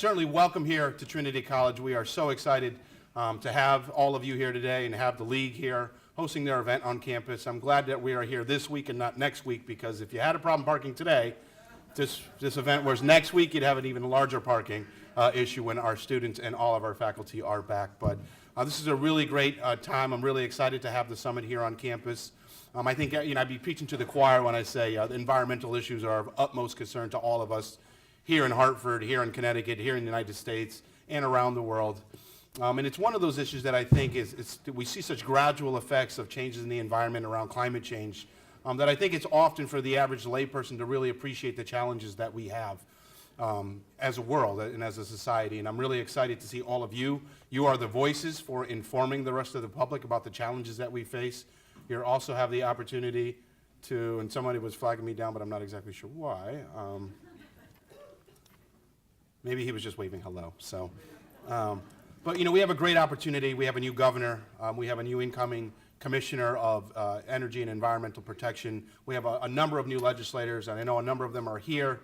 certainly welcome here to Trinity College. We are so excited to have all of you here today and have the league here hosting their event on campus. I'm glad that we are here this week and not next week, because if you had a problem parking today, this event was next week, you'd have an even larger parking issue when our students and all of our faculty are back. But this is a really great time. I'm really excited to have the summit here on campus. I think I'd be preaching to the choir when I say the environmental issues are of utmost concern to all of us here in Hartford, here in Connecticut, here in the United States, and around the world. And it's one of those issues that I think we see such gradual effects of changes in the environment around climate change that I think it's often for the average layperson to really appreciate the challenges that we have as a world and as a society. And I'm really excited to see all of you. You are the voices for informing the rest of the public about the challenges that we face. You also have the opportunity to, and somebody was flagging me down, but I'm not exactly sure why. Maybe he was just waving hello. So, but we have a great opportunity. We have a new governor. We have a new incoming commissioner of energy and environmental protection. We have a number of new legislators, and I know a number of them are here.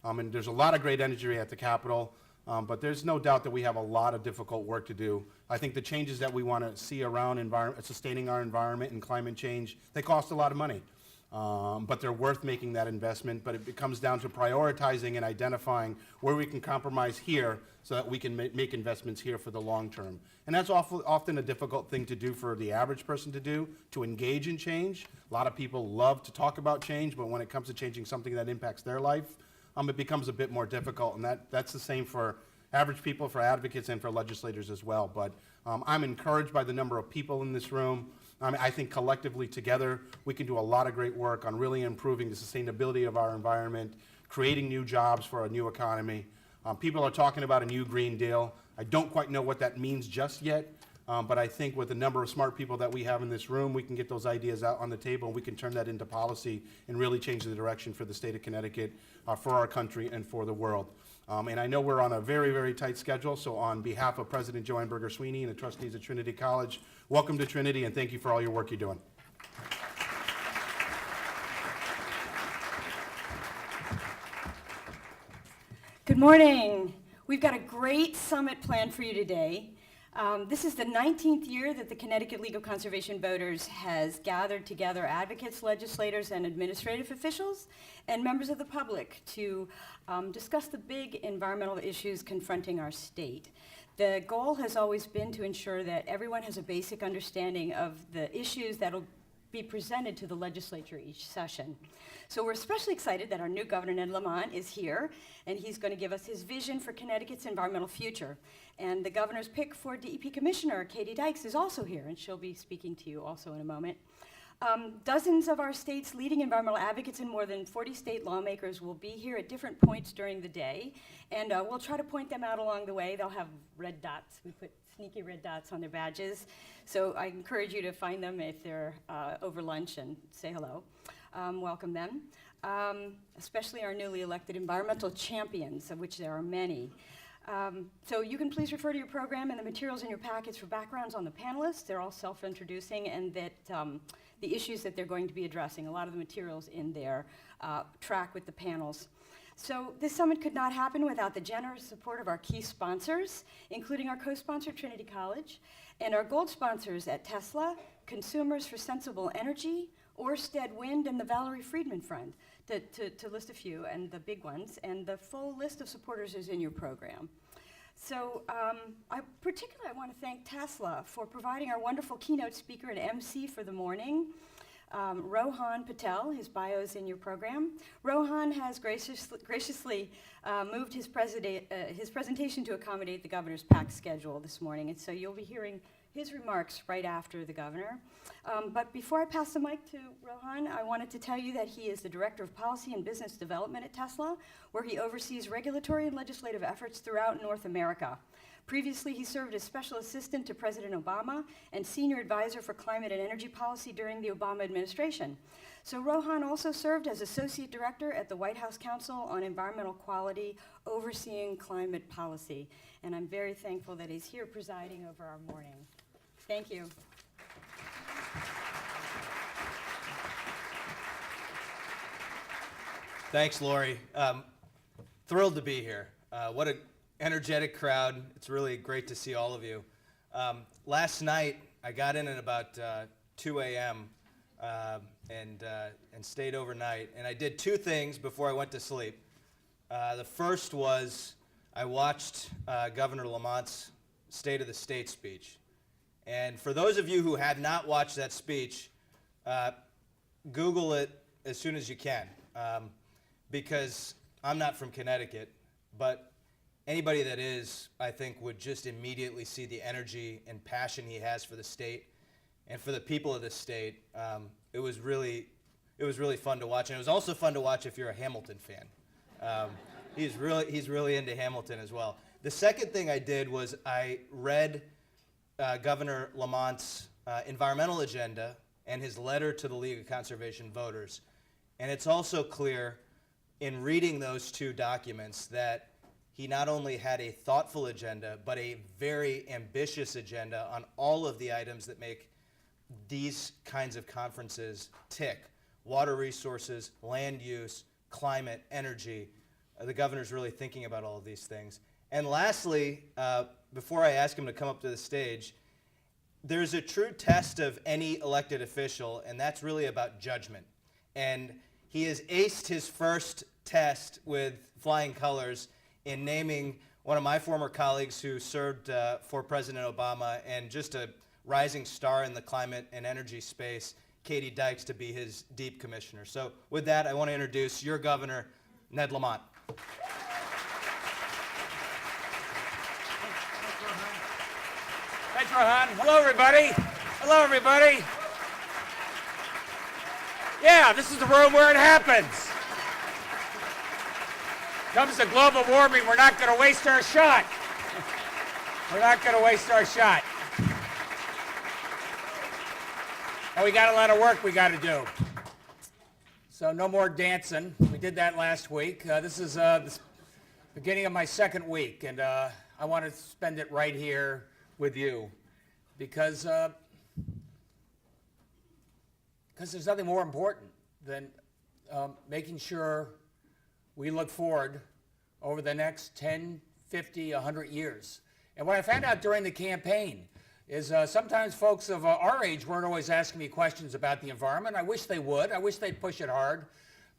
And there's a lot of great energy at the Capitol, but there's no doubt that we have a lot of difficult work to do. I think the changes that we want to see around sustaining our environment and climate change, they cost a lot of money. But they're worth making that investment. But it comes down to prioritizing and identifying where we can compromise here so that we can make investments here for the long term. And that's often a difficult thing to do for the average person to do, to engage in change. A lot of people love to talk about change, but when it comes to changing something that impacts their life, it becomes a bit more difficult. And that's the same for average people, for advocates, and for legislators as well. But I'm encouraged by the number of people in this room. I think collectively together we can do a lot of great work on really improving the sustainability of our environment, creating new jobs for a new economy. People are talking about a new Green Deal. I don't quite know what that means just yet, but I think with the number of smart people that we have in this room, we can get those ideas out on the table and we can turn that into policy and really change the direction for the state of Connecticut, for our country, and for the world. And I know we're on a very, very tight schedule, so on behalf of President Joanne Berger-Sweeney and the trustees at Trinity College, welcome to Trinity, and thank you for all your work you're doing. Good morning. We've got a great summit planned for you today. This is the 19th year that the Connecticut League of Conservation Voters has gathered together advocates, legislators, and administrative officials, and members of the public to discuss the big environmental issues confronting our state. The goal has always been to ensure that everyone has a basic understanding of the issues that will be presented to the legislature each session. So we're especially excited that our new governor, Ned Lamont, is here, and he's going to give us his vision for Connecticut's environmental future. And the governor's pick for DEP Commissioner, Dykes, is also here, and she'll be speaking to you also in a moment. Dozens of our state's leading environmental advocates and more than 40 state lawmakers will be here at different points during the day, and we'll try to point them out along the way. They'll have red dots. We put sneaky red dots on their badges, so I encourage you to find them if they're over lunch and say hello. Welcome them, especially our newly elected environmental champions, of which there are many. So you can please refer to your program and the materials in your packets for backgrounds on the panelists. They're all self-introducing, and that the issues that they're going to be addressing. A lot of the materials in there track with the panels. So this summit could not happen without the generous support of our key sponsors, including our co-sponsor, Trinity College, and our gold sponsors at Tesla, Consumers for Sensible Energy, Orsted Wind, and the Valerie Friedman Fund, to list a few, and the big ones. And the full list of supporters is in your program. So I particularly want to thank Tesla for providing our wonderful keynote speaker and MC for the morning. Rohan Patel, his bio is in your program. Rohan has graciously moved his presentation to accommodate the governor's packed schedule this morning, and so you'll be hearing his remarks right after the governor. But before I pass the mic to Rohan, I wanted to tell you that he is the Director of Policy and Business Development at Tesla, where he oversees regulatory and legislative efforts throughout North America. Previously, he served as Special Assistant to President Obama and Senior Advisor for Climate and Energy Policy during the Obama administration. So Rohan also served as Associate Director at the White House Council on Environmental Quality, overseeing climate policy. And I'm very thankful that he's here presiding over our morning. Thank you. Thanks, Lori. Thrilled to be here. What a energetic crowd. It's really great to see all of you. Last night, I got in at about 2 a.m. And stayed overnight. And I did two things before I went to sleep. The first was I watched Governor Lamont's State of the State speech. And for those of you who have not watched that speech, Google it as soon as you can, because I'm not from Connecticut, but anybody that is, I think, would just immediately see the energy and passion he has for the state and for the people of the state. It was really fun to watch, and it was also fun to watch if you're a Hamilton fan. He's really into Hamilton as well. The second thing I did was I read Governor Lamont's environmental agenda and his letter to the League of Conservation Voters. And it's also clear in reading those two documents that he not only had a thoughtful agenda, but a very ambitious agenda on all of the items that make these kinds of conferences tick. Water resources, land use, climate, energy. The governor's really thinking about all of these things. And lastly, before I ask him to come up to the stage, there's a true test of any elected official, and that's really about judgment. And he has aced his first test with flying colors in naming one of my former colleagues who served for President Obama and just a rising star in the climate and energy space, Katie Dykes, to be his deep commissioner. So with that, I want to introduce your governor, Ned Lamont. Thanks, Rohan. Hello, everybody. Hello, everybody. Yeah, this is the room where it happens. Comes to global warming, we're not going to waste our shot. We're not going to waste our shot. And we got a lot of work we got to do. So no more dancing. We did that last week. This is the beginning of my second week, and I want to spend it right here with you, because there's nothing more important than making sure we look forward over the next 10, 50, 100 years. And what I found out during the campaign is sometimes folks of our age weren't always asking me questions about the environment. I wish they would. I wish they'd push it hard.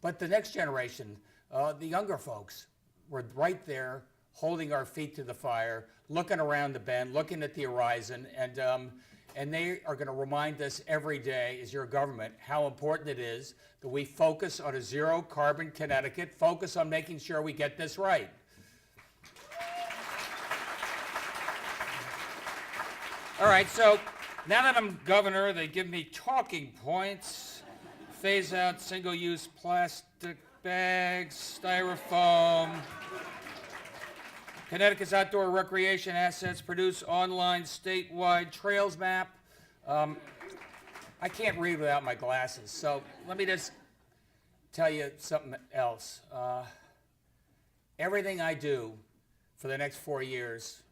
But the next generation, the younger folks, were right there holding our feet to the fire, looking around the bend, looking at the horizon, and they are going to remind us every day as your government how important it is that we focus on a zero carbon Connecticut, focus on making sure we get this right. All right, so now that I'm governor, they give me talking points. Phase out single-use plastic bags, styrofoam. Connecticut's outdoor recreation assets produce online statewide trails map. I can't read without my glasses, so let me just tell you something else. Everything I do for the next 4 years,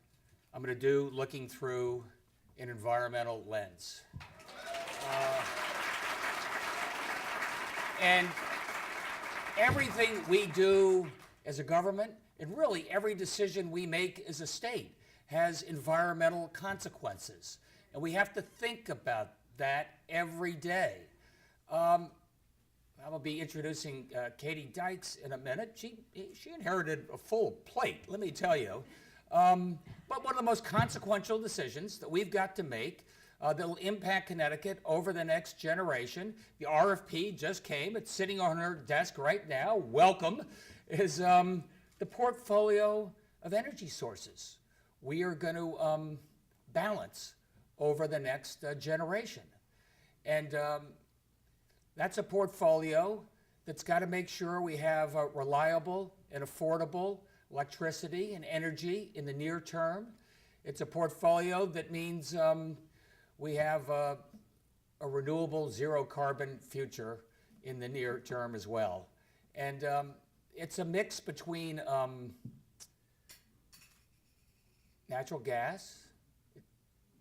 I'm going to do looking through an environmental lens. And everything we do as a government, and really every decision we make as a state, has environmental consequences. And we have to think about that every day. I will be introducing Katie Dykes in a minute. She inherited a full plate, let me tell you. But one of the most consequential decisions that we've got to make that will impact Connecticut over the next generation, the RFP just came, it's sitting on her desk right now, welcome, is the portfolio of energy sources we are going to balance over the next generation. And that's a portfolio that's got to make sure we have reliable and affordable electricity and energy in the near term. It's a portfolio that means we have a renewable zero carbon future in the near term as well. And it's a mix between natural gas,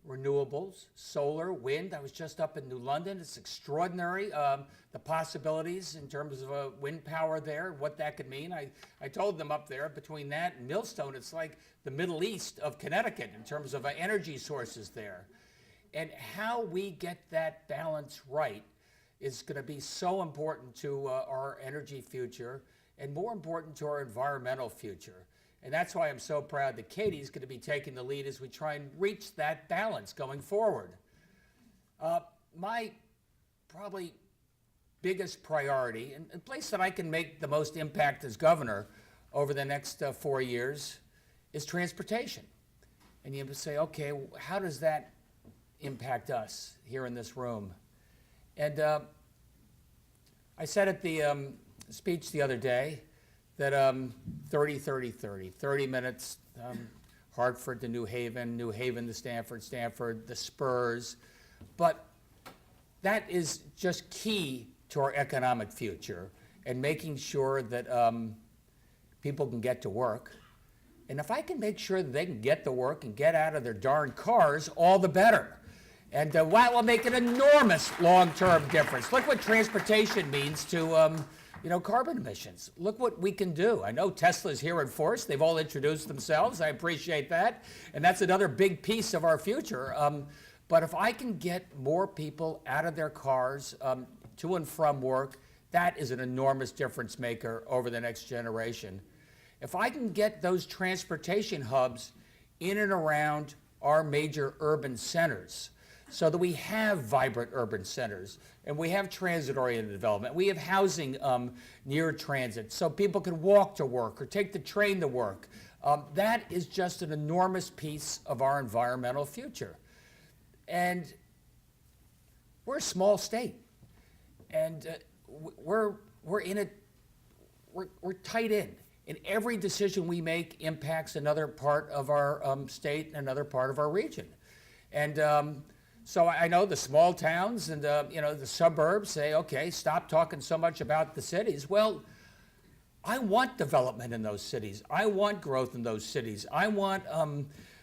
renewables, solar, wind. I was just up in New London. It's extraordinary, the possibilities in terms of wind power there, what that could mean. I told them up there, between that and Millstone, it's like the Middle East of Connecticut in terms of energy sources there. And how we get that balance right is going to be so important to our energy future and more important to our environmental future. And that's why I'm so proud that Katie's going to be taking the lead as we try and reach that balance going forward. My probably biggest priority, and the place that I can make the most impact as governor over the next 4 years, is transportation. And you say, okay, how does that impact us here in this room? And I said at the speech the other day that 30 minutes, Hartford to New Haven to Stamford, Stamford, the Spurs. But that is just key to our economic future and making sure that people can get to work. And if I can make sure that they can get to work and get out of their darn cars, all the better. And that will make an enormous long-term difference. Look what transportation means to carbon emissions. Look what we can do. I know Tesla's here in force. They've all introduced themselves. I appreciate that. And that's another big piece of our future. But if I can get more people out of their cars to and from work, that is an enormous difference maker over the next generation. If I can get those transportation hubs in and around our major urban centers, so that we have vibrant urban centers, and we have transit-oriented development. We have housing near transit, so people can walk to work or take the train to work. That is just an enormous piece of our environmental future. And we're a small state, and we're in it. We're tight in. And every decision we make impacts another part of our state and another part of our region. And so I know the small towns and the suburbs say, okay, stop talking so much about the cities. Well, I want development in those cities. I want growth in those cities. I want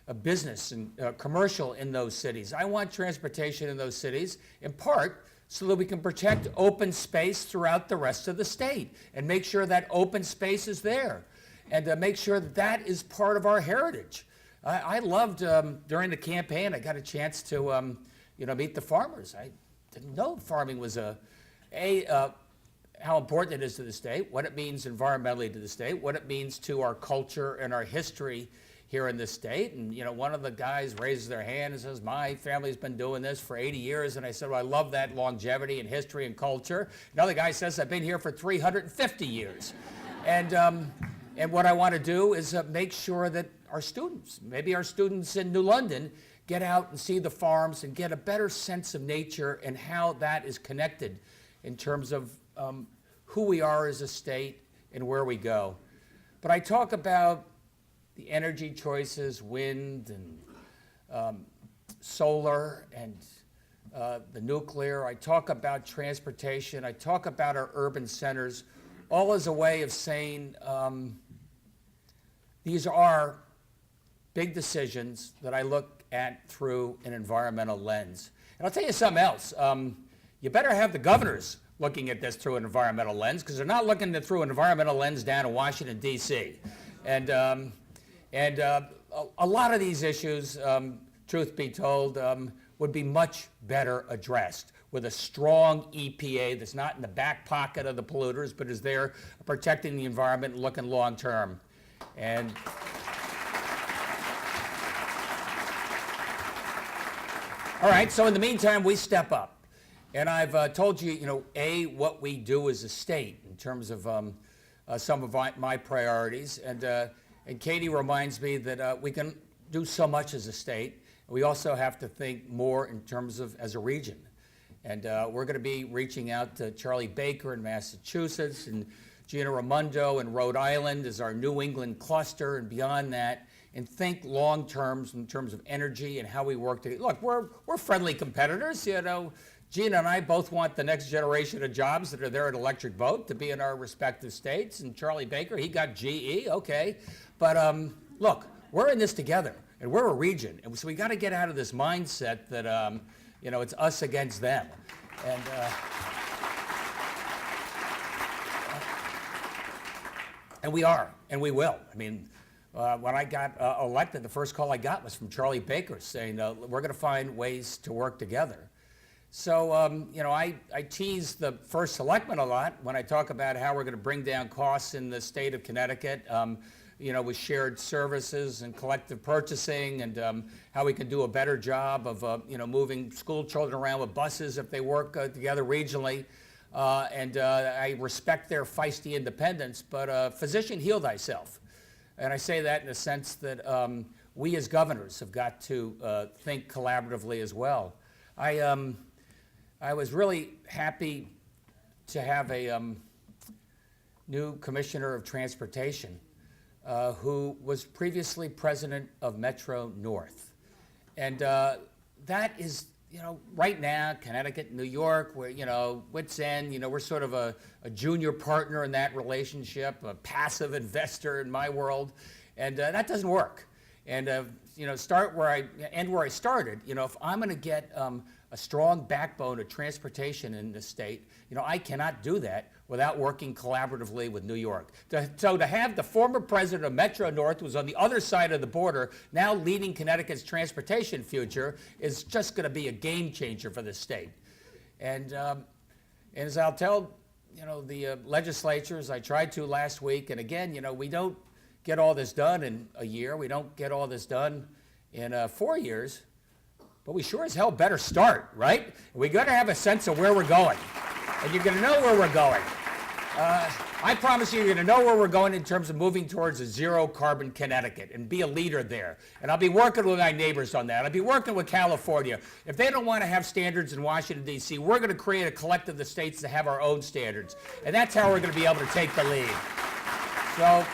a business and commercial in those cities. I want transportation in those cities, in part so that we can protect open space throughout the rest of the state and make sure that open space is there and make sure that that is part of our heritage. I loved, during the campaign, I got a chance to meet the farmers. I didn't know farming was how important it is to the state, what it means environmentally to the state, what it means to our culture and our history here in the state. And one of the guys raises their hand and says, my family's been doing this for 80 years. And I said, well, I love that longevity and history and culture. Another guy says, I've been here for 350 years. And what I want to do is make sure that our students, maybe our students in New London, get out and see the farms and get a better sense of nature and how that is connected in terms of who we are as a state and where we go. But I talk about the energy choices, wind and solar and the nuclear. I talk about transportation. I talk about our urban centers, all as a way of saying these are big decisions that I look at through an environmental lens. And I'll tell you something else. You better have the governors looking at this through an environmental lens, because they're not looking at it through an environmental lens down in Washington, D.C. And a lot of these issues, truth be told, would be much better addressed with a strong EPA that's not in the back pocket of the polluters, but is there protecting the environment and looking long term. And all right, so in the meantime, we step up. And I've told you, what we do as a state in terms of some of my priorities. And Katie reminds me that we can do so much as a state. We also have to think more in terms of as a region. And we're going to be reaching out to Charlie Baker in Massachusetts and Gina Raimondo in Rhode Island as our New England cluster and beyond that, and think long terms in terms of energy and how we work together. Look, we're friendly competitors. Gina and I both want the next generation of jobs that are there at Electric Boat to be in our respective states. And Charlie Baker, he got GE, okay. But look, we're in this together. And we're a region, and so we got to get out of this mindset that, it's us against them. And we are, and we will. I mean, when I got elected, the first call I got was from Charlie Baker saying, we're going to find ways to work together. So, I tease the first selectman a lot when I talk about how we're going to bring down costs in the state of Connecticut, with shared services and collective purchasing, and how we can do a better job of, moving school children around with buses if they work together regionally. I respect their feisty independence, but physician, heal thyself. And I say that in the sense that we as governors have got to think collaboratively as well. I was really happy to have a new commissioner of transportation who was previously president of Metro North. And that is, right now, Connecticut, New York, we're, wits end, we're sort of a junior partner in that relationship, a passive investor in my world, and that doesn't work. And, start where I end where I started. If I'm going to get a strong backbone of transportation in this state, I cannot do that without working collaboratively with New York. So to have the former president of Metro North, who's on the other side of the border, now leading Connecticut's transportation future, is just going to be a game changer for the state. And as I'll tell, the legislatures, I tried to last week, and again, we don't get all this done in a year. We don't get all this done in 4 years. But we sure as hell better start, right? We got to have a sense of where we're going. And you're going to know where we're going. I promise you're going to know where we're going in terms of moving towards a zero-carbon Connecticut and be a leader there. And I'll be working with my neighbors on that. I'll be working with California. If they don't want to have standards in Washington, D.C., we're going to create a collective of states to have our own standards. And that's how we're going to be able to take the lead. So,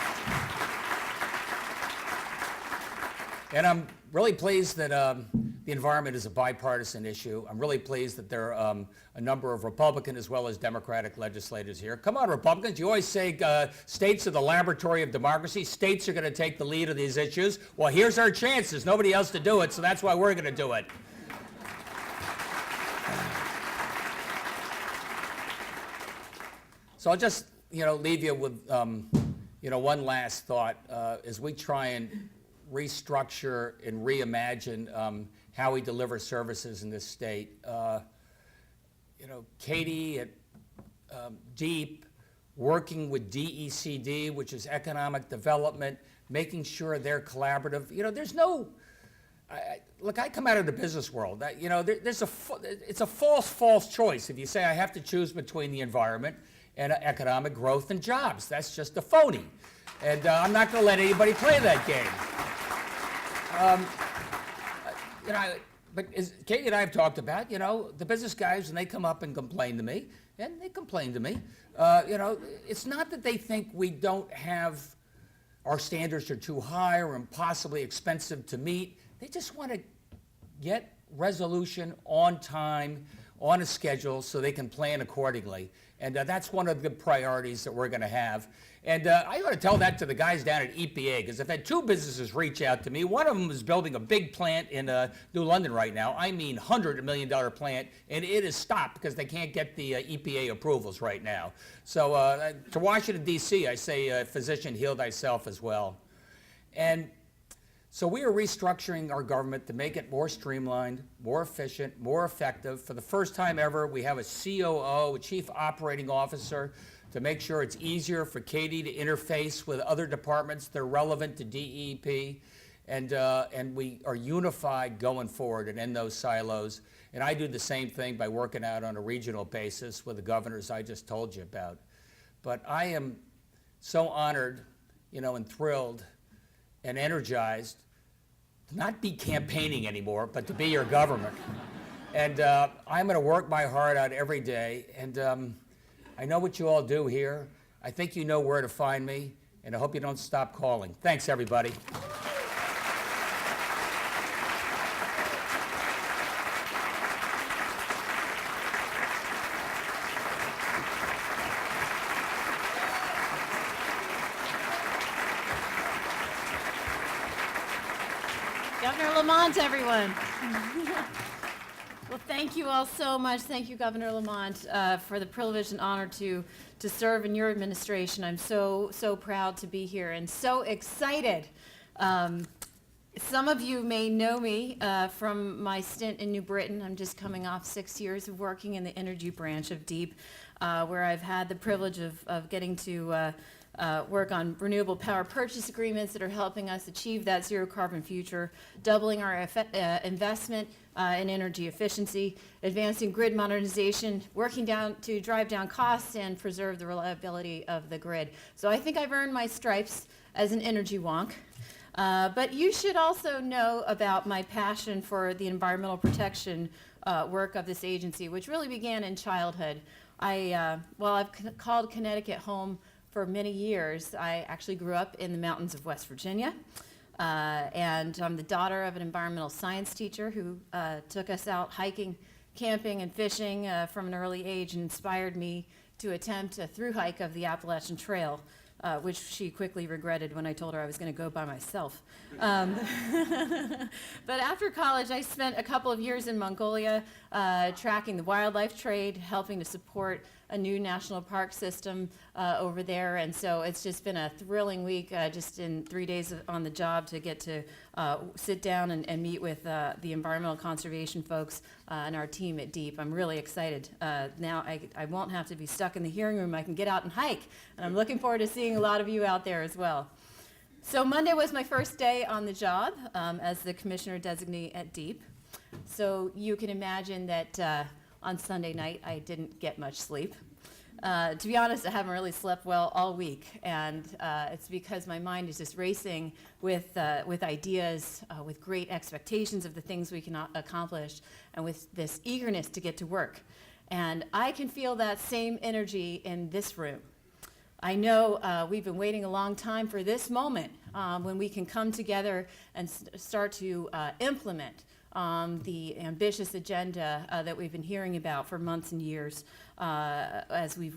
and I'm really pleased that the environment is a bipartisan issue. I'm really pleased that there are a number of Republican as well as Democratic legislators here. Come on, Republicans. You always say states are the laboratory of democracy. States are going to take the lead of these issues. Well, here's our chance. There's nobody else to do it, so that's why we're going to do it. So I'll just, leave you with, one last thought as we try and restructure and reimagine how we deliver services in this state. Katie at DEEP, working with DECD, which is economic development, making sure they're collaborative. There's no, look, I come out of the business world. It's a false choice if you say I have to choose between the environment and economic growth and jobs. That's just a phony. And I'm not going to let anybody play that game. But as Katie and I have talked about, the business guys, when they come up and complain to me, and they complain to me, it's not that they think we don't have, our standards are too high or impossibly expensive to meet. They just want to get resolution on time, on a schedule, so they can plan accordingly. And that's one of the priorities that we're going to have. And I ought to tell that to the guys down at EPA, because I've had two businesses reach out to me. One of them is building a big plant in New London right now. I mean, $100 million plant, and it is stopped because they can't get the EPA approvals right now. So to Washington, D.C., I say, physician, heal thyself as well. And so we are restructuring our government to make it more streamlined, more efficient, more effective. For the first time ever, we have a COO, a Chief Operating Officer, to make sure it's easier for Katie to interface with other departments that are relevant to DEP. And we are unified going forward and end those silos. And I do the same thing by working out on a regional basis with the governors I just told you about. But I am so honored, and thrilled and energized to not be campaigning anymore, but to be your government. And I'm going to work my heart out every day. And I know what you all do here. I think you know where to find me. And I hope you don't stop calling. Thanks, everybody. Governor Lamont, everyone. Well, thank you all so much. Thank you, Governor Lamont, for the privilege and honor to serve in your administration. I'm so proud to be here and so excited. Some of you may know me from my stint in New Britain. I'm just coming off 6 years of working in the energy branch of DEEP, where I've had the privilege of getting to work on renewable power purchase agreements that are helping us achieve that zero carbon future, doubling our investment in energy efficiency, advancing grid modernization, working to drive down costs and preserve the reliability of the grid. So I think I've earned my stripes as an energy wonk. But you should also know about my passion for the environmental protection work of this agency, which really began in childhood. I've called Connecticut home for many years. I actually grew up in the mountains of West Virginia, and I'm the daughter of an environmental science teacher who took us out hiking, camping, and fishing from an early age and inspired me to attempt a through hike of the Appalachian Trail, which she quickly regretted when I told her I was going to go by myself. But after college, I spent a couple of years in Mongolia tracking the wildlife trade, helping to support a new national park system over there. And so it's just been a thrilling week, just in 3 days on the job, to get to sit down and meet with the environmental conservation folks and our team at DEEP. I'm really excited. Now I won't have to be stuck in the hearing room. I can get out and hike. And I'm looking forward to seeing a lot of you out there as well. So Monday was my first day on the job as the commissioner designee at DEEP. So you can imagine that on Sunday night I didn't get much sleep. To be honest, I haven't really slept well all week, and it's because my mind is just racing with ideas, with great expectations of the things we can accomplish, and with this eagerness to get to work. And I can feel that same energy in this room. I know we've been waiting a long time for this moment when we can come together and start to implement the ambitious agenda that we've been hearing about for months and years as we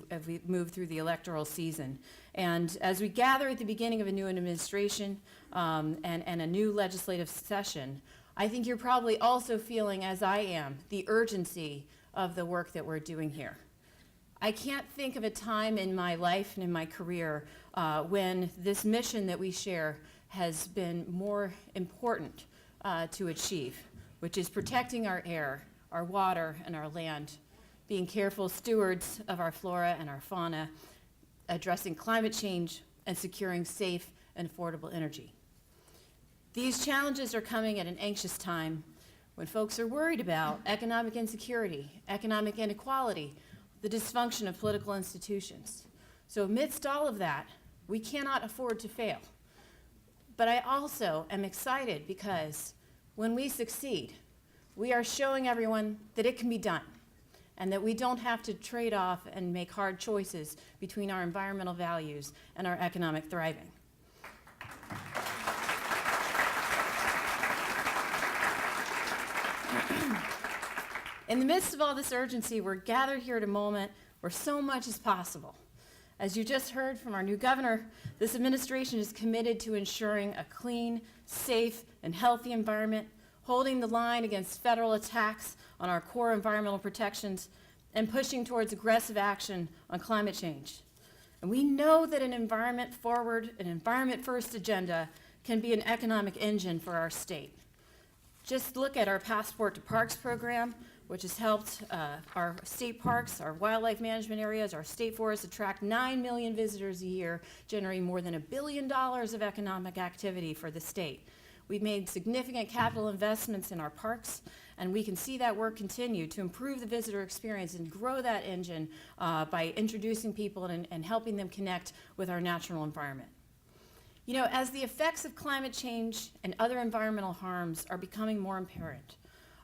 move through the electoral season. And as we gather at the beginning of a new administration and a new legislative session, I think you're probably also feeling, as I am, the urgency of the work that we're doing here. I can't think of a time in my life and in my career when this mission that we share has been more important to achieve, which is protecting our air, our water, and our land, being careful stewards of our flora and our fauna, addressing climate change, and securing safe and affordable energy. These challenges are coming at an anxious time when folks are worried about economic insecurity, economic inequality, the dysfunction of political institutions. So amidst all of that, we cannot afford to fail. But I also am excited because when we succeed, we are showing everyone that it can be done and that we don't have to trade off and make hard choices between our environmental values and our economic thriving. In the midst of all this urgency, we're gathered here at a moment where so much is possible. As you just heard from our new governor, this administration is committed to ensuring a clean, safe, and healthy environment, holding the line against federal attacks on our core environmental protections, and pushing towards aggressive action on climate change. And we know that an environment-forward, an environment-first agenda can be an economic engine for our state. Just look at our Passport to Parks program, which has helped our state parks, our wildlife management areas, our state forests attract 9 million visitors a year, generating more than $1 billion of economic activity for the state. We've made significant capital investments in our parks, and we can see that work continue to improve the visitor experience and grow that engine by introducing people and helping them connect with our natural environment. You know, as the effects of climate change and other environmental harms are becoming more apparent,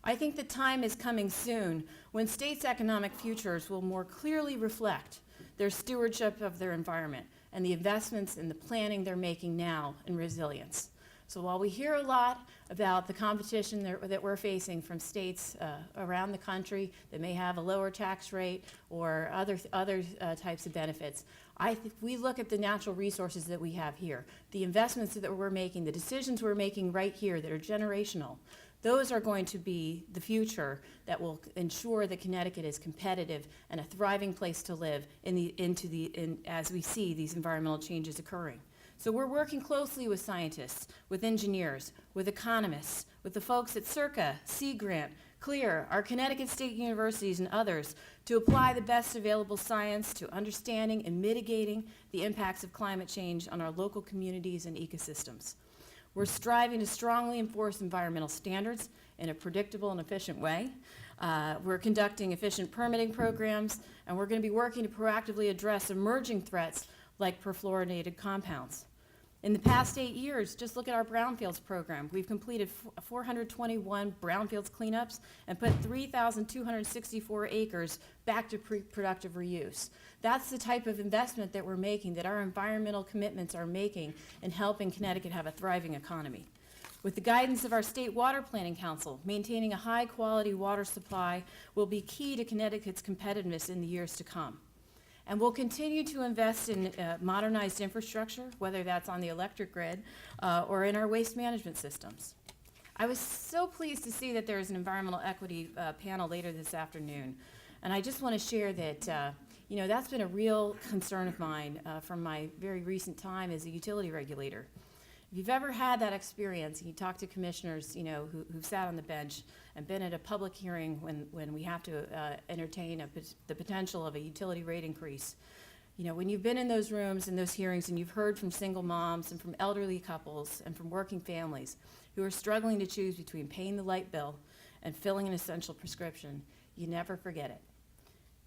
I think the time is coming soon when states' economic futures will more clearly reflect their stewardship of their environment and the investments and the planning they're making now in resilience. So while we hear a lot about the competition that we're facing from states around the country that may have a lower tax rate or other types of benefits, we look at the natural resources that we have here, the investments that we're making, the decisions we're making right here that are generational. Those are going to be the future that will ensure that Connecticut is competitive and a thriving place to live as we see these environmental changes occurring. So we're working closely with scientists, with engineers, with economists, with the folks at Circa, Sea Grant, CLEAR, our Connecticut State Universities, and others to apply the best available science to understanding and mitigating the impacts of climate change on our local communities and ecosystems. We're striving to strongly enforce environmental standards in a predictable and efficient way. We're conducting efficient permitting programs, and we're going to be working to proactively address emerging threats like perfluorinated compounds. In the past 8 years, just look at our brownfields program. We've completed 421 brownfields cleanups and put 3,264 acres back to productive reuse. That's the type of investment that we're making, that our environmental commitments are making in helping Connecticut have a thriving economy. With the guidance of our State Water Planning Council, maintaining a high-quality water supply will be key to Connecticut's competitiveness in the years to come. And we'll continue to invest in modernized infrastructure, whether that's on the electric grid or in our waste management systems. I was so pleased to see that there is an environmental equity panel later this afternoon. And I just want to share that that's been a real concern of mine from my very recent time as a utility regulator. If you've ever had that experience, and you talk to commissioners, who've sat on the bench and been at a public hearing when we have to entertain the potential of a utility rate increase, when you've been in those rooms and those hearings and you've heard from single moms and from elderly couples and from working families who are struggling to choose between paying the light bill and filling an essential prescription, you never forget it.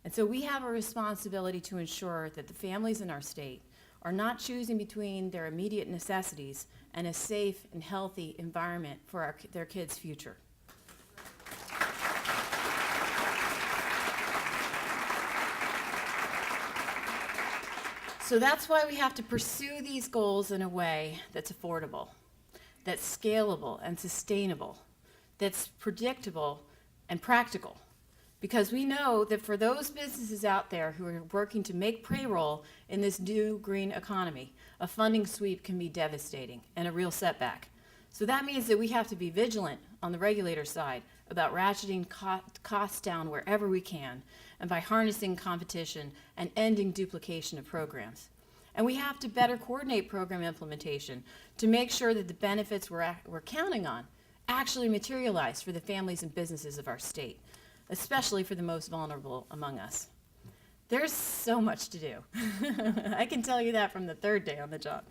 And so we have a responsibility to ensure that the families in our state are not choosing between their immediate necessities and a safe and healthy environment for their kids' future. So that's why we have to pursue these goals in a way that's affordable, that's scalable and sustainable, that's predictable and practical. Because we know that for those businesses out there who are working to make payroll in this new green economy, a funding sweep can be devastating and a real setback. So that means that we have to be vigilant on the regulator side about ratcheting costs down wherever we can, and by harnessing competition and ending duplication of programs. And we have to better coordinate program implementation to make sure that the benefits we're counting on actually materialize for the families and businesses of our state, especially for the most vulnerable among us. There's so much to do. I can tell you that from the third day on the job.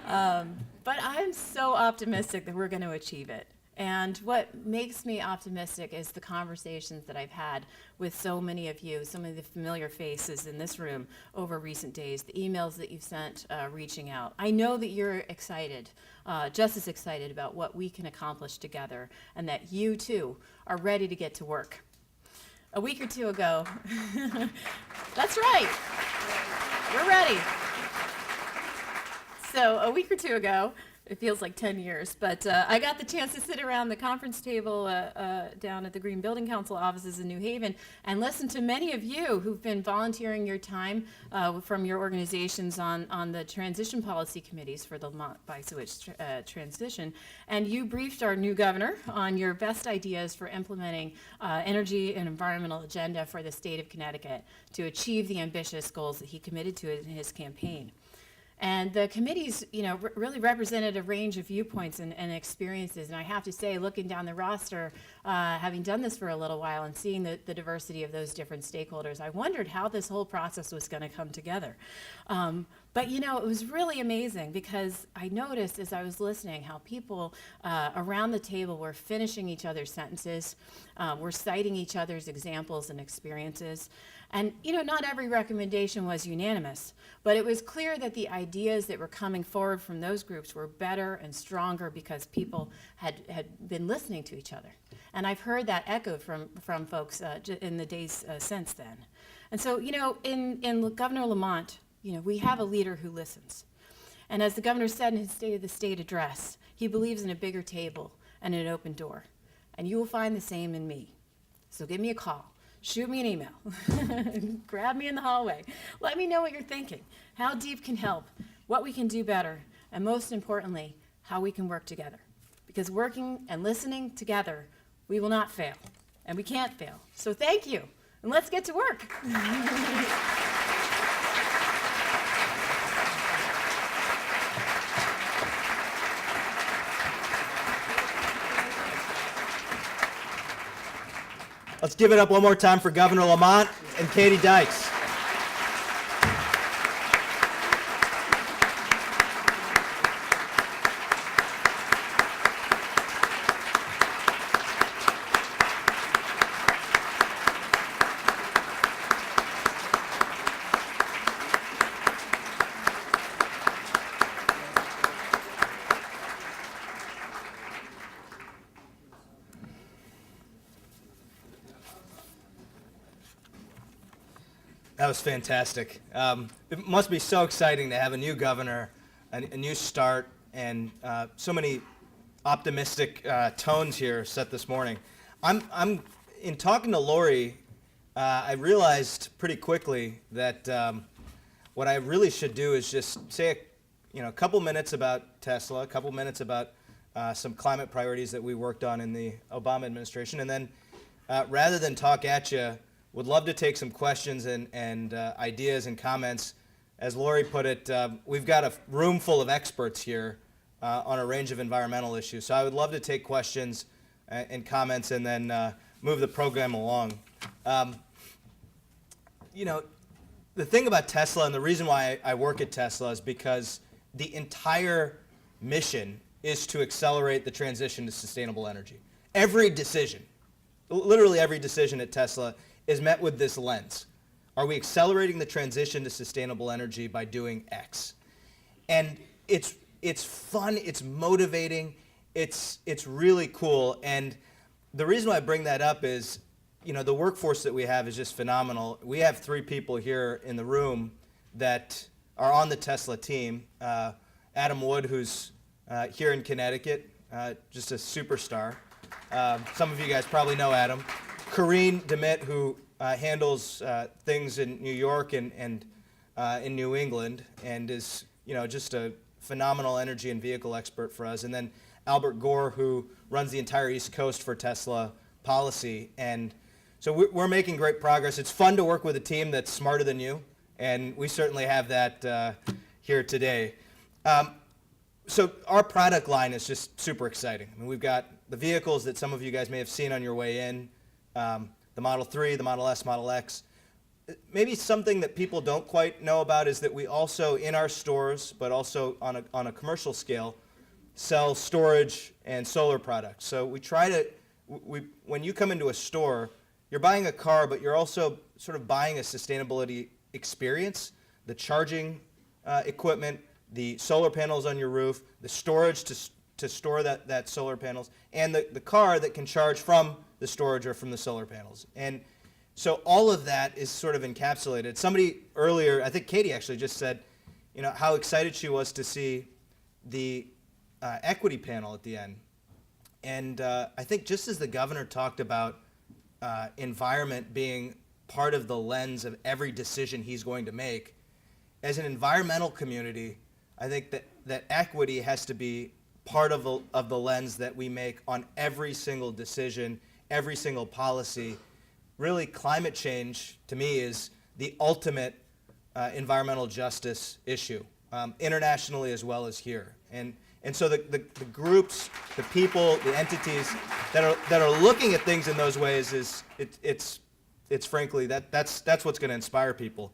But I'm so optimistic that we're going to achieve it. And what makes me optimistic is the conversations that I've had with so many of you, some of the familiar faces in this room over recent days, the emails that you've sent reaching out. I know that you're excited, just as excited about what we can accomplish together, and that you too are ready to get to work. A week or two ago, that's right, we're ready. So a week or two ago, it feels like 10 years, but I got the chance to sit around the conference table down at the Green Building Council offices in New Haven and listen to many of you who've been volunteering your time from your organizations on the transition policy committees for the by-sewage transition. And you briefed our new governor on your best ideas for implementing energy and environmental agenda for the state of Connecticut to achieve the ambitious goals that he committed to in his campaign. And the committees, really represented a range of viewpoints and experiences. And I have to say, looking down the roster, having done this for a little while and seeing the diversity of those different stakeholders, I wondered how this whole process was going to come together. But it was really amazing because I noticed as I was listening how people around the table were finishing each other's sentences, were citing each other's examples and experiences. And, not every recommendation was unanimous, but it was clear that the ideas that were coming forward from those groups were better and stronger because people had been listening to each other. And I've heard that echoed from folks in the days since then. And so, in Governor Lamont, we have a leader who listens. And as the governor said in his State of the State address, he believes in a bigger table and an open door. And you will find the same in me. So give me a call. Shoot me an email. Grab me in the hallway. Let me know what you're thinking, how DEEP can help, what we can do better, and most importantly, how we can work together. Because working and listening together, we will not fail, and we can't fail. So thank you, and let's get to work. Let's give it up one more time for Governor Lamont and Katie Dykes. That was fantastic. It must be so exciting to have a new governor, a new start, and so many optimistic tones here set this morning. I'm in talking to Lori, I realized pretty quickly that what I really should do is just say a couple minutes about Tesla, a couple minutes about some climate priorities that we worked on in the Obama administration, and then rather than talk at you, would love to take some questions and ideas and comments. As Lori put it, we've got a room full of experts here on a range of environmental issues. So I would love to take questions and comments and then move the program along. The thing about Tesla and the reason why I work at Tesla is because the entire mission is to accelerate the transition to sustainable energy. Every decision, literally every decision at Tesla is met with this lens. Are we accelerating the transition to sustainable energy by doing X? And it's fun, it's motivating, it's really cool. And the reason why I bring that up is, the workforce that we have is just phenomenal. We have 3 people here in the room that are on the Tesla team. Adam Wood, who's here in Connecticut, just a superstar. Some of you guys probably know Adam. Corrine DeMitt, who handles things in New York and in New England, and is just a phenomenal energy and vehicle expert for us. And then Albert Gore, who runs the entire East Coast for Tesla policy. And so we're making great progress. It's fun to work with a team that's smarter than you, and we certainly have that here today. So our product line is just super exciting. I mean, we've got the vehicles that some of you guys may have seen on your way in. The Model 3, the Model S, Model X. Maybe something that people don't quite know about is that we also, in our stores, but also on a commercial scale, sell storage and solar products. So we try to, when you come into a store, you're buying a car, but you're also sort of buying a sustainability experience, the charging equipment, the solar panels on your roof, the storage to store that solar panels, and the car that can charge from the storage or from the solar panels. And so all of that is sort of encapsulated. Somebody earlier, I think Katie actually just said, how excited she was to see the equity panel at the end. And I think just as the governor talked about environment being part of the lens of every decision he's going to make, as an environmental community, I think that equity has to be part of the lens that we make on every single decision, every single policy. Really, climate change, to me, is the ultimate environmental justice issue, internationally as well as here. And so the groups, the people, the entities that are looking at things in those ways it's frankly that's what's going to inspire people.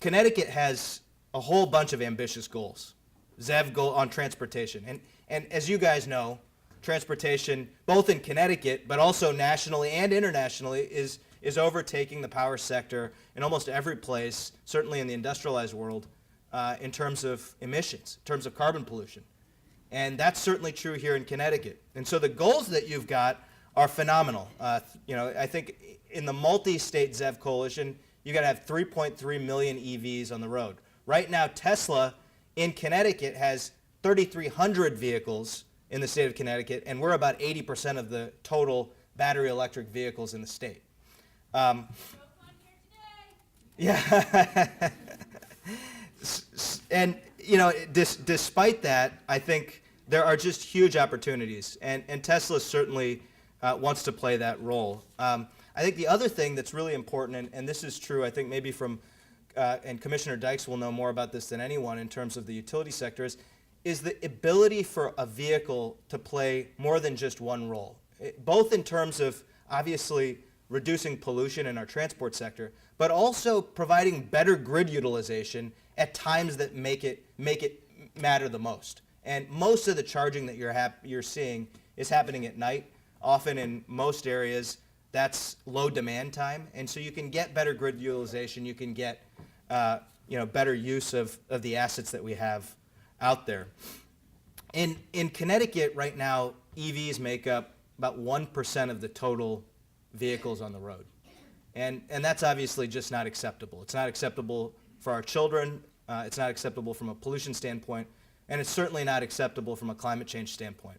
Connecticut has a whole bunch of ambitious goals. ZEV goal on transportation, and as you guys know, transportation, both in Connecticut, but also nationally and internationally, is overtaking the power sector in almost every place, certainly in the industrialized world, in terms of emissions, in terms of carbon pollution. And that's certainly true here in Connecticut. And so the goals that you've got are phenomenal. I think in the multi-state ZEV coalition, you got to have 3.3 million EVs on the road. Right now, Tesla in Connecticut has 3,300 vehicles in the state of Connecticut, and we're about 80% of the total battery electric vehicles in the state. Yeah. And, you know, despite that, I think there are just huge opportunities, and Tesla certainly wants to play that role. I think the other thing that's really important, and this is true, I think maybe from, and Commissioner Dykes will know more about this than anyone in terms of the utility sector, is the ability for a vehicle to play more than just one role, both in terms of obviously reducing pollution in our transport sector, but also providing better grid utilization at times that make it matter the most. And most of the charging that you're seeing is happening at night. Often in most areas, that's low demand time, and so you can get better grid utilization. You can get better use of the assets that we have out there. In Connecticut right now, EVs make up about 1% of the total vehicles on the road. And that's obviously just not acceptable. It's not acceptable for our children. It's not acceptable from a pollution standpoint. And it's certainly not acceptable from a climate change standpoint.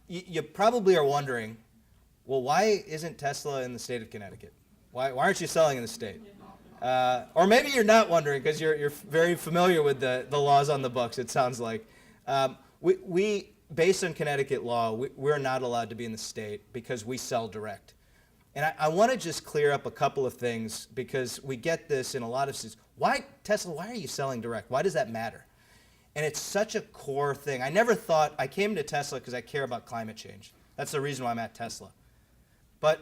You probably are wondering, well, why isn't Tesla in the state of Connecticut? Why aren't you selling in the state? Or maybe you're not wondering because you're very familiar with the laws on the books, it sounds like. We based on Connecticut law, we're not allowed to be in the state because we sell direct. And I want to just clear up a couple of things because we get this in a lot of states. Why, Tesla, why are you selling direct? Why does that matter? And it's such a core thing. I never thought, I came to Tesla because I care about climate change. That's the reason why I'm at Tesla. But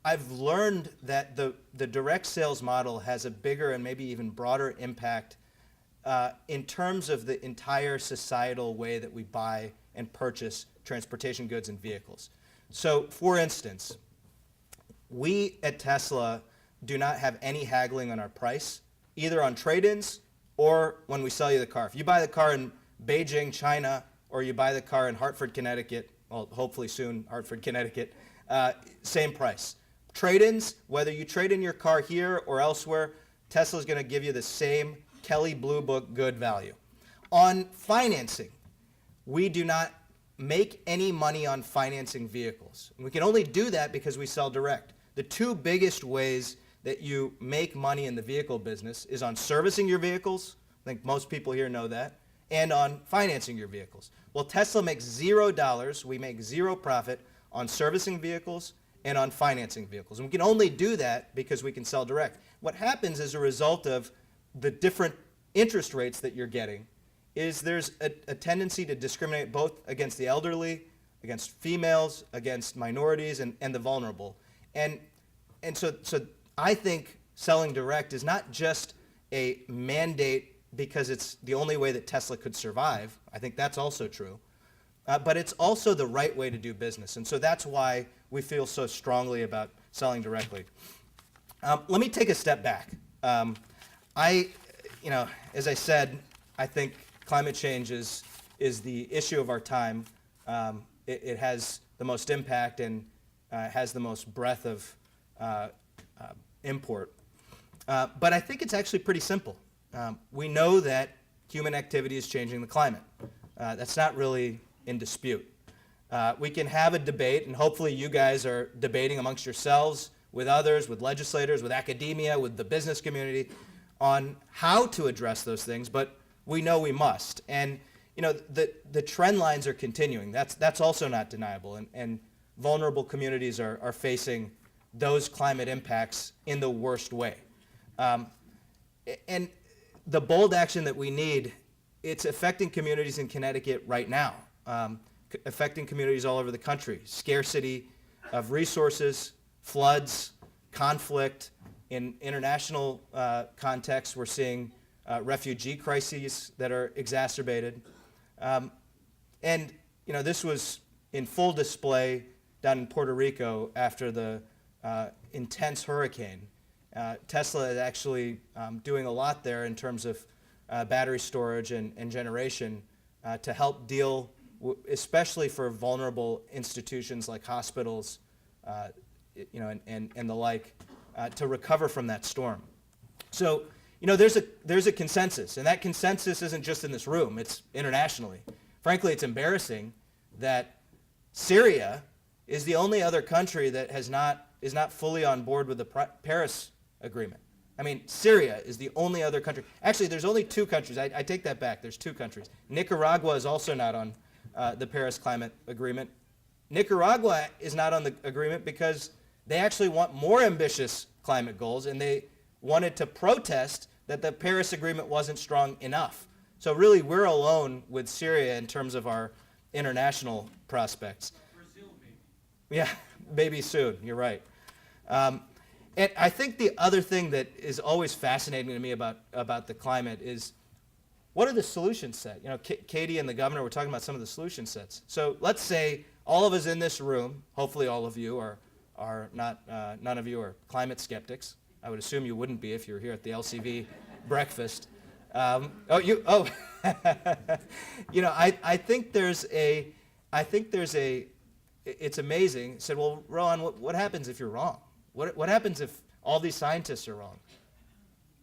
I've learned that the direct sales model has a bigger and maybe even broader impact in terms of the entire societal way that we buy and purchase transportation goods and vehicles. So, for instance, we at Tesla do not have any haggling on our price, either on trade-ins or when we sell you the car. If you buy the car in Beijing, China, or you buy the car in Hartford, Connecticut, well, hopefully soon, Hartford, Connecticut, same price. Trade-ins, whether you trade in your car here or elsewhere, Tesla's going to give you the same Kelley Blue Book good value. On financing, we do not make any money on financing vehicles. And we can only do that because we sell direct. The two biggest ways that you make money in the vehicle business is on servicing your vehicles, I think most people here know that, and on financing your vehicles. Well, Tesla makes $0, we make zero profit on servicing vehicles and on financing vehicles. And we can only do that because we can sell direct. What happens as a result of the different interest rates that you're getting is there's a tendency to discriminate both against the elderly, against females, against minorities, and the vulnerable. And so I think selling direct is not just a mandate because it's the only way that Tesla could survive. I think that's also true. But it's also the right way to do business. And so that's why we feel so strongly about selling directly. Let me take a step back. As I said, I think climate change is the issue of our time. It has the most impact and has the most breadth of import. But I think it's actually pretty simple. We know that human activity is changing the climate. That's not really in dispute. We can have a debate, and hopefully you guys are debating amongst yourselves, with others, with legislators, with academia, with the business community, on how to address those things, but we know we must. And the trend lines are continuing. That's also not deniable, and vulnerable communities are facing those climate impacts in the worst way. And the bold action that we need, it's affecting communities in Connecticut right now, affecting communities all over the country. Scarcity of resources, floods, conflict. In international contexts, we're seeing refugee crises that are exacerbated. And this was in full display down in Puerto Rico after the intense hurricane. Tesla is actually doing a lot there in terms of battery storage and generation to help deal, especially for vulnerable institutions like hospitals, and the like, to recover from that storm. So, you know, there's a consensus, and that consensus isn't just in this room, it's internationally. Frankly, it's embarrassing that Syria is the only other country that is not fully on board with the Paris Agreement. I mean, Syria is the only other country. Actually, there's only two countries. I take that back. There's two countries. Nicaragua is also not on the Paris Climate Agreement. Nicaragua is not on the agreement because they actually want more ambitious climate goals, and they wanted to protest that the Paris Agreement wasn't strong enough. So really, we're alone with Syria in terms of our international prospects. Brazil, maybe. Yeah, maybe soon. You're right. And I think the other thing that is always fascinating to me about the climate is, what are the solution set? You know, Katie and the governor were talking about some of the solution sets. So let's say all of us in this room, hopefully all of you are not, none of you are climate skeptics. I would assume you wouldn't be if you were here at the LCV breakfast. You know, I think it's amazing. I said, well, Rohan, what happens if you're wrong? What happens if all these scientists are wrong?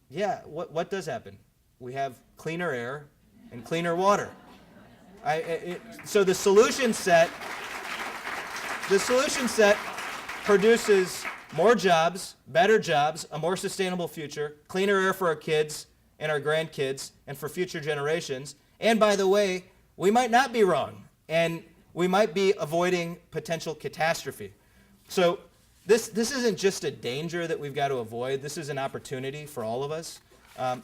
Yeah, what does happen? We have cleaner air and cleaner water. So the solution set produces more jobs, better jobs, a more sustainable future, cleaner air for our kids and our grandkids and for future generations. And by the way, we might not be wrong, and we might be avoiding potential catastrophe. So this isn't just a danger that we've got to avoid. This is an opportunity for all of us.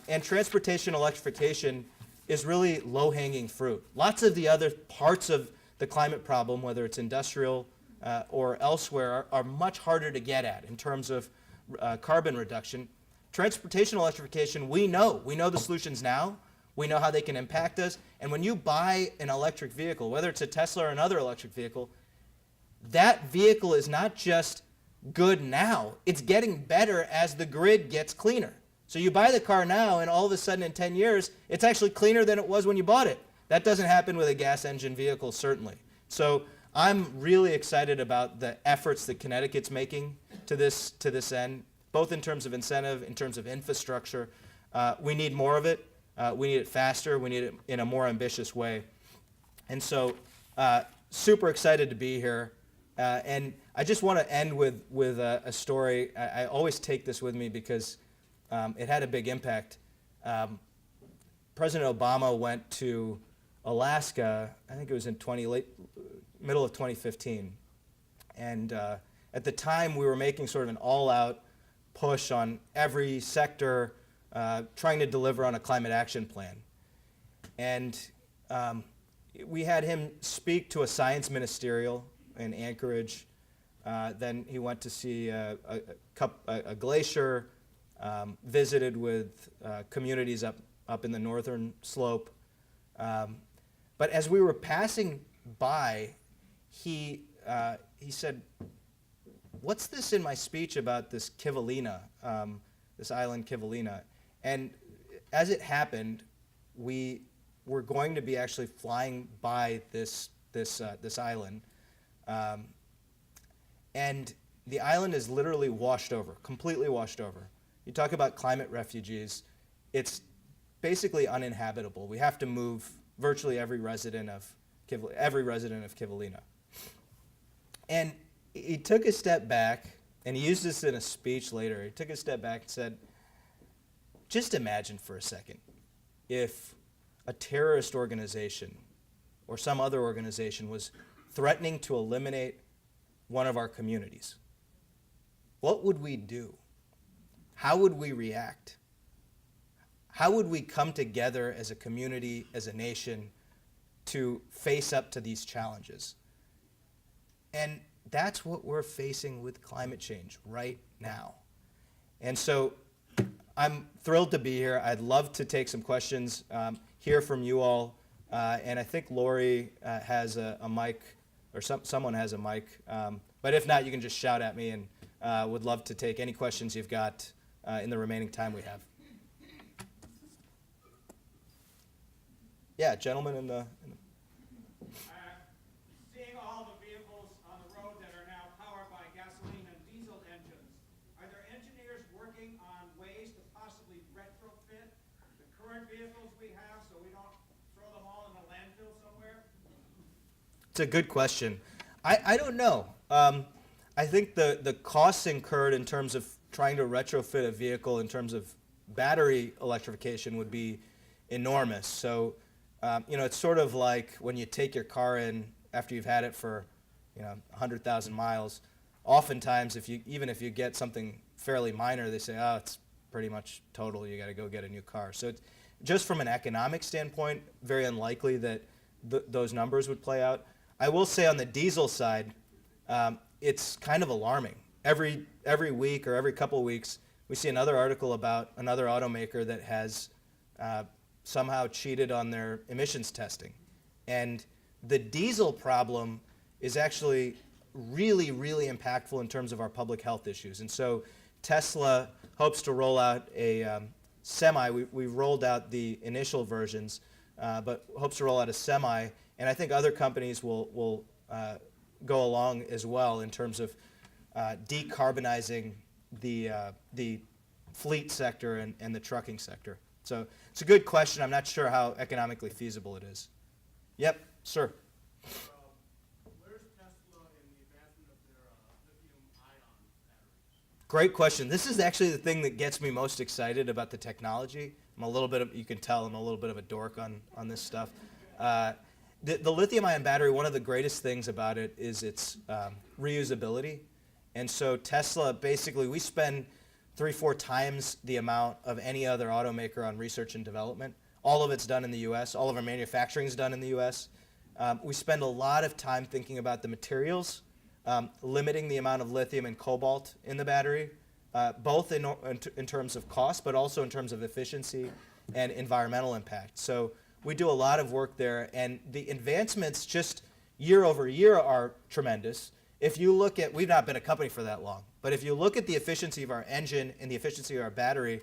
And transportation electrification is really low-hanging fruit. Lots of the other parts of the climate problem, whether it's industrial or elsewhere, are much harder to get at in terms of carbon reduction. Transportation electrification, we know the solutions now. We know how they can impact us. And when you buy an electric vehicle, whether it's a Tesla or another electric vehicle, that vehicle is not just good now, it's getting better as the grid gets cleaner. So you buy the car now, and all of a sudden in 10 years, it's actually cleaner than it was when you bought it. That doesn't happen with a gas engine vehicle, certainly. So I'm really excited about the efforts that Connecticut's making to this end, both in terms of incentive, in terms of infrastructure. We need more of it. We need it faster. We need it in a more ambitious way. And so super excited to be here. And I just want to end with a story. I always take this with me because it had a big impact. President Obama went to Alaska, I think it was in middle of 2015. And at the time, we were making sort of an all-out push on every sector, trying to deliver on a climate action plan. And we had him speak to a science ministerial in Anchorage. Then he went to see a glacier, visited with communities up in the northern slope. But as we were passing by, he said, "What's this in my speech about this Kivalina, this island Kivalina?" And as it happened, we were going to be actually flying by this island. And the island is literally washed over, completely washed over. You talk about climate refugees, it's basically uninhabitable. We have to move virtually every resident of Kivalina. And he took a step back, and he used this in a speech later. He took a step back and said, just imagine for a second if a terrorist organization or some other organization was threatening to eliminate one of our communities. What would we do? How would we react? How would we come together as a community, as a nation, to face up to these challenges? And that's what we're facing with climate change right now. And so I'm thrilled to be here. I'd love to take some questions, hear from you all. And I think Lori has a mic, or someone has a mic. But if not, you can just shout at me, and would love to take any questions you've got in the remaining time we have. Yeah, gentlemen in the Seeing all the vehicles on the road that are now powered by gasoline and diesel engines, are there engineers working on ways to possibly retrofit current vehicles we have so we don't throw them all in a landfill somewhere? It's a good question. I don't know. I think the costs incurred in terms of trying to retrofit a vehicle in terms of battery electrification would be enormous. So, it's sort of like when you take your car in after you've had it for, 100,000 miles. Oftentimes, even if you get something fairly minor, they say, oh, it's pretty much total. You got to go get a new car. So, just from an economic standpoint, very unlikely that those numbers would play out. I will say on the diesel side, it's kind of alarming. Every week or every couple of weeks, we see another article about another automaker that has somehow cheated on their emissions testing. And the diesel problem is actually really, really impactful in terms of our public health issues. And so Tesla hopes to roll out a semi. We've rolled out the initial versions, but hopes to roll out a semi. And I think other companies will go along as well in terms of decarbonizing the fleet sector and the trucking sector. So it's a good question. I'm not sure how economically feasible it is. Yep, sir. Where's Tesla in the advancement of their lithium-ion batteries? Great question. This is actually the thing that gets me most excited about the technology. You can tell I'm a little bit of a dork on this stuff. The lithium-ion battery, one of the greatest things about it is its reusability. And so Tesla, basically, we spend 3-4 times the amount of any other automaker on research and development. All of it's done in the U.S. All of our manufacturing is done in the U.S. We spend a lot of time thinking about the materials, limiting the amount of lithium and cobalt in the battery, both in terms of cost, but also in terms of efficiency and environmental impact. So we do a lot of work there, and the advancements just year over year are tremendous. If you look at, we've not been a company for that long, but if you look at the efficiency of our engine and the efficiency of our battery,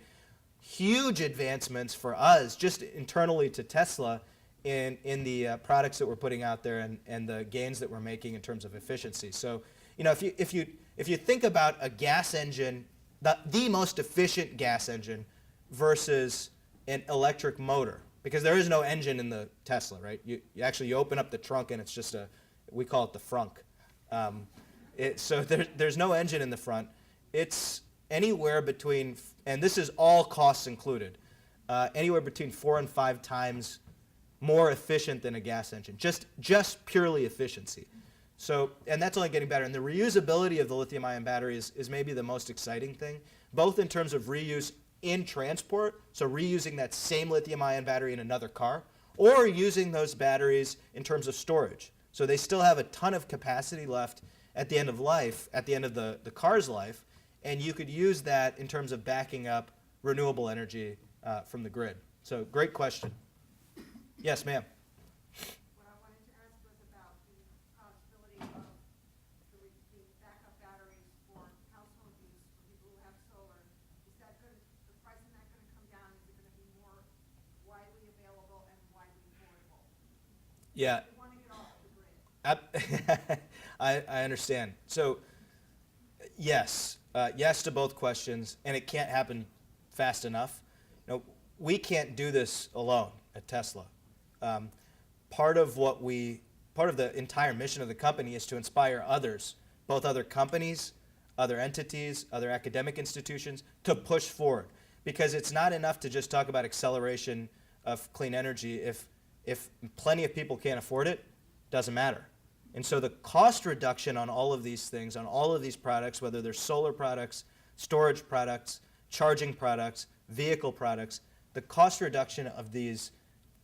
huge advancements for us, just internally to Tesla, in the products that we're putting out there and the gains that we're making in terms of efficiency. So, if you think about a gas engine, the most efficient gas engine versus an electric motor, because there is no engine in the Tesla, right? You actually open up the trunk and it's just we call it the frunk. So there's no engine in the front. It's anywhere between, and this is all costs included, anywhere between 4 and 5 times more efficient than a gas engine, just purely efficiency. So, and that's only getting better. And the reusability of the lithium-ion battery is maybe the most exciting thing, both in terms of reuse in transport, so reusing that same lithium-ion battery in another car, or using those batteries in terms of storage. So they still have a ton of capacity left at the end of life, at the end of the car's life, and you could use that in terms of backing up renewable energy from the grid. So great question. Yes, ma'am. What I wanted to ask was about the possibility of the backup batteries for household use for people who have solar. Is that going to, the price of that going to come down? Is it going to be more widely available and widely affordable? Yeah. We want to get off the grid. I understand. So, yes. Yes to both questions, and it can't happen fast enough. We can't do this alone at Tesla. Part of the entire mission of the company is to inspire others, both other companies, other entities, other academic institutions, to push forward. Because it's not enough to just talk about acceleration of clean energy. If plenty of people can't afford it, doesn't matter. And so the cost reduction on all of these things, on all of these products, whether they're solar products, storage products, charging products, vehicle products, the cost reduction of these,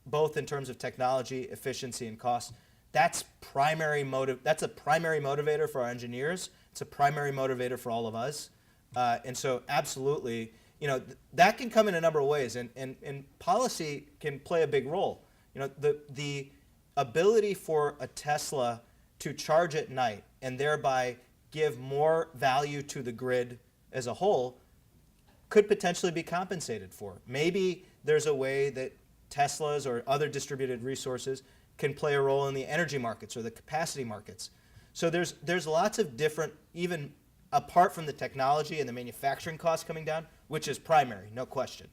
both in terms of technology, efficiency, and cost, that's a primary motivator for our engineers. It's a primary motivator for all of us. And so absolutely, that can come in a number of ways, and policy can play a big role. The ability for a Tesla to charge at night and thereby give more value to the grid as a whole could potentially be compensated for. Maybe there's a way that Teslas or other distributed resources can play a role in the energy markets or the capacity markets. So there's lots of different, even apart from the technology and the manufacturing costs coming down, which is primary, no question.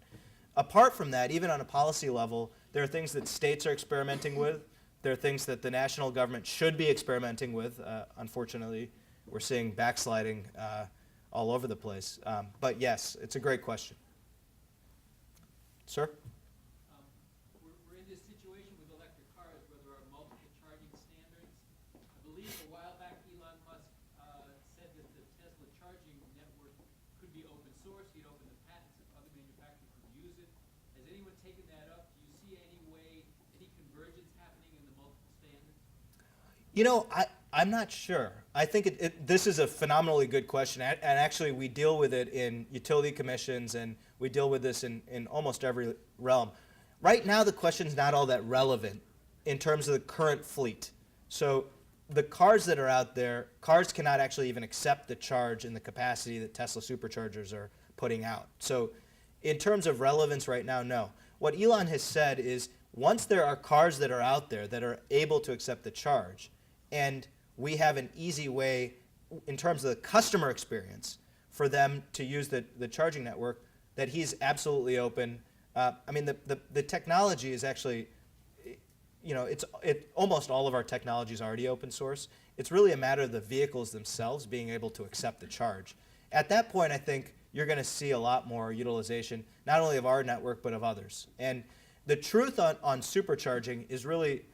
apart from that, even on a policy level, there are things that states are experimenting with. There are things that the national government should be experimenting with. Unfortunately, we're seeing backsliding all over the place. But yes, it's a great question. Sir? We're in this situation with electric cars where there are multiple charging standards. I believe a while back Elon Musk said that the Tesla charging network could be open source. He'd open the patents if other manufacturers could use it. Has anyone taken that up? Do you see any way, any convergence happening in the multiple standards? You know, I'm not sure. I think this is a phenomenally good question, and actually we deal with it in utility commissions, and we deal with this in almost every realm. Right now, the question's not all that relevant in terms of the current fleet. So the cars that are out there, cars cannot actually even accept the charge and the capacity that Tesla superchargers are putting out. So in terms of relevance right now, no. What Elon has said is once there are cars that are out there that are able to accept the charge, and we have an easy way in terms of the customer experience for them to use the charging network, that he's absolutely open. I mean, the technology is actually, you know, almost all of our technology is already open source. It's really a matter of the vehicles themselves being able to accept the charge. At that point, I think you're going to see a lot more utilization, not only of our network, but of others. And the truth on supercharging is really,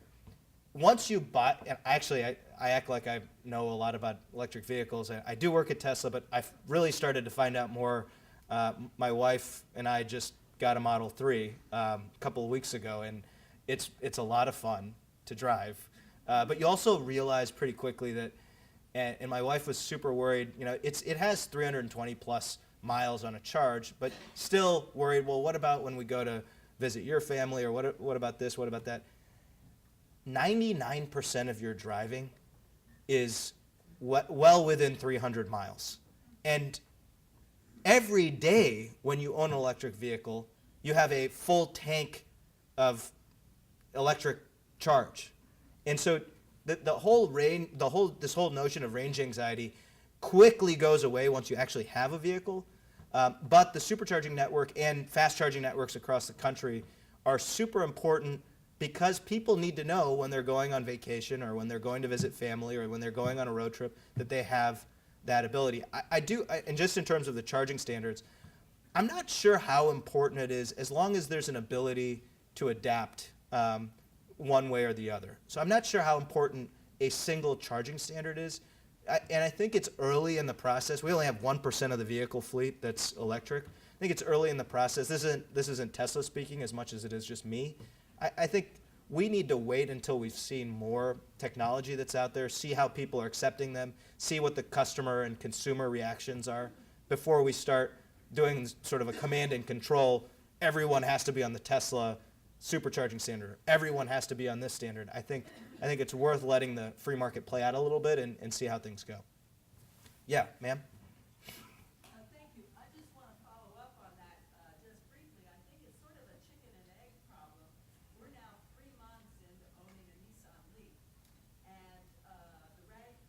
once you buy, and actually I act like I know a lot about electric vehicles. I do work at Tesla, but I've really started to find out more. My wife and I just got a Model 3 a couple of weeks ago, and it's a lot of fun to drive. But you also realize pretty quickly that, and my wife was super worried, you know, it has 320 plus miles on a charge, but still worried, well, what about when we go to visit your family, or what about this, what about that? 99% of your driving is well within 300 miles. And every day when you own an electric vehicle, you have a full tank of electric charge. And so this whole notion of range anxiety quickly goes away once you actually have a vehicle. But the supercharging network and fast charging networks across the country are super important, because people need to know when they're going on vacation, or when they're going to visit family, or when they're going on a road trip, that they have that ability. And just in terms of the charging standards, I'm not sure how important it is, as long as there's an ability to adapt one way or the other. So I'm not sure how important a single charging standard is. And I think it's early in the process. We only have 1% of the vehicle fleet that's electric. I think it's early in the process. This isn't Tesla speaking as much as it is just me. I think we need to wait until we've seen more technology that's out there, see how people are accepting them, see what the customer and consumer reactions are, before we start doing sort of a command and control. Everyone has to be on the Tesla supercharging standard. Everyone has to be on this standard. I think it's worth letting the free market play out a little bit and see how things go. Yeah, ma'am? Thank you. I just want to follow up on that just briefly. I think it's sort of a chicken and egg problem. We're now 3 months into owning a Nissan Leaf, and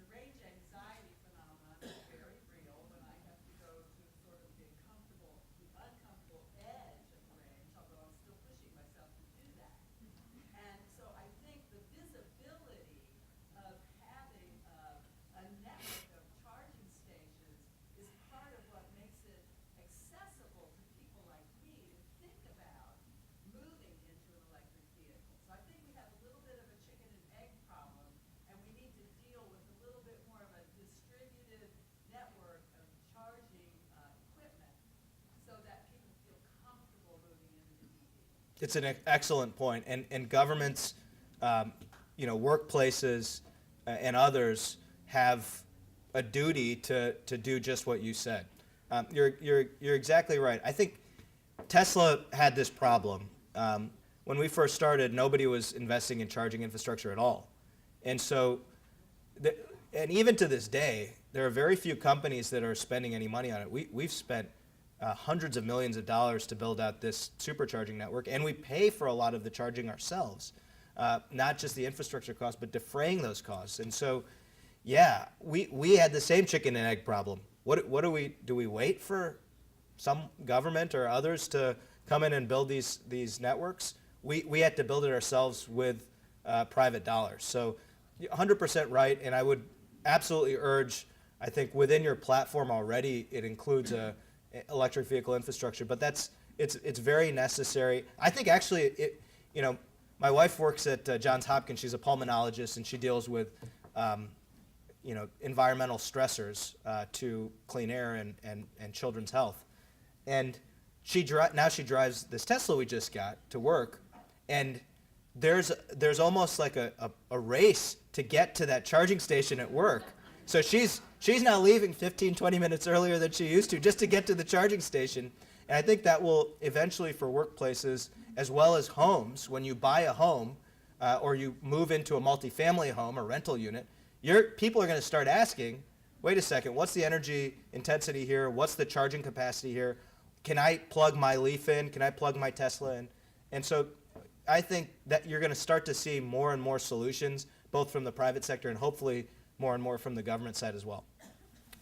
the range anxiety phenomenon is very real when I have to go to sort of the uncomfortable edge of the range, although I'm still pushing myself to do that. And so I think the visibility of having a network of charging stations is part of what makes it accessible to people like me to think about moving into an electric vehicle. So I think we have a little bit of a chicken and egg problem, and we need to deal with a little bit more of a distributed network of charging equipment so that people feel comfortable moving into the EV. It's an excellent point. And governments, workplaces, and others have a duty to do just what you said. You're exactly right. I think Tesla had this problem. When we first started, nobody was investing in charging infrastructure at all. And so, and even to this day, there are very few companies that are spending any money on it. We've spent hundreds of millions of dollars to build out this supercharging network, and we pay for a lot of the charging ourselves, not just the infrastructure costs, but defraying those costs. And so, yeah, we had the same chicken and egg problem. What do we wait for some government or others to come in and build these networks. We had to build it ourselves with private dollars. So 100% right, and I would absolutely urge, I think within your platform already, it includes a electric vehicle infrastructure, but it's very necessary. I think actually, my wife works at Johns Hopkins. She's a pulmonologist, and she deals with, environmental stressors to clean air and children's health. And now she drives this Tesla we just got to work, and there's almost like a race to get to that charging station at work. So she's now leaving 15, 20 minutes earlier than she used to just to get to the charging station. And I think that will eventually, for workplaces as well as homes, when you buy a home or you move into a multifamily home or rental unit, people are going to start asking, wait a second, what's the energy intensity here? What's the charging capacity here? Can I plug my Leaf in? Can I plug my Tesla in? And so I think that you're going to start to see more and more solutions, both from the private sector and hopefully more and more from the government side as well.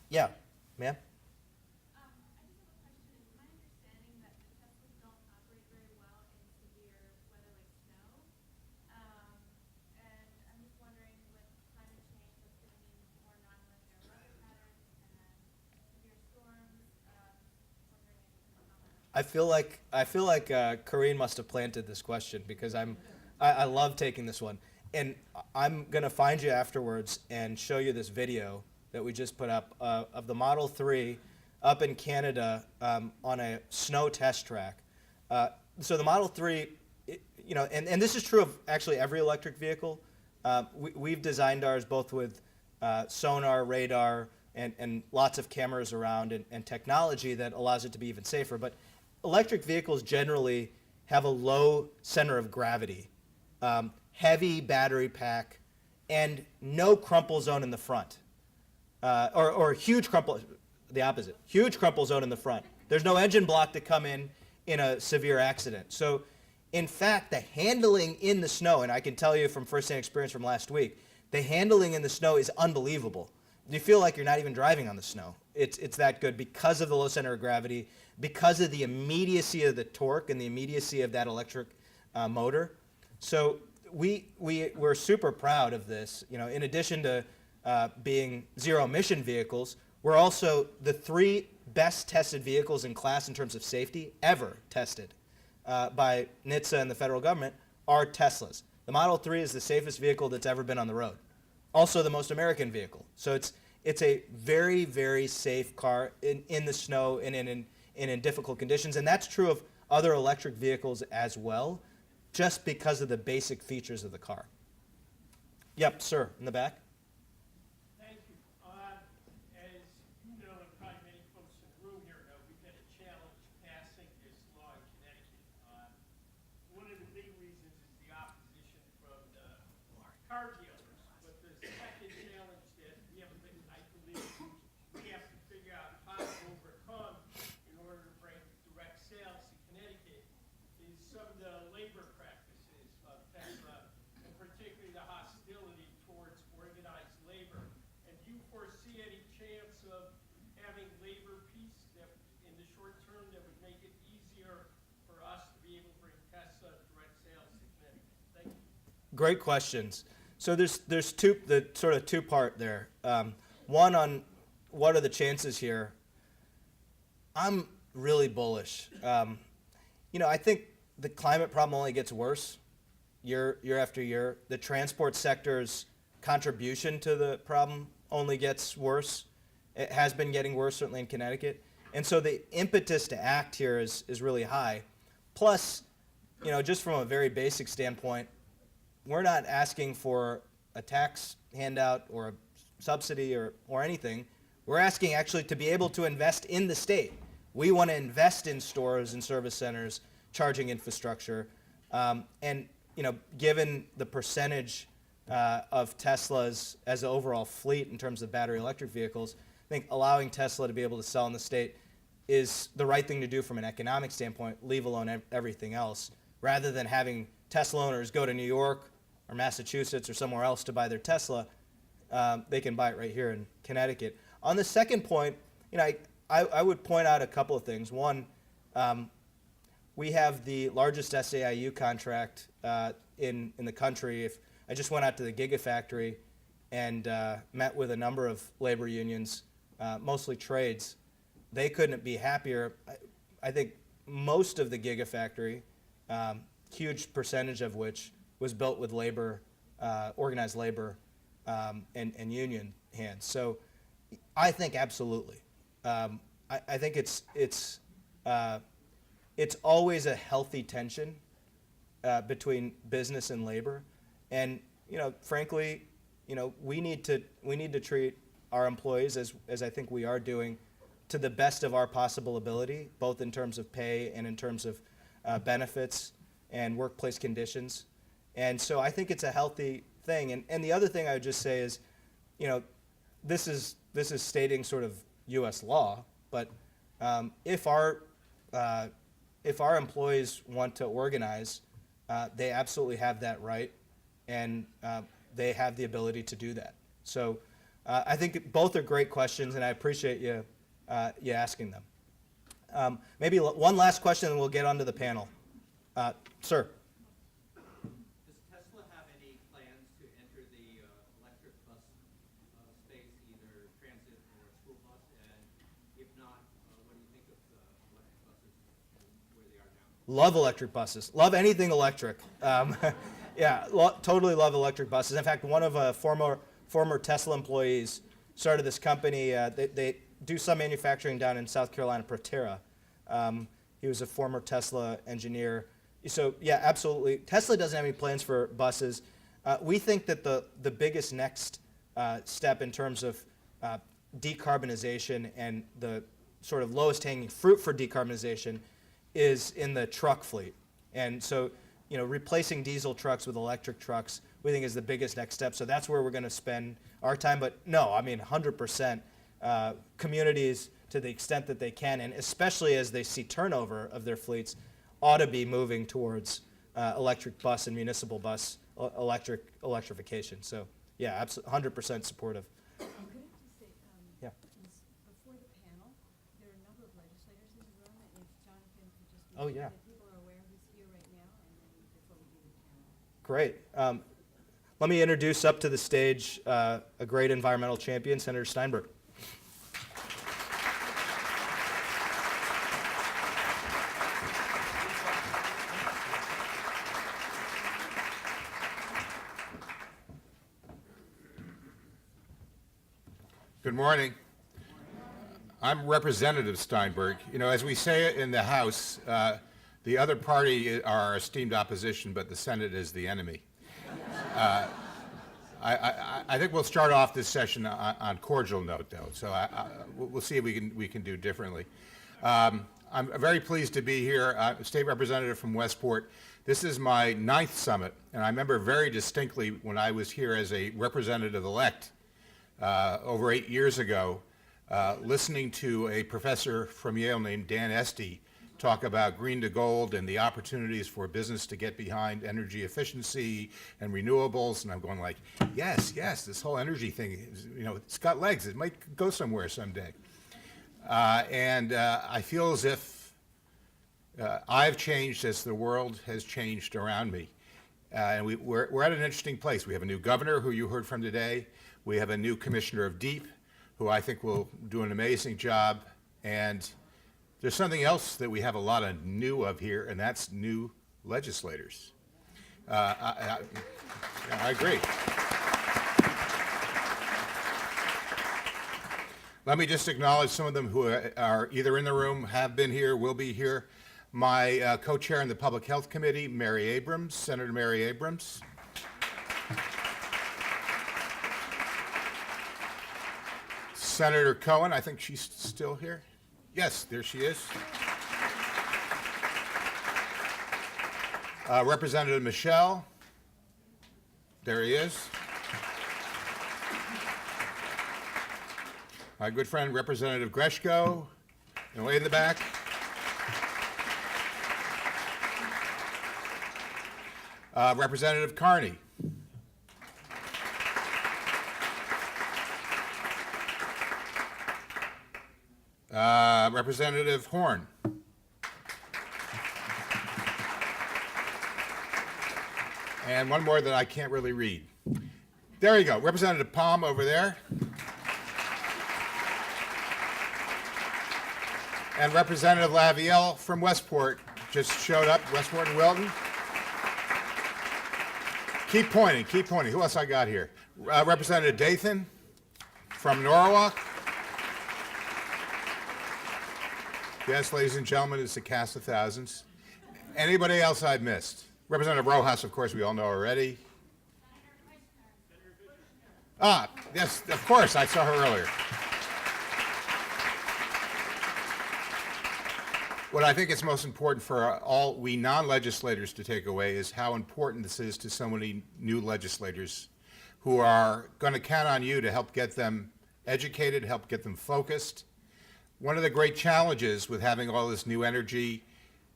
Yeah, ma'am? I just have a question. It's my understanding that the Teslas don't operate very well in severe weather like snow. And I'm just wondering, with climate change, that's going to mean more nonlinear weather patterns and severe storms. Wondering if you can comment. I feel like Karine must have planted this question because I love taking this one. And I'm going to find you afterwards and show you this video that we just put up of the Model 3 up in Canada on a snow test track. So the Model 3, and this is true of actually every electric vehicle. We've designed ours both with sonar, radar, and lots of cameras around and technology that allows it to be even safer. But electric vehicles generally have a low center of gravity. Heavy battery pack, and no crumple zone in the front. Or huge crumple, the opposite, huge crumple zone in the front. There's no engine block to come in a severe accident. So, in fact, the handling in the snow, and I can tell you from first-hand experience from last week, the handling in the snow is unbelievable. You feel like you're not even driving on the snow. It's that good because of the low center of gravity, because of the immediacy of the torque and the immediacy of that electric motor. So we're super proud of this. In addition to being zero-emission vehicles, we're also the 3 best tested vehicles in class in terms of safety ever tested by NHTSA and the federal government are Teslas. The Model 3 is the safest vehicle that's ever been on the road. Also the most American vehicle. So it's a very, very safe car in the snow and in difficult conditions. And that's true of other electric vehicles as well, just because of the basic features of the car. Yep, sir, in the back. Thank you. As you know, and probably many folks in the room here know, we've had a challenge passing this law in Connecticut. One of the big reasons is the opposition from the car dealers. But the second challenge that we have, I believe, we have to figure out how to overcome in order to bring direct sales to Connecticut is some of the labor practices of Tesla, and particularly the hostility towards organized labor. And do you foresee any chance of having labor peace that, in the short term, that would make it easier for us to be able to bring Tesla direct sales to Connecticut? Thank you. Great questions. So there's two-part there. One on what are the chances here. I'm really bullish. I think the climate problem only gets worse year after year. The transport sector's contribution to the problem only gets worse. It has been getting worse, certainly in Connecticut. And so the impetus to act here is really high. Plus, just from a very basic standpoint, we're not asking for a tax handout or a subsidy or anything. We're asking actually to be able to invest in the state. We want to invest in stores and service centers, charging infrastructure, and given the percentage of Teslas as an overall fleet in terms of battery electric vehicles, I think allowing Tesla to be able to sell in the state is the right thing to do from an economic standpoint, leave alone everything else, rather than having Tesla owners go to New York or Massachusetts or somewhere else to buy their Tesla. They can buy it right here in Connecticut. On the second point, I would point out a couple of things. One, we have the largest SAIU contract in the country. If I just went out to the Gigafactory and met with a number of labor unions, mostly trades, they couldn't be happier. I think most of the Gigafactory, huge percentage of which was built with labor, organized labor, and union hands. So I think absolutely. I think it's always a healthy tension between business and labor, and frankly, we need to treat our employees as I think we are doing, to the best of our possible ability, both in terms of pay and in terms of benefits and workplace conditions. And so I think it's a healthy thing. And the other thing I would just say is, this is stating sort of U.S. law, but if our employees want to organize, they absolutely have that right, and they have the ability to do that. So I think both are great questions, and I appreciate you asking them. Maybe one last question, and we'll get onto the panel. Sir. Does Tesla have any plans to enter the electric bus space, either transit or school bus? And if not, what do you think of electric buses and where they are now? Love electric buses. Love anything electric. Yeah, totally love electric buses. In fact, one of former Tesla employees started this company. They do some manufacturing down in South Carolina, Proterra. He was a former Tesla engineer. So yeah, absolutely. Tesla doesn't have any plans for buses. We think that the biggest next step in terms of decarbonization and the sort of lowest hanging fruit for decarbonization is in the truck fleet. And so, replacing diesel trucks with electric trucks, we think is the biggest next step. So that's where we're going to spend our time. But no, I mean, 100%. Communities, to the extent that they can, and especially as they see turnover of their fleets, ought to be moving towards electric bus and municipal bus electrification. So yeah, 100% supportive. Could I just say, Yeah. before the panel, there are a number of legislators in the room, and if Jonathan could just Oh, make sure yeah. that people are aware who's here right now, and then before we do the panel. Great. Let me introduce up to the stage a great environmental champion, Senator Steinberg. Good morning. I'm Representative Steinberg. As we say it in the House, the other party are our esteemed opposition, but the Senate is the enemy. I think we'll start off this session on cordial note, though. So we'll see if we can do differently. I'm very pleased to be here. I'm a state representative from Westport. This is my 9th summit, and I remember very distinctly when I was here as a representative-elect over 8 years ago, listening to a professor from Yale named Dan Esty talk about green to gold and the opportunities for business to get behind energy efficiency and renewables. And I'm going like, yes, this whole energy thing, it's got legs. It might go somewhere someday. And I feel as if I've changed as the world has changed around me. And we're at an interesting place. We have a new governor who you heard from today. We have a new commissioner of DEEP who I think will do an amazing job. And there's something else that we have a lot of new of here, and that's new legislators. I agree. Let me just acknowledge some of them who are either in the room, have been here, will be here. My co-chair in the Public Health Committee, Mary Abrams, Senator Mary Abrams. Senator Cohen, I think she's still here. Yes, there she is. Representative Michelle. There he is. My good friend, Representative Greshko, way in the back. Representative Carney. Representative Horn. And one more that I can't really read. There you go, Representative Palm over there. And Representative Lavielle from Westport just showed up, Westport and Wilton. Keep pointing, keep pointing. Who else I got here? Representative Dathan from Norwalk. Yes, ladies and gentlemen, it's a cast of thousands. Anybody else I've missed? Representative Rojas, of course, we all know already. Ah, yes, of course, I saw her earlier. What I think is most important for all we non-legislators to take away is how important this is to so many new legislators who are going to count on you to help get them educated, help get them focused. One of the great challenges with having all this new energy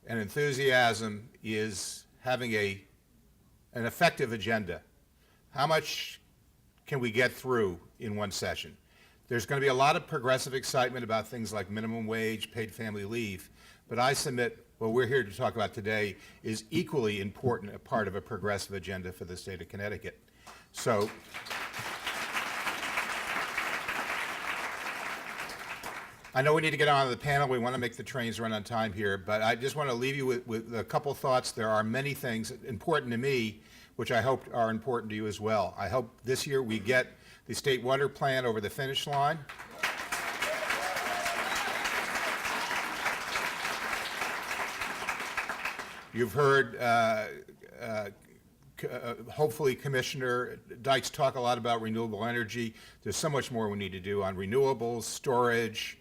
and enthusiasm is having an effective agenda. How much can we get through in one session? There's going to be a lot of progressive excitement about things like minimum wage, paid family leave, but I submit what we're here to talk about today is equally important a part of a progressive agenda for the state of Connecticut. So I know we need to get on to the panel. We want to make the trains run on time here, but I just want to leave you with a couple thoughts. There are many things important to me, which I hope are important to you as well. I hope this year we get the state water plan over the finish line. You've heard, hopefully, Commissioner Dykes talk a lot about renewable energy. There's so much more we need to do on renewables, storage,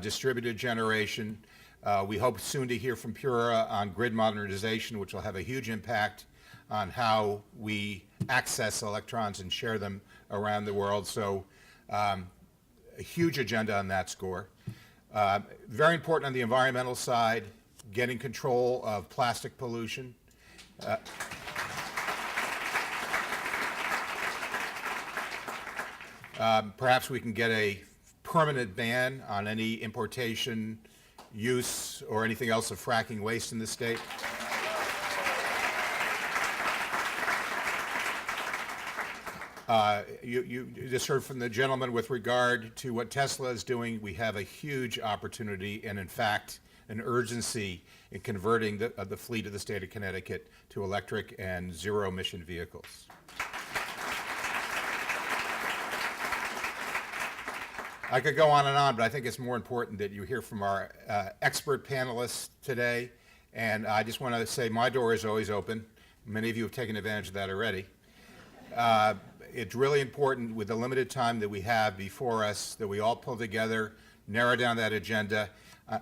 distributed generation. We hope soon to hear from Pura on grid modernization, which will have a huge impact on how we access electrons and share them around the world. So a huge agenda on that score. Very important on the environmental side, getting control of plastic pollution. Perhaps we can get a permanent ban on any importation, use, or anything else of fracking waste in the state. You just heard from the gentleman with regard to what Tesla is doing. We have a huge opportunity and, in fact, an urgency in converting the fleet of the state of Connecticut to electric and zero-emission vehicles. I could go on, but I think it's more important that you hear from our expert panelists today. And I just want to say my door is always open. Many of you have taken advantage of that already. It's really important with the limited time that we have before us that we all pull together, narrow down that agenda.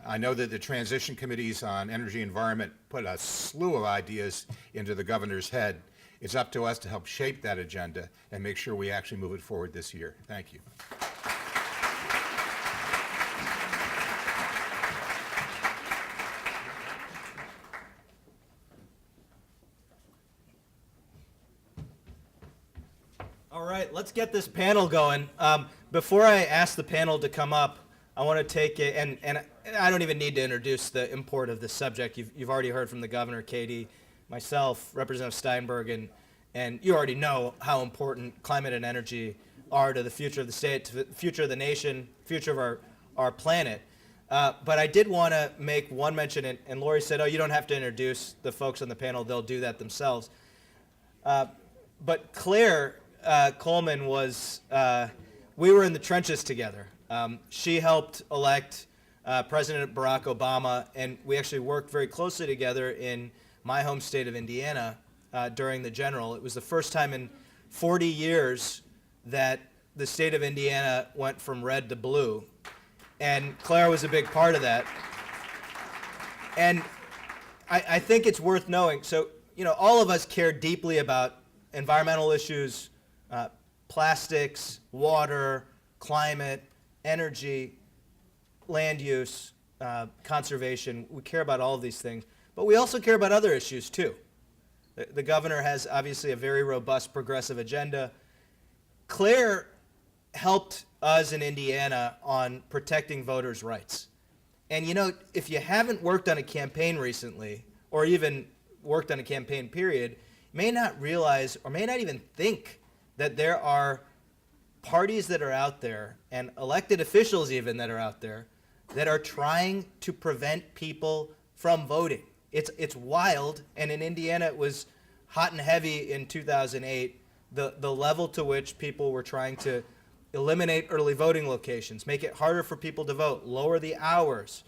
I know that the transition committees on energy and environment put a slew of ideas into the governor's head. It's up to us to help shape that agenda and make sure we actually move it forward this year. Thank you. All right, let's get this panel going. Before I ask the panel to come up, I want to take it, and I don't even need to introduce the import of this subject. You've already heard from the governor, Katie, myself, Representative Steinberg, and you already know how important climate and energy are to the future of the state, to the future of the nation, future of our planet. But I did want to make one mention, and Lori said, oh, you don't have to introduce the folks on the panel. They'll do that themselves. But Claire Coleman was, we were in the trenches together. She helped elect President Barack Obama, and we actually worked very closely together in my home state of Indiana during the general. It was the first time in 40 years that the state of Indiana went from red to blue, and Claire was a big part of that. And I think it's worth knowing, so, you know, all of us care deeply about environmental issues, plastics, water, climate, energy, land use, conservation. We care about all of these things, but we also care about other issues too. The governor has obviously a very robust progressive agenda. Claire helped us in Indiana on protecting voters' rights. And you know, if you haven't worked on a campaign recently, or even worked on a campaign period, may not realize or may not even think that there are parties that are out there and elected officials even that are out there that are trying to prevent people from voting. It's wild, and in Indiana it was hot and heavy in 2008, the level to which people were trying to eliminate early voting locations, make it harder for people to vote, lower the hours,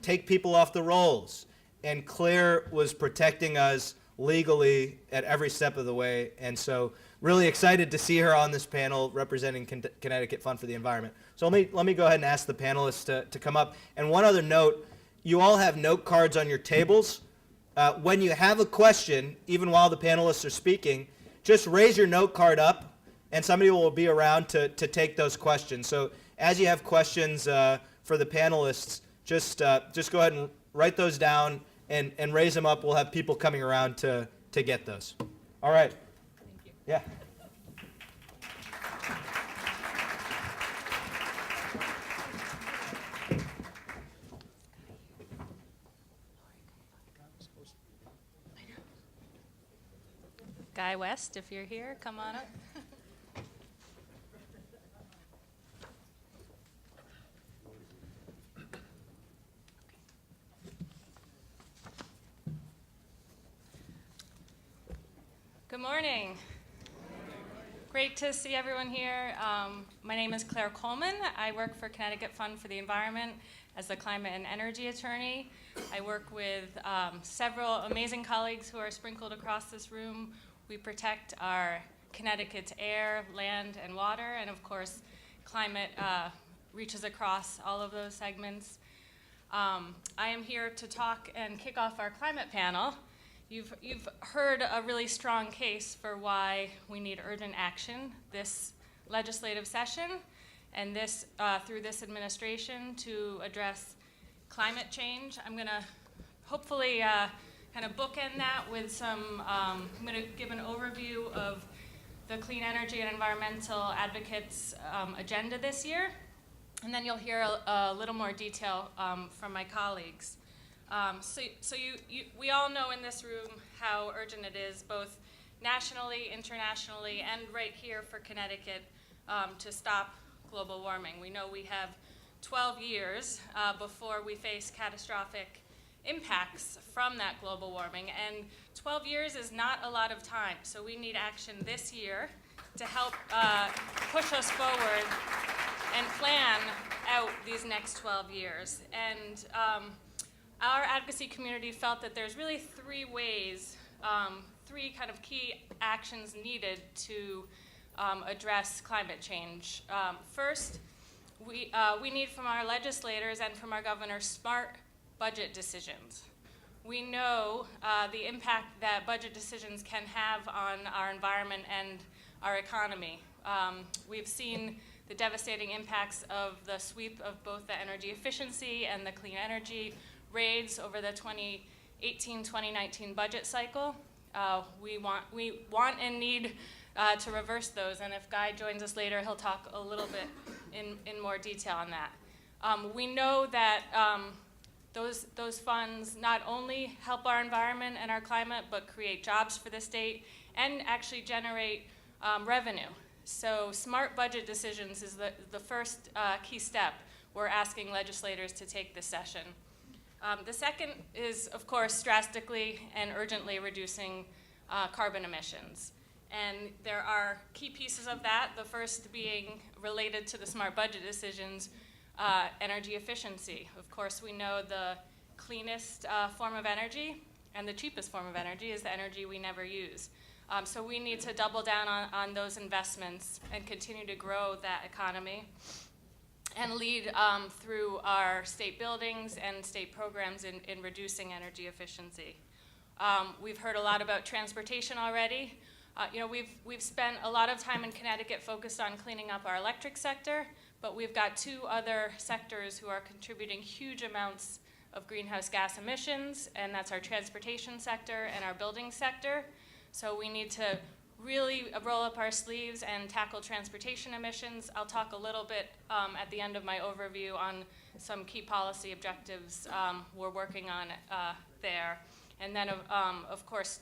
take people off the rolls. And Claire was protecting us legally at every step of the way. And so really excited to see her on this panel representing Connecticut Fund for the Environment. So let me go ahead and ask the panelists to come up. And one other note, you all have note cards on your tables. When you have a question, even while the panelists are speaking, just raise your note card up and somebody will be around to take those questions. So as you have questions for the panelists, just go ahead and write those down and raise them up. We'll have people coming around to get those. All right. Thank you. Yeah. Guy West, if you're here, come on up. Good morning. Great to see everyone here. My name is Claire Coleman. I work for Connecticut Fund for the Environment as the Climate and Energy Attorney. I work with several amazing colleagues who are sprinkled across this room. We protect our Connecticut's air, land, and water, and of course, climate reaches across all of those segments. I am here to talk and kick off our climate panel. You've heard a really strong case for why we need urgent action this legislative session and this through this administration to address climate change. I'm going to hopefully kind of bookend that with some, I'm going to give an overview of the Clean Energy and Environmental Advocates agenda this year, and then you'll hear a little more detail from my colleagues. We all know in this room how urgent it is, both nationally, internationally, and right here for Connecticut to stop global warming. We know we have 12 years before we face catastrophic impacts from that global warming, and 12 years is not a lot of time, so we need action this year to help push us forward and plan out these next 12 years. And our advocacy community felt that there's really three ways, three kind of key actions needed to address climate change. First, we need from our legislators and from our governor smart budget decisions. We know the impact that budget decisions can have on our environment and our economy. We've seen the devastating impacts of the sweep of both the energy efficiency and the clean energy raids over the 2018-2019 budget cycle. We want and need to reverse those, and if Guy joins us later, he'll talk a little bit in more detail on that. We know that those funds not only help our environment and our climate, but create jobs for the state and actually generate revenue. So smart budget decisions is the first key step we're asking legislators to take this session. The second is, of course, drastically and urgently reducing carbon emissions. And there are key pieces of that, the first being related to the smart budget decisions, energy efficiency. Of course, we know the cleanest form of energy and the cheapest form of energy is the energy we never use. So we need to double down on those investments and continue to grow that economy and lead through our state buildings and state programs in reducing energy efficiency. We've heard a lot about transportation already. We've spent a lot of time in Connecticut focused on cleaning up our electric sector, but we've got two other sectors who are contributing huge amounts of greenhouse gas emissions, and that's our transportation sector and our building sector. So we need to really roll up our sleeves and tackle transportation emissions. I'll talk a little bit at the end of my overview on some key policy objectives we're working on there. and then of course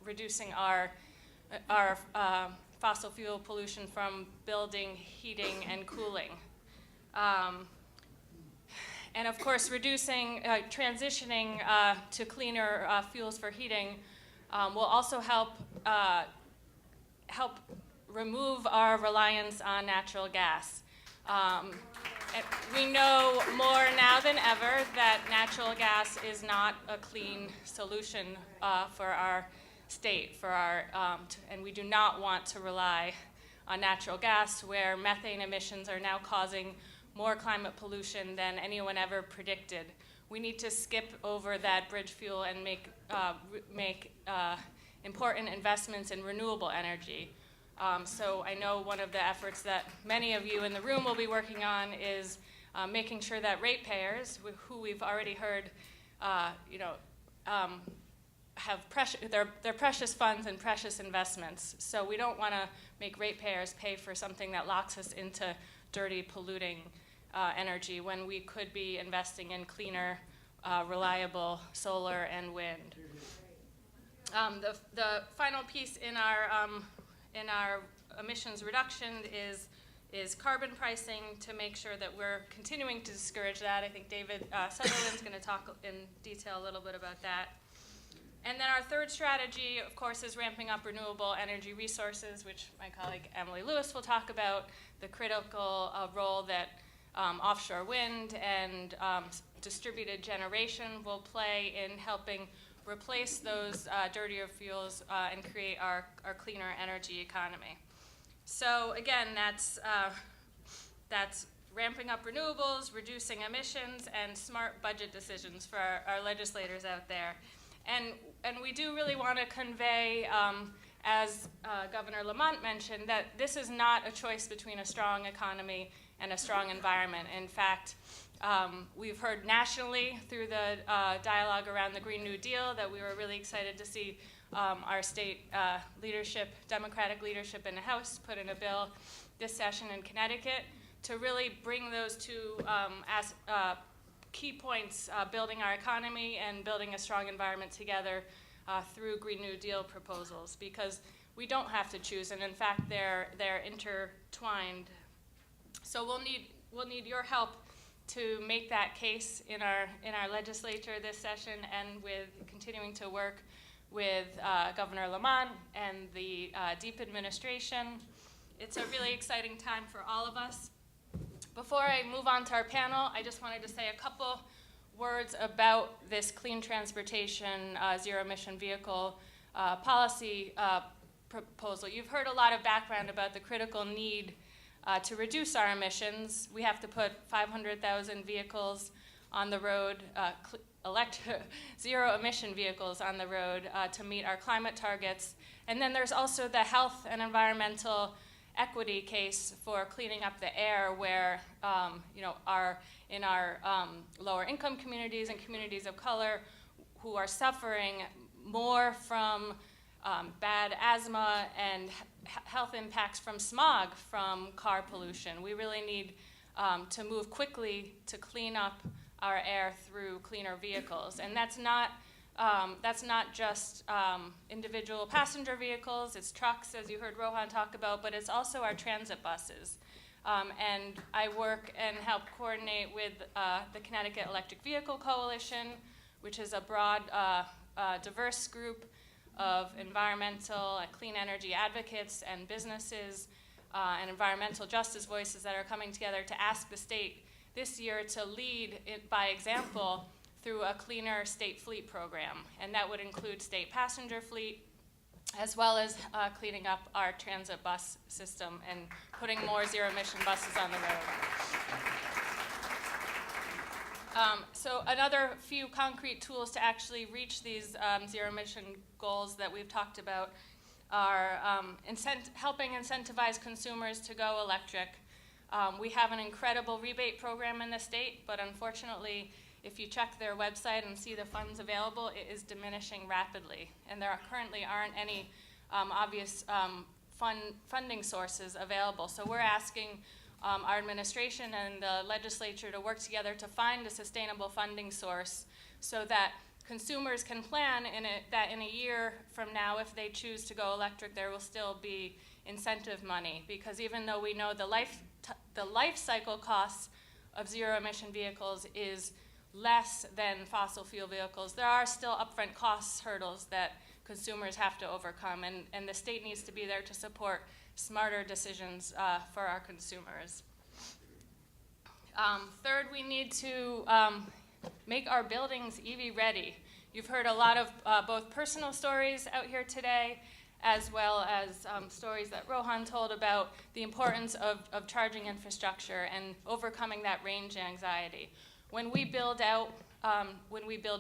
reducing our fossil fuel pollution from building, heating, and cooling. And of course, transitioning to cleaner fuels for heating will also help remove our reliance on natural gas. And we know more now than ever that natural gas is not a clean solution for our state, and we do not want to rely on natural gas, where methane emissions are now causing more climate pollution than anyone ever predicted. We need to skip over that bridge fuel and make important investments in renewable energy. So I know one of the efforts that many of you in the room will be working on is making sure that ratepayers, who we've already heard, have their precious funds and precious investments. So we don't want to make ratepayers pay for something that locks us into dirty, polluting energy when we could be investing in cleaner, reliable solar and wind. The final piece in our emissions reduction is carbon pricing, to make sure that we're continuing to discourage that. I think David Sutherland's going to talk in detail a little bit about that. And then our third strategy, of course, is ramping up renewable energy resources, which my colleague Emily Lewis will talk about, the critical role that offshore wind and distributed generation will play in helping replace those dirtier fuels and create our cleaner energy economy. So again, that's ramping up renewables, reducing emissions, and smart budget decisions for our legislators out there. And we do really want to convey, as Governor Lamont mentioned, that this is not a choice between a strong economy and a strong environment. In fact, we've heard nationally through the dialogue around the Green New Deal that we were really excited to see our state leadership, Democratic leadership in the House, put in a bill this session in Connecticut to really bring those two key points, building our economy and building a strong environment together through Green New Deal proposals, because we don't have to choose, and in fact they're intertwined. So we'll need your help to make that case in our legislature this session, and with continuing to work with Governor Lamont and the Deep administration. It's a really exciting time for all of us. Before I move on to our panel, I just wanted to say a couple words about this clean transportation, zero-emission vehicle policy proposal. You've heard a lot of background about the critical need to reduce our emissions. We have to put 500,000 vehicles on the road, zero-emission vehicles on the road to meet our climate targets. And then there's also the health and environmental equity case for cleaning up the air, where in our lower income communities and communities of color who are suffering more from bad asthma and health impacts from smog from car pollution. We really need to move quickly to clean up our air through cleaner vehicles. And that's not just individual passenger vehicles, it's trucks, as you heard Rohan talk about, but it's also our transit buses. And I work and help coordinate with the Connecticut Electric Vehicle Coalition, which is a broad, diverse group of environmental, clean energy advocates and businesses and environmental justice voices that are coming together to ask the state this year to lead it by example through a cleaner state fleet program. And that would include state passenger fleet, as well as cleaning up our transit bus system and putting more zero-emission buses on the road. So another few concrete tools to actually reach these zero-emission goals that we've talked about are helping incentivize consumers to go electric. We have an incredible rebate program in the state, but unfortunately, if you check their website and see the funds available, it is diminishing rapidly. And there currently aren't any obvious funding sources available. So we're asking our administration and the legislature to work together to find a sustainable funding source so that consumers can plan that in a year from now, if they choose to go electric, there will still be incentive money, because even though we know the life cycle costs of zero-emission vehicles is less than fossil fuel vehicles, there are still upfront cost hurdles that consumers have to overcome, and the state needs to be there to support smarter decisions for our consumers. Third, we need to make our buildings EV ready. You've heard a lot of both personal stories out here today, as well as stories that Rohan told about the importance of charging infrastructure and overcoming that range anxiety. When we build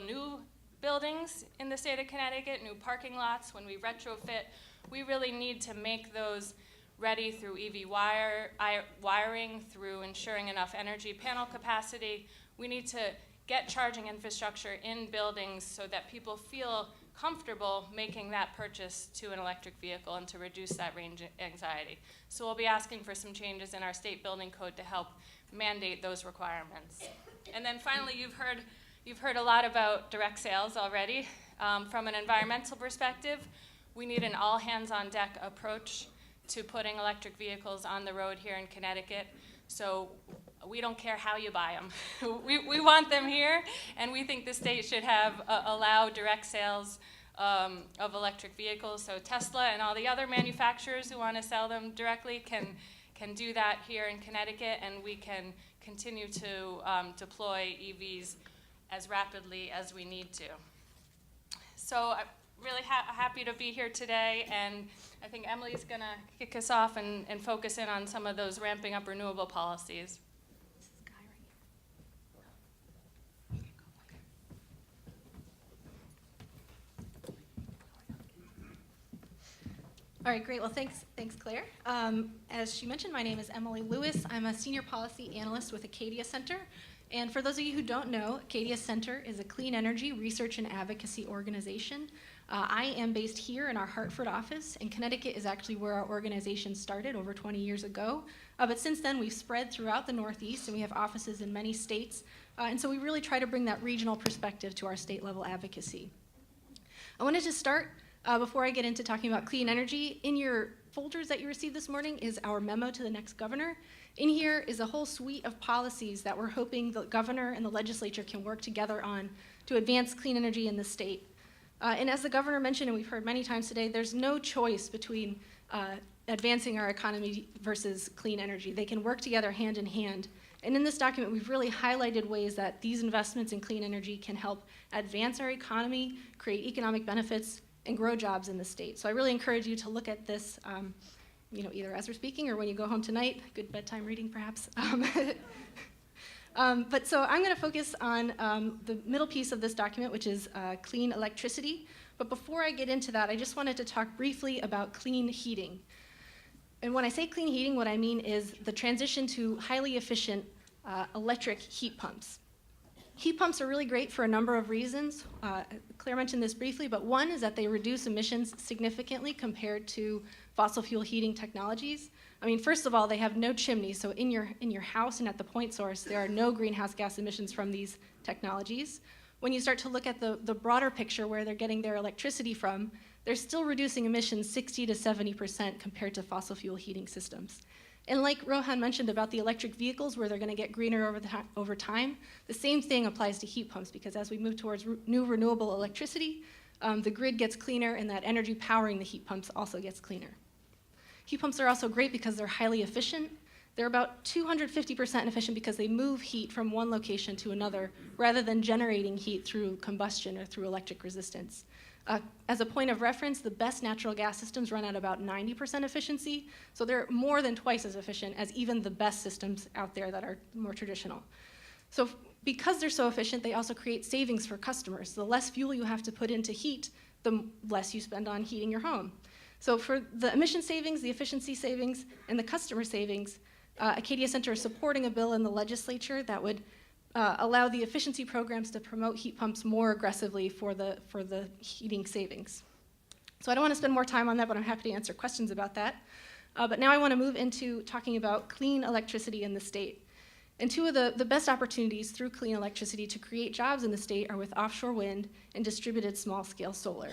new buildings in the state of Connecticut, new parking lots, when we retrofit, we really need to make those ready through EV wiring, through ensuring enough energy panel capacity. We need to get charging infrastructure in buildings so that people feel comfortable making that purchase to an electric vehicle and to reduce that range anxiety. So we'll be asking for some changes in our state building code to help mandate those requirements. And then finally, you've heard a lot about direct sales already. From an environmental perspective, we need an all-hands-on-deck approach to putting electric vehicles on the road here in Connecticut. So we don't care how you buy them. we want them here, and we think the state should have allow direct sales of electric vehicles. So Tesla and all the other manufacturers who want to sell them directly can do that here in Connecticut, and we can continue to deploy EVs as rapidly as we need to. So I'm really happy to be here today, and I think Emily's going to kick us off and focus in on some of those ramping up renewable policies. All right, great. Well, thanks, Claire. As she mentioned, my name is Emily Lewis. I'm a senior policy analyst with Acadia Center. And for those of you who don't know, Acadia Center is a clean energy research and advocacy organization. I am based here in our Hartford office, and Connecticut is actually where our organization started over 20 years ago. But since then, we've spread throughout the Northeast, and we have offices in many states. And so we really try to bring that regional perspective to our state-level advocacy. I wanted to start before I get into talking about clean energy. In your folders that you received this morning is our memo to the next governor. In here is a whole suite of policies that we're hoping the governor and the legislature can work together on to advance clean energy in the state. And as the governor mentioned, and we've heard many times today, there's no choice between advancing our economy versus clean energy. They can work together hand in hand. And in this document, we've really highlighted ways that these investments in clean energy can help advance our economy, create economic benefits, and grow jobs in the state. So I really encourage you to look at this either as we're speaking or when you go home tonight. Good bedtime reading, perhaps. But so I'm going to focus on the middle piece of this document, which is clean electricity. But before I get into that, I just wanted to talk briefly about clean heating. And when I say clean heating, what I mean is the transition to highly efficient electric heat pumps. Heat pumps are really great for a number of reasons. Claire mentioned this briefly, but one is that they reduce emissions significantly compared to fossil fuel heating technologies. I mean, first of all, they have no chimneys, so in your house and at the point source, there are no greenhouse gas emissions from these technologies. When you start to look at the broader picture where they're getting their electricity from, they're still reducing emissions 60 to 70% compared to fossil fuel heating systems. And like Rohan mentioned about the electric vehicles where they're going to get greener over time, the same thing applies to heat pumps, because as we move towards new renewable electricity, the grid gets cleaner and that energy powering the heat pumps also gets cleaner. Heat pumps are also great because they're highly efficient. They're about 250% efficient because they move heat from one location to another rather than generating heat through combustion or through electric resistance. As a point of reference, the best natural gas systems run at about 90% efficiency, so they're more than twice as efficient as even the best systems out there that are more traditional. So because they're so efficient, they also create savings for customers. The less fuel you have to put into heat, the less you spend on heating your home. So for the emission savings, the efficiency savings, and the customer savings, Acadia Center is supporting a bill in the legislature that would allow the efficiency programs to promote heat pumps more aggressively for the heating savings. So I don't want to spend more time on that, but I'm happy to answer questions about that. But now I want to move into talking about clean electricity in the state. And two of the best opportunities through clean electricity to create jobs in the state are with offshore wind and distributed small-scale solar.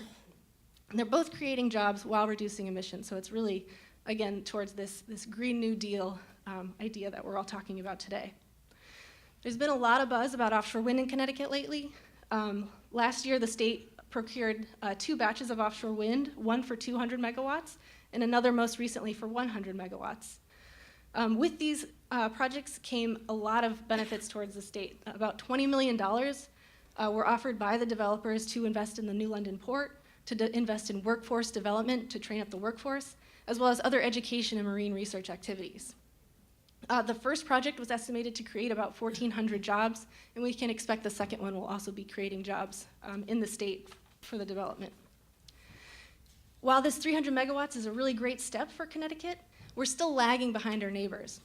And they're both creating jobs while reducing emissions, so it's really, again, towards this Green New Deal idea that we're all talking about today. There's been a lot of buzz about offshore wind in Connecticut lately. Last year, the state procured 2 batches of offshore wind, one for 200 megawatts, and another most recently for 100 megawatts. With these projects came a lot of benefits towards the state. About $20 million were offered by the developers to invest in the New London Port, to invest in workforce development, to train up the workforce, as well as other education and marine research activities. The first project was estimated to create about 1,400 jobs, and we can expect the second one will also be creating jobs in the state for the development. While this 300 megawatts is a really great step for Connecticut, we're still lagging behind our neighbors.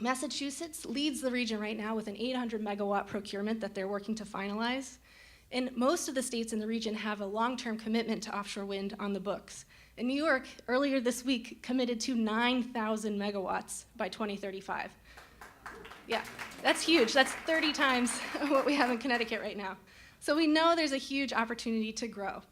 Massachusetts leads the region right now with an 800 megawatt procurement that they're working to finalize. And most of the states in the region have a long-term commitment to offshore wind on the books. And New York, earlier this week, committed to 9,000 megawatts by 2035. Yeah, that's huge. That's 30 times what we have in Connecticut right now. So we know there's a huge opportunity to grow.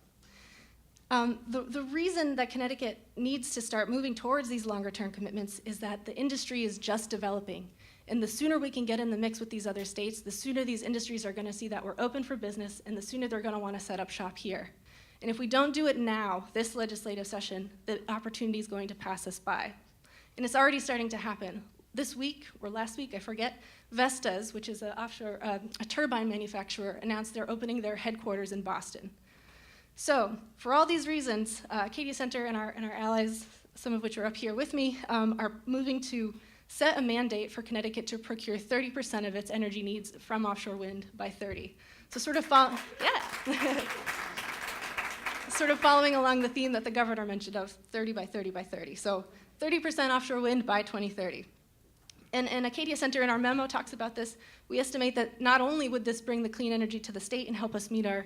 The reason that Connecticut needs to start moving towards these longer-term commitments is that the industry is just developing. And the sooner we can get in the mix with these other states, the sooner these industries are going to see that we're open for business, and the sooner they're going to want to set up shop here. And if we don't do it now, this legislative session, the opportunity is going to pass us by. And it's already starting to happen. This week, or last week, I forget, Vestas, which is a turbine manufacturer, announced they're opening their headquarters in Boston. So, for all these reasons, Acadia Center and our allies, some of which are up here with me, are moving to set a mandate for Connecticut to procure 30% of its energy needs from offshore wind by 30. So sort of sort of following along the theme that the governor mentioned of 30 by 30 by 30. So 30% offshore wind by 2030. And Acadia Center in our memo talks about this. We estimate that not only would this bring the clean energy to the state and help us meet our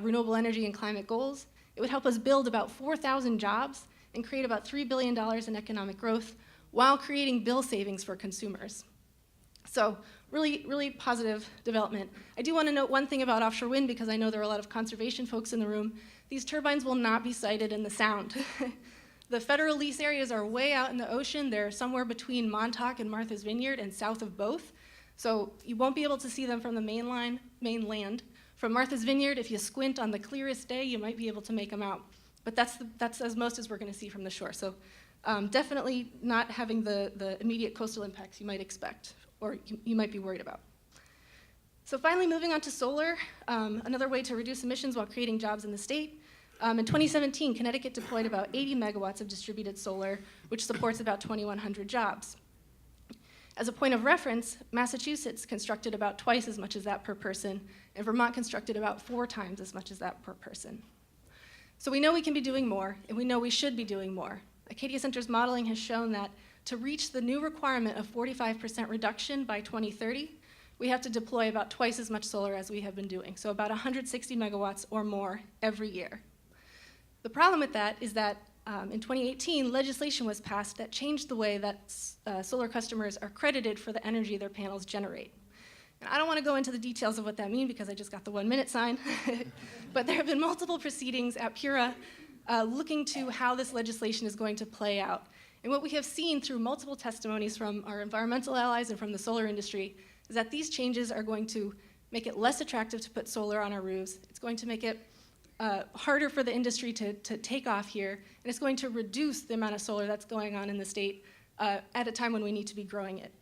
renewable energy and climate goals, it would help us build about 4,000 jobs and create about $3 billion in economic growth while creating bill savings for consumers. So really, really positive development. I do want to note one thing about offshore wind because I know there are a lot of conservation folks in the room. These turbines will not be sited in the Sound. The federal lease areas are way out in the ocean. They're somewhere between Montauk and Martha's Vineyard and south of both. So you won't be able to see them from the mainland. From Martha's Vineyard, if you squint on the clearest day, you might be able to make them out. But that's as most as we're going to see from the shore. So definitely not having the immediate coastal impacts you might expect or you might be worried about. So finally, moving on to solar, another way to reduce emissions while creating jobs in the state. In 2017, Connecticut deployed about 80 megawatts of distributed solar, which supports about 2,100 jobs. As a point of reference, Massachusetts constructed about twice as much as that per person, and Vermont constructed about 4 times as much as that per person. So we know we can be doing more, and we know we should be doing more. Acadia Center's modeling has shown that to reach the new requirement of 45% reduction by 2030, we have to deploy about twice as much solar as we have been doing, so about 160 megawatts or more every year. The problem with that is that in 2018, legislation was passed that changed the way that solar customers are credited for the energy their panels generate. And I don't want to go into the details of what that means because I just got the 1-minute sign, but there have been multiple proceedings at PURA looking to how this legislation is going to play out. And what we have seen through multiple testimonies from our environmental allies and from the solar industry is that these changes are going to make it less attractive to put solar on our roofs. It's going to make it harder for the industry to take off here, and it's going to reduce the amount of solar that's going on in the state at a time when we need to be growing it.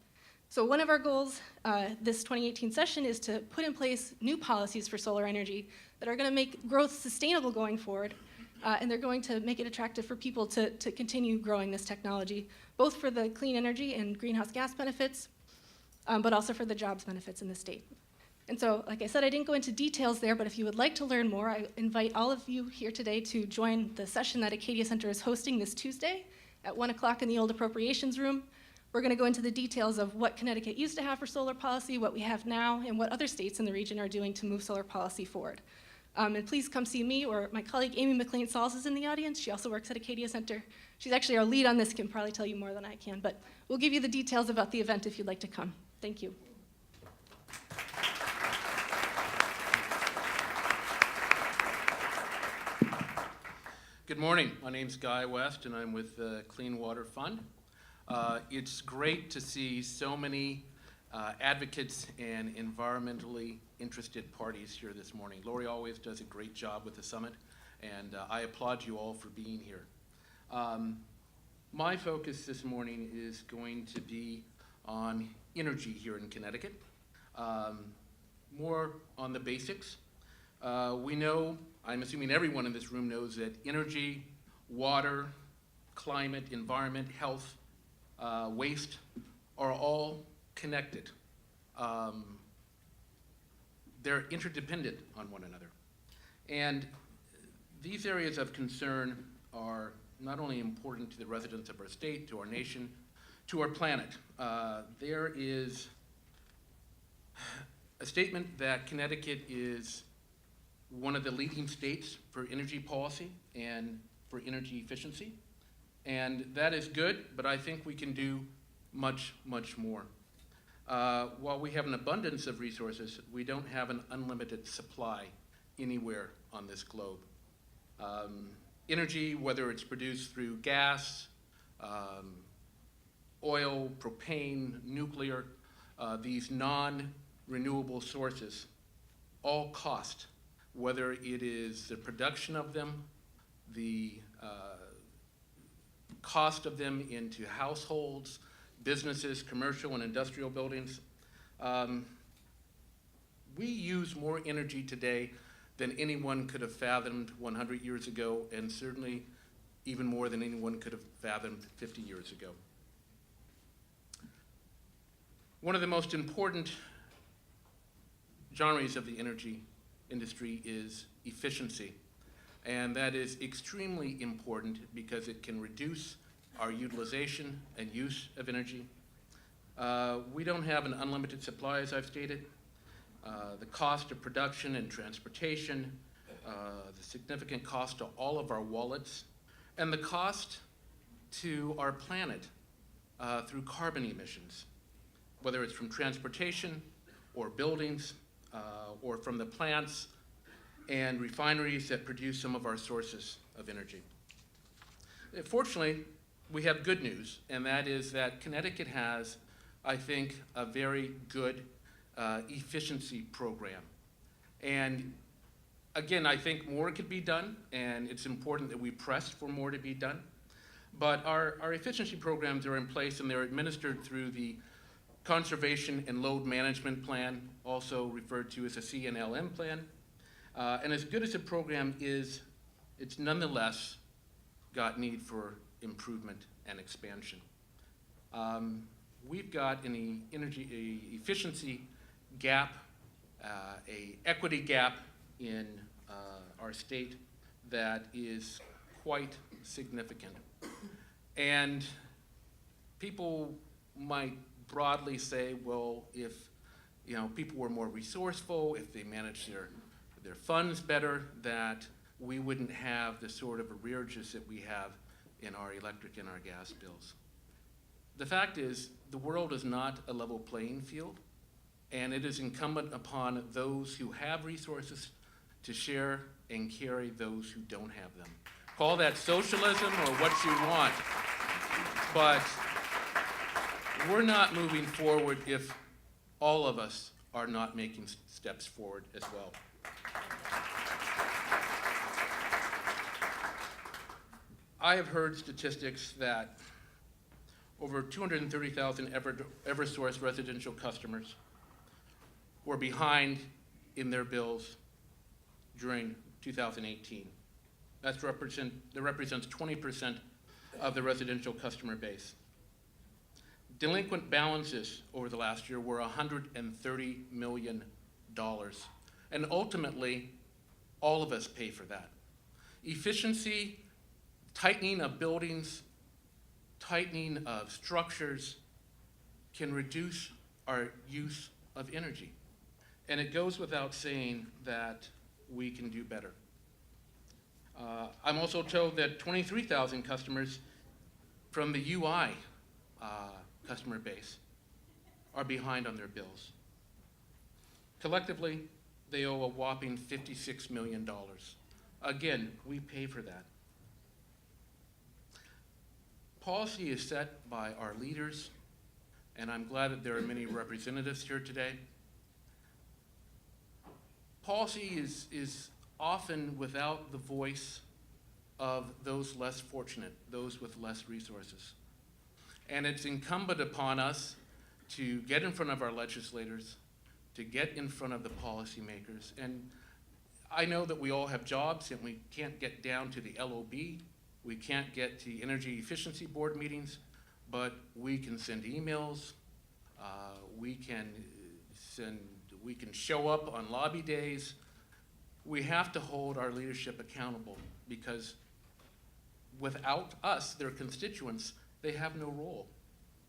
So one of our goals this 2018 session is to put in place new policies for solar energy that are going to make growth sustainable going forward, and they're going to make it attractive for people to continue growing this technology, both for the clean energy and greenhouse gas benefits, but also for the jobs benefits in the state. And so, like I said, I didn't go into details there, but if you would like to learn more, I invite all of you here today to join the session that Acadia Center is hosting this Tuesday at 1 o'clock in the old appropriations room. We're going to go into the details of what Connecticut used to have for solar policy, what we have now, and what other states in the region are doing to move solar policy forward. And please come see me, or my colleague Amy McLean-Sauls is in the audience. She also works at Acadia Center. She's actually our lead on this, can probably tell you more than I can, but we'll give you the details about the event if you'd like to come. Thank you. Good morning. My name's Guy West, and I'm with the Clean Water Fund. It's great to see so many advocates and environmentally interested parties here this morning. Lori always does a great job with the summit, and I applaud you all for being here. My focus this morning is going to be on energy here in Connecticut, more on the basics. We know, I'm assuming everyone in this room knows, that energy, water, climate, environment, health, waste are all connected. They're interdependent on one another. And these areas of concern are not only important to the residents of our state, to our nation, to our planet. There is a statement that Connecticut is one of the leading states for energy policy and for energy efficiency. And that is good, but I think we can do much, much more. While we have an abundance of resources, we don't have an unlimited supply anywhere on this globe. Energy, whether it's produced through gas, oil, propane, nuclear, these non-renewable sources all cost, whether it is the production of them, the cost of them into households, businesses, commercial and industrial buildings. We use more energy today than anyone could have fathomed 100 years ago, and certainly even more than anyone could have fathomed 50 years ago. One of the most important genres of the energy industry is efficiency, and that is extremely important because it can reduce our utilization and use of energy. We don't have an unlimited supply, as I've stated. The cost of production and transportation, the significant cost to all of our wallets, and the cost to our planet through carbon emissions, whether it's from transportation or buildings or from the plants and refineries that produce some of our sources of energy. Fortunately, we have good news, and that is that Connecticut has, I think, a very good efficiency program. And again, I think more could be done, and it's important that we press for more to be done. But our efficiency programs are in place, and they're administered through the Conservation and Load Management Plan, also referred to as a CNLM plan. And as good as the program is, it's nonetheless got need for improvement and expansion. We've got an energy efficiency gap, a equity gap in our state that is quite significant. And people might broadly say, well, if people were more resourceful, if they managed their funds better, that we wouldn't have the sort of arrearages that we have in our electric and our gas bills. The fact is, the world is not a level playing field, and it is incumbent upon those who have resources to share and carry those who don't have them. Call that socialism or what you want, but we're not moving forward if all of us are not making steps forward as well. I have heard statistics that over 230,000 Eversource residential customers were behind in their bills during 2018. That represents 20% of the residential customer base. Delinquent balances over the last year were $130 million. And ultimately, all of us pay for that. Efficiency, tightening of buildings, tightening of structures can reduce our use of energy. And it goes without saying that we can do better. I'm also told that 23,000 customers from the UI customer base are behind on their bills. Collectively, they owe a whopping $56 million. Again, we pay for that. Policy is set by our leaders, and I'm glad that there are many representatives here today. Policy is often without the voice of those less fortunate, those with less resources. And it's incumbent upon us to get in front of our legislators, to get in front of the policymakers. And I know that we all have jobs and we can't get down to the LOB, we can't get to Energy Efficiency Board meetings, but we can send emails, we can show up on lobby days. We have to hold our leadership accountable, because without us, their constituents, they have no role.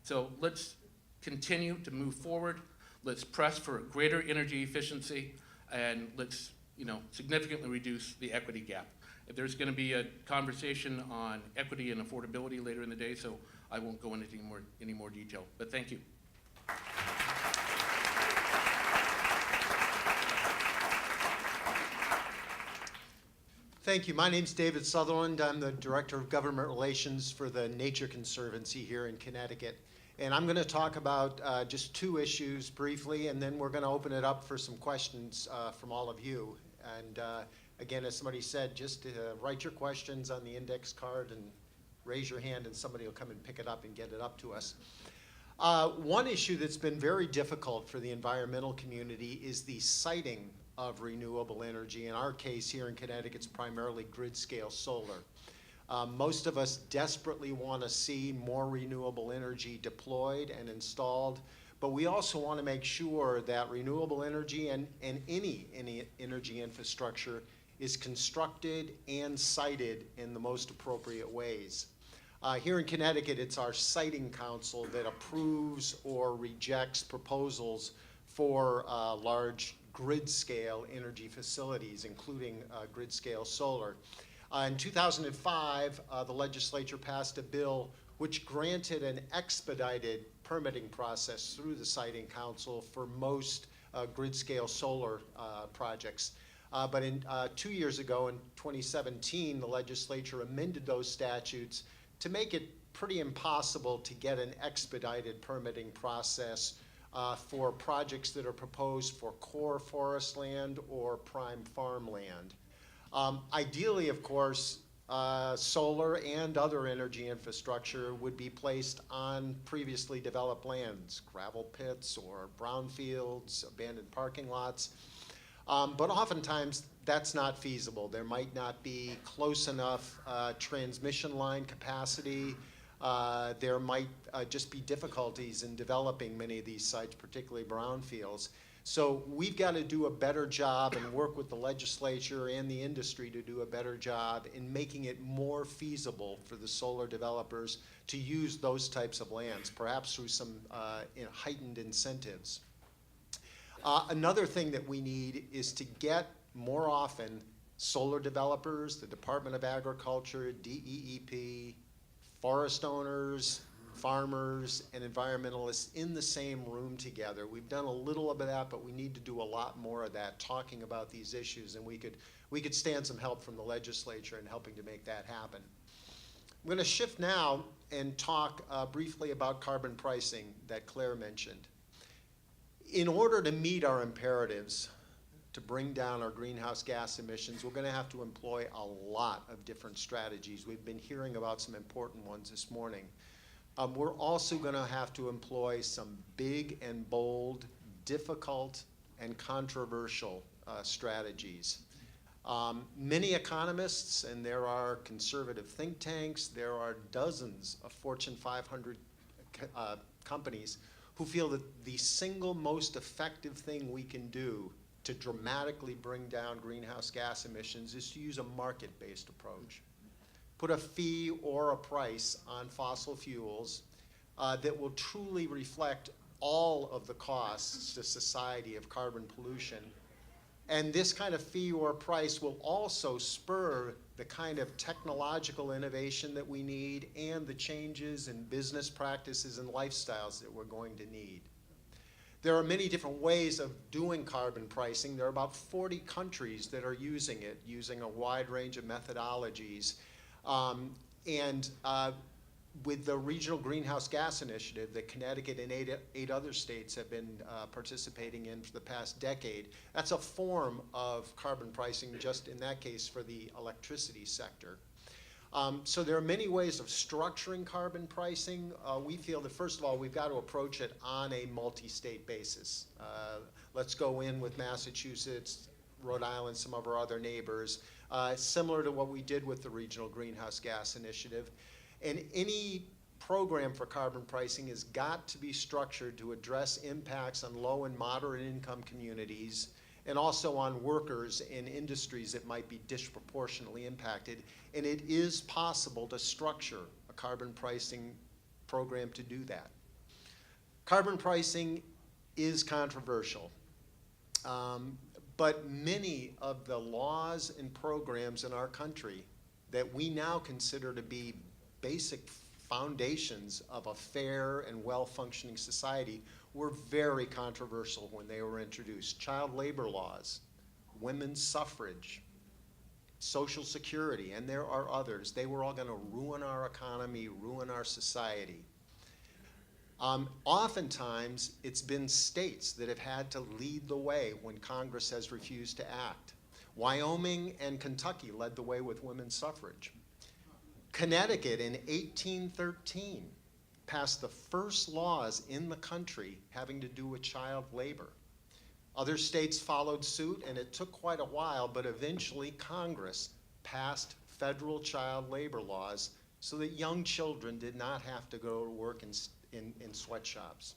So let's continue to move forward. Let's press for greater energy efficiency, and let's significantly reduce the equity gap. There's going to be a conversation on equity and affordability later in the day, so I won't go into any more detail. But thank you. Thank you. My name's David Sutherland. I'm the Director of Government Relations for the Nature Conservancy here in Connecticut. And I'm going to talk about just two issues briefly, and then we're going to open it up for some questions from all of you. And again, as somebody said, just write your questions on the index card and raise your hand, and somebody will come and pick it up and get it up to us. One issue that's been very difficult for the environmental community is the siting of renewable energy. In our case here in Connecticut, it's primarily grid-scale solar. Most of us desperately want to see more renewable energy deployed and installed, but we also want to make sure that renewable energy and any energy infrastructure is constructed and sited in the most appropriate ways. Here in Connecticut, it's our siting council that approves or rejects proposals for large grid-scale energy facilities, including grid-scale solar. In 2005, the legislature passed a bill which granted an expedited permitting process through the siting council for most grid-scale solar projects. But 2 years ago, in 2017, the legislature amended those statutes to make it pretty impossible to get an expedited permitting process for projects that are proposed for core forest land or prime farmland. Ideally, of course, solar and other energy infrastructure would be placed on previously developed lands, gravel pits or brownfields, abandoned parking lots. But oftentimes, that's not feasible. There might not be close enough transmission line capacity. There might just be difficulties in developing many of these sites, particularly brownfields. So we've got to do a better job and work with the legislature and the industry to do a better job in making it more feasible for the solar developers to use those types of lands, perhaps through some heightened incentives. Another thing that we need is to get more often solar developers, the Department of Agriculture, DEEP, forest owners, farmers, and environmentalists in the same room together. We've done a little of that, but we need to do a lot more of that, talking about these issues, and we could stand some help from the legislature in helping to make that happen. I'm going to shift now and talk briefly about carbon pricing that Claire mentioned. In order to meet our imperatives to bring down our greenhouse gas emissions, we're going to have to employ a lot of different strategies. We've been hearing about some important ones this morning. We're also going to have to employ some big and bold, difficult and controversial strategies. Many economists, and there are conservative think tanks, there are dozens of Fortune 500 companies who feel that the single most effective thing we can do to dramatically bring down greenhouse gas emissions is to use a market-based approach. Put a fee or a price on fossil fuels that will truly reflect all of the costs to society of carbon pollution. And this kind of fee or price will also spur the kind of technological innovation that we need and the changes in business practices and lifestyles that we're going to need. There are many different ways of doing carbon pricing. There are about 40 countries that are using it, using a wide range of methodologies. With the Regional Greenhouse Gas Initiative that Connecticut and eight other states have been participating in for the past decade, that's a form of carbon pricing, just in that case for the electricity sector. So there are many ways of structuring carbon pricing. We feel that, first of all, we've got to approach it on a multi-state basis. Let's go in with Massachusetts, Rhode Island, some of our other neighbors, similar to what we did with the Regional Greenhouse Gas Initiative. And any program for carbon pricing has got to be structured to address impacts on low and moderate income communities, and also on workers in industries that might be disproportionately impacted. And it is possible to structure a carbon pricing program to do that. Carbon pricing is controversial, but many of the laws and programs in our country that we now consider to be basic foundations of a fair and well-functioning society were very controversial when they were introduced. Child labor laws, women's suffrage, Social Security, and there are others. They were all going to ruin our economy, ruin our society. Oftentimes, it's been states that have had to lead the way when Congress has refused to act. Wyoming and Kentucky led the way with women's suffrage. Connecticut in 1813 passed the first laws in the country having to do with child labor. Other states followed suit, and it took quite a while, but eventually Congress passed federal child labor laws so that young children did not have to go to work in sweatshops.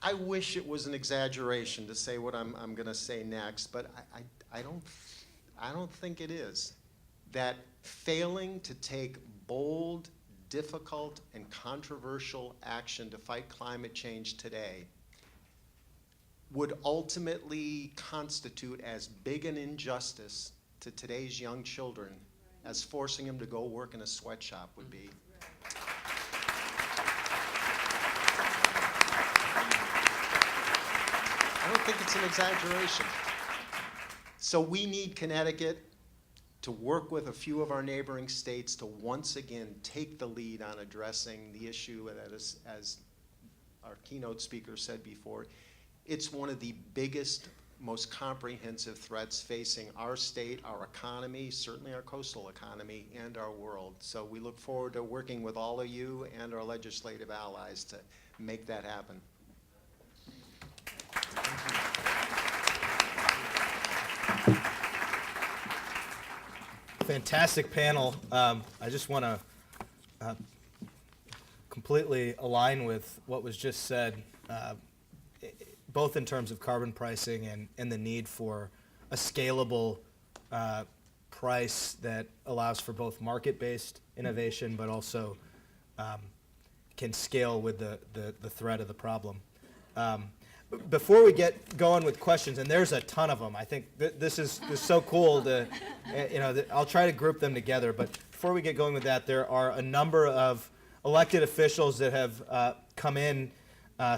I wish it was an exaggeration to say what I'm going to say next, but I don't think it is. That failing to take bold, difficult, and controversial action to fight climate change today would ultimately constitute as big an injustice to today's young children as forcing them to go work in a sweatshop would be. I don't think it's an exaggeration. So we need Connecticut to work with a few of our neighboring states to once again take the lead on addressing the issue that is, as our keynote speaker said before, it's one of the biggest, most comprehensive threats facing our state, our economy, certainly our coastal economy, and our world. So we look forward to working with all of you and our legislative allies to make that happen. Fantastic panel. I just want to completely align with what was just said, both in terms of carbon pricing and the need for a scalable price that allows for both market-based innovation, but also can scale with the threat of the problem. Before we get going with questions, and there's a ton of them, I think this is so cool to, I'll try to group them together, but before we get going with that, there are a number of elected officials that have come in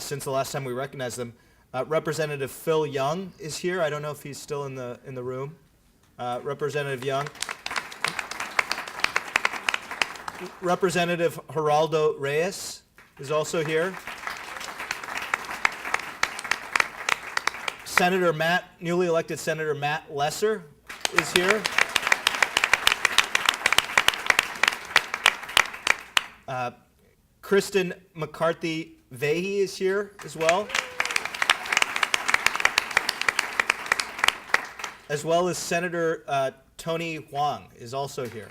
since the last time we recognized them. Representative Phil Young is here. I don't know if he's still in the room. Representative Young. Representative Geraldo Reyes is also here. Newly elected Senator Matt Lesser is here. Kristen McCarthy-Vahey is here as well. As well as Senator Tony Huang is also here.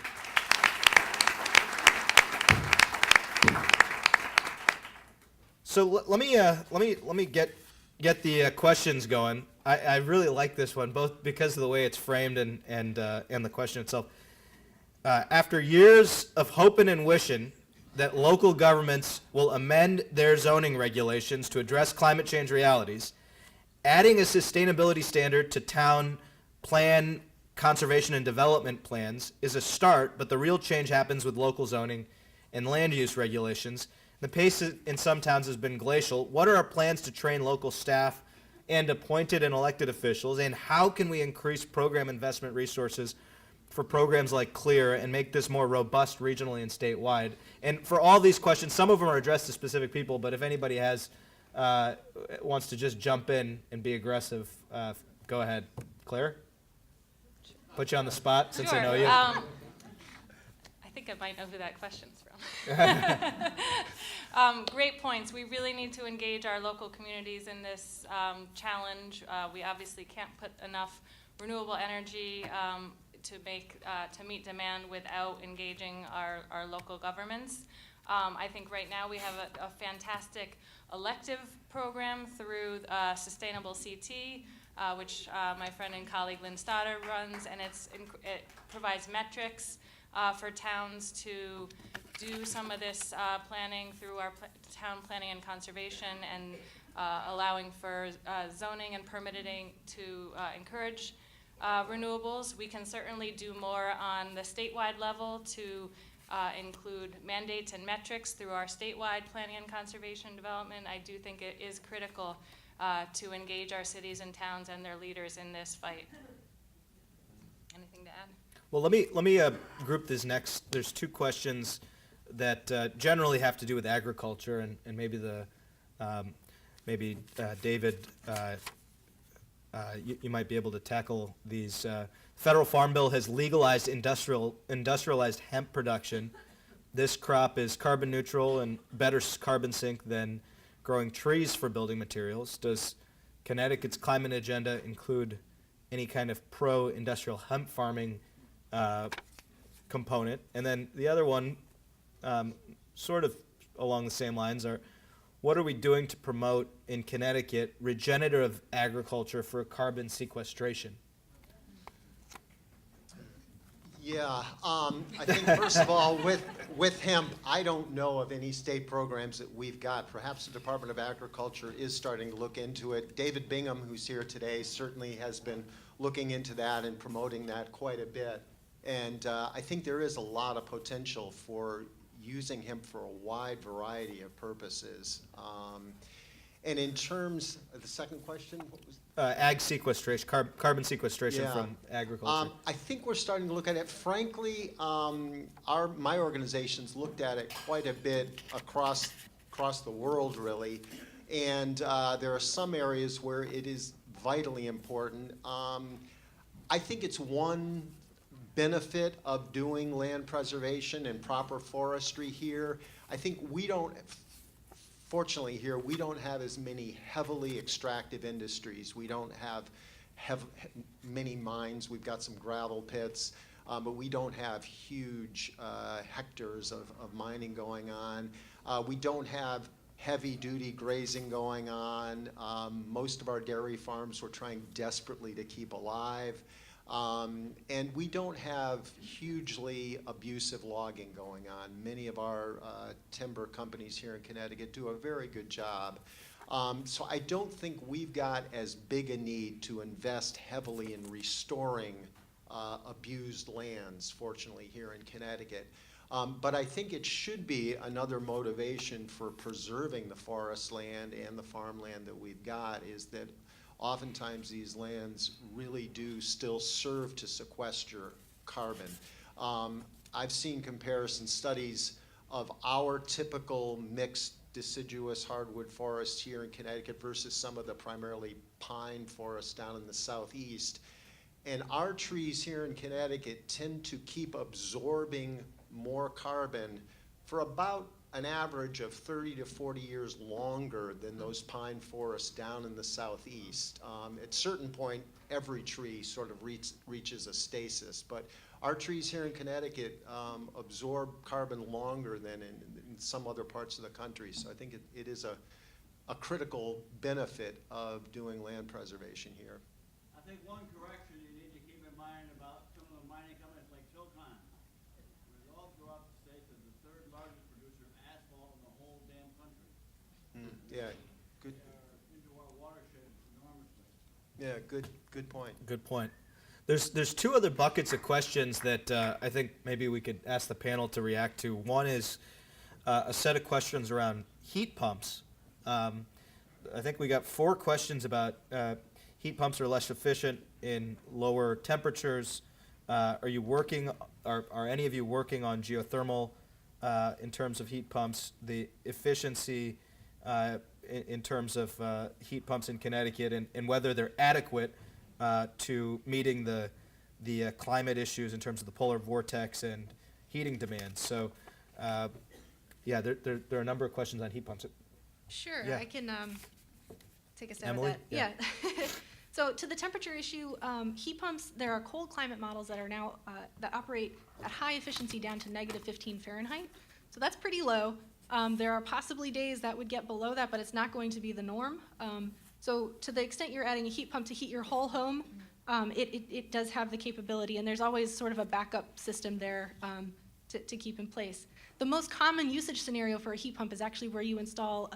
So let me get the questions going. I really like this one, both because of the way it's framed and the question itself. After years of hoping and wishing that local governments will amend their zoning regulations to address climate change realities, adding a sustainability standard to town plan, conservation, and development plans is a start, but the real change happens with local zoning and land use regulations. The pace in some towns has been glacial. What are our plans to train local staff and appointed and elected officials, and how can we increase program investment resources for programs like CLEAR and make this more robust regionally and statewide? And for all these questions, some of them are addressed to specific people, but if anybody wants to just jump in and be aggressive, go ahead. Claire? Put you on the spot since I know you. I think I might know who that question's from. Great points. We really need to engage our local communities in this challenge. We obviously can't put enough renewable energy to meet demand without engaging our local governments. I think right now we have a fantastic elective program through Sustainable CT, which my friend and colleague Lynn Stoddard runs, and it provides metrics for towns to do some of this planning through our town planning and conservation, and allowing for zoning and permitting to encourage renewables. We can certainly do more on the statewide level to include mandates and metrics through our statewide planning and conservation development. I do think it is critical to engage our cities and towns and their leaders in this fight. Anything to add? Well, let me group this next. There's two questions that generally have to do with agriculture, and maybe David, you might be able to tackle these. Federal Farm Bill has legalized industrialized hemp production. This crop is carbon neutral and better carbon sink than growing trees for building materials. Does Connecticut's climate agenda include any kind of pro-industrial hemp farming component? And then the other one, sort of along the same lines, are what are we doing to promote in Connecticut regenerative agriculture for carbon sequestration? Yeah, I think first of all, with hemp, I don't know of any state programs that we've got. Perhaps the Department of Agriculture is starting to look into it. David Bingham, who's here today, certainly has been looking into that and promoting that quite a bit. And I think there is a lot of potential for using hemp for a wide variety of purposes. And in terms of the second question, what was Ag sequestration, carbon sequestration from agriculture. I think we're starting to look at it. Frankly, my organization's looked at it quite a bit across the world, really. And there are some areas where it is vitally important. I think it's one benefit of doing land preservation and proper forestry here. I think fortunately here, we don't have as many heavily extractive industries. We don't have many mines. We've got some gravel pits, but we don't have huge hectares of mining going on. We don't have heavy-duty grazing going on. Most of our dairy farms we're trying desperately to keep alive. And we don't have hugely abusive logging going on. Many of our timber companies here in Connecticut do a very good job. So I don't think we've got as big a need to invest heavily in restoring abused lands, fortunately, here in Connecticut. But I think it should be another motivation for preserving the forest land and the farmland that we've got, is that oftentimes these lands really do still serve to sequester carbon. I've seen comparison studies of our typical mixed deciduous hardwood forests here in Connecticut versus some of the primarily pine forests down in the southeast. And our trees here in Connecticut tend to keep absorbing more carbon for about an average of 30 to 40 years longer than those pine forests down in the southeast. At a certain point, every tree sort of reaches a stasis, but our trees here in Connecticut absorb carbon longer than in some other parts of the country. So I think it is a critical benefit of doing land preservation here. I think one correction you need to keep in mind about some of the mining companies like Silcon. All throughout the state, they're the third largest producer of asphalt in the whole damn country. Yeah, good. Into our watershed enormously. Yeah, good point. Good point. There's two other buckets of questions that I think maybe we could ask the panel to react to. One is a set of questions around heat pumps. I think we got 4 questions about heat pumps are less efficient in lower temperatures. Are any of you working on geothermal in terms of heat pumps? The efficiency in terms of heat pumps in Connecticut, and whether they're adequate to meeting the climate issues in terms of the polar vortex and heating demands. So, yeah, there are a number of questions on heat pumps. Sure, Yeah. I can take a stab Emily? at that. Yeah. So to the temperature issue, heat pumps, there are cold climate models that are now, that operate at high efficiency down to -15 Fahrenheit. So that's pretty low. There are possibly days that would get below that, but it's not going to be the norm. So to the extent you're adding a heat pump to heat your whole home, it does have the capability, and there's always sort of a backup system there to keep in place. The most common usage scenario for a heat pump is actually where you install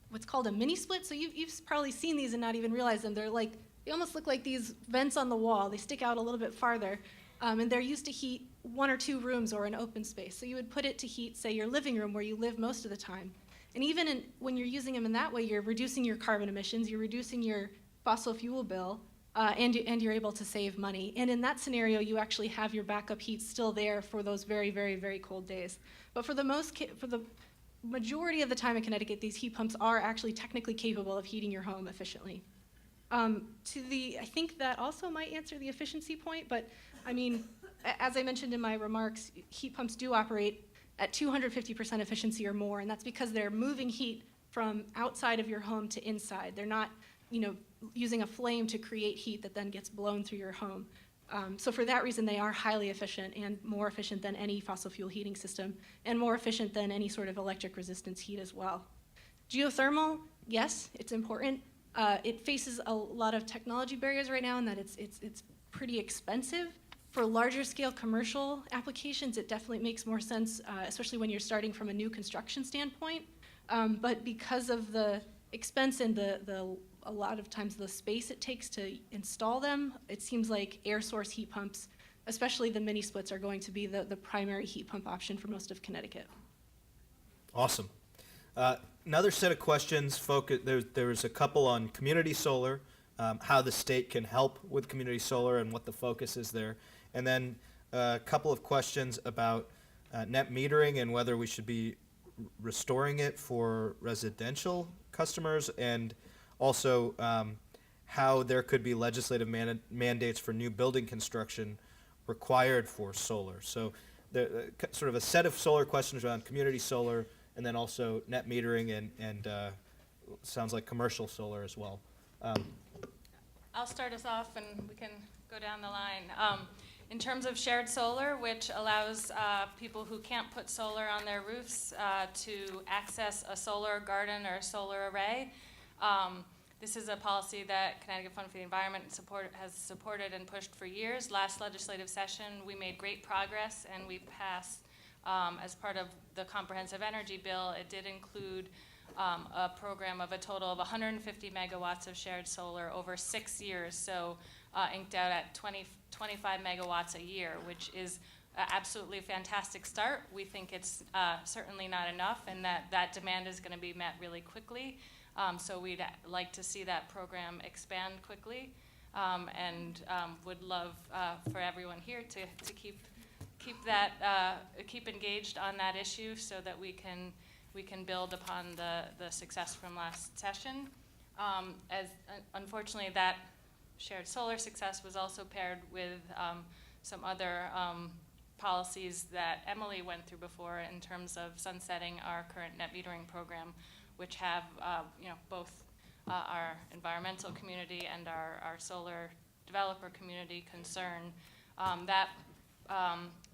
what's called a mini split. So you've probably seen these and not even realized them. They almost look like these vents on the wall. They stick out a little bit farther, and they're used to heat 1 or 2 rooms or an open space. So you would put it to heat, say, your living room where you live most of the time. And even when you're using them in that way, you're reducing your carbon emissions, you're reducing your fossil fuel bill, and you're able to save money. And in that scenario, you actually have your backup heat still there for those very, very, very cold days. But for the majority of the time in Connecticut, these heat pumps are actually technically capable of heating your home efficiently. I think that also might answer the efficiency point, but I mean, as I mentioned in my remarks, heat pumps do operate at 250% efficiency or more, and that's because they're moving heat from outside of your home to inside. They're not, using a flame to create heat that then gets blown through your home. So for that reason, they are highly efficient and more efficient than any fossil fuel heating system, and more efficient than any sort of electric resistance heat as well. Geothermal, yes, it's important. It faces a lot of technology barriers right now in that it's pretty expensive. For larger scale commercial applications, it definitely makes more sense, especially when you're starting from a new construction standpoint. But because of the expense and a lot of times the space it takes to install them, it seems like air source heat pumps, especially the mini splits, are going to be the primary heat pump option for most of Connecticut. Awesome. Another set of questions, there's a couple on community solar, how the state can help with community solar and what the focus is there. And then a couple of questions about net metering and whether we should be restoring it for residential customers, and also how there could be legislative mandates for new building construction required for solar. So sort of a set of solar questions around community solar, and then also net metering and sounds like commercial solar as well. I'll start us off and we can go down the line. In terms of shared solar, which allows people who can't put solar on their roofs to access a solar garden or a solar array, this is a policy that Connecticut Fund for the Environment has supported and pushed for years. Last legislative session, we made great progress, and we passed, as part of the comprehensive energy bill, it did include a program of a total of 150 megawatts of shared solar over 6 years, so inked out at 25 megawatts a year, which is absolutely a fantastic start. We think it's certainly not enough, and that demand is going to be met really quickly. So we'd like to see that program expand quickly, and would love for everyone here to keep engaged on that issue so that we can build upon the success from last session. Unfortunately, that shared solar success was also paired with some other policies that Emily went through before in terms of sunsetting our current net metering program, which have both our environmental community and our solar developer community concerned.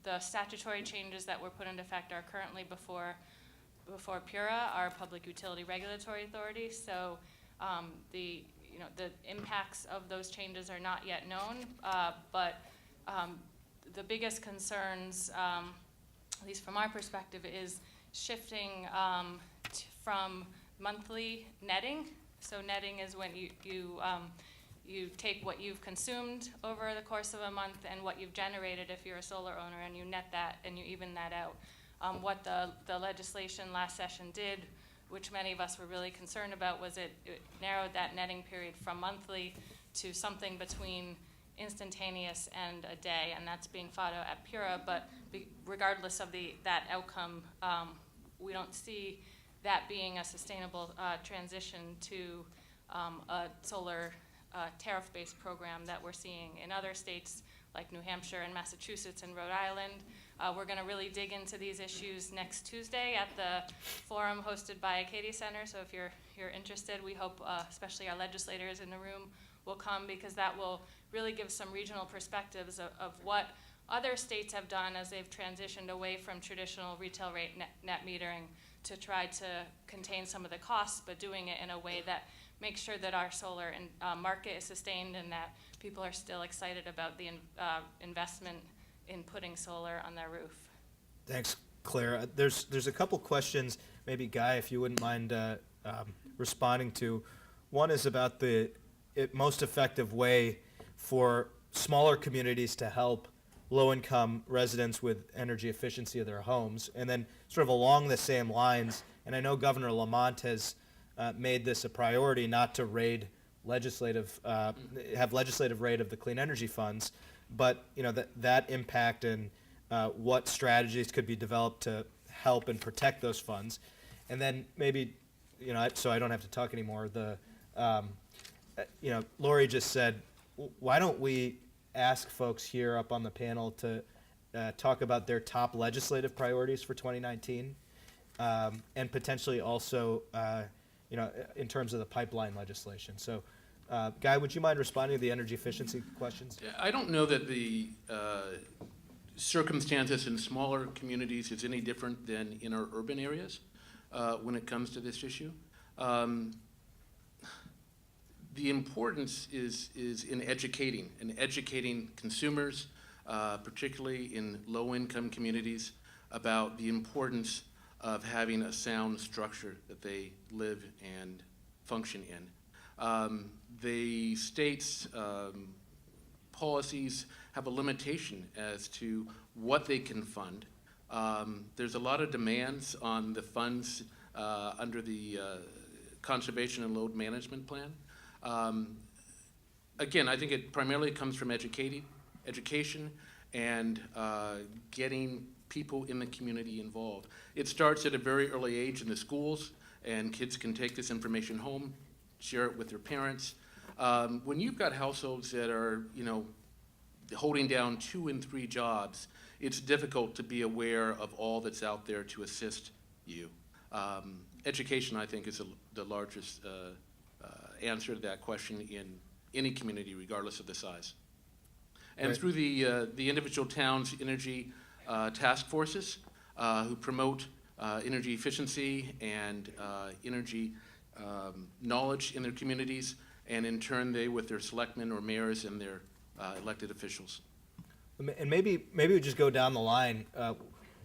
The statutory changes that were put into effect are currently before PURA, our Public Utility Regulatory Authority. So the impacts of those changes are not yet known, but the biggest concerns, at least from our perspective, is shifting from monthly netting. So netting is when you take what you've consumed over the course of a month and what you've generated if you're a solar owner, and you net that and you even that out. What the legislation last session did, which many of us were really concerned about, was it narrowed that netting period from monthly to something between instantaneous and a day, and that's being fought out at PURA. But regardless of that outcome, we don't see that being a sustainable transition to a solar tariff-based program that we're seeing in other states like New Hampshire and Massachusetts and Rhode Island. We're going to really dig into these issues next Tuesday at the forum hosted by Acadia Center. So if you're interested, we hope especially our legislators in the room will come, because that will really give some regional perspectives of what other states have done as they've transitioned away from traditional retail rate net metering to try to contain some of the costs, but doing it in a way that makes sure that our solar market is sustained and that people are still excited about the investment in putting solar on their roof. Thanks, Claire. There's a couple questions, maybe Guy, if you wouldn't mind responding to. One is about the most effective way for smaller communities to help low-income residents with energy efficiency of their homes. And then sort of along the same lines, and I know Governor Lamont has made this a priority not to raid have legislative raid of the clean energy funds, but that impact and what strategies could be developed to help and protect those funds. And then maybe, so I don't have to talk anymore, Lori just said, why don't we ask folks here up on the panel to talk about their top legislative priorities for 2019, and potentially also, in terms of the pipeline legislation. So, Guy, would you mind responding to the energy efficiency questions? I don't know that the circumstances in smaller communities is any different than in our urban areas when it comes to this issue. The importance is in educating consumers, particularly in low-income communities, about the importance of having a sound structure that they live and function in. The state's policies have a limitation as to what they can fund. There's a lot of demands on the funds under the Conservation and Load Management Plan. Again, I think it primarily comes from education and getting people in the community involved. It starts at a very early age in the schools, and kids can take this information home, share it with their parents. When you've got households that are, holding down 2 and 3 jobs, it's difficult to be aware of all that's out there to assist you. Education, I think, is the largest answer to that question in any community, regardless of the size. And Right. through the individual towns' energy task forces who promote energy efficiency and energy knowledge in their communities, and in turn they, with their selectmen or mayors and their elected officials. And maybe we just go down the line.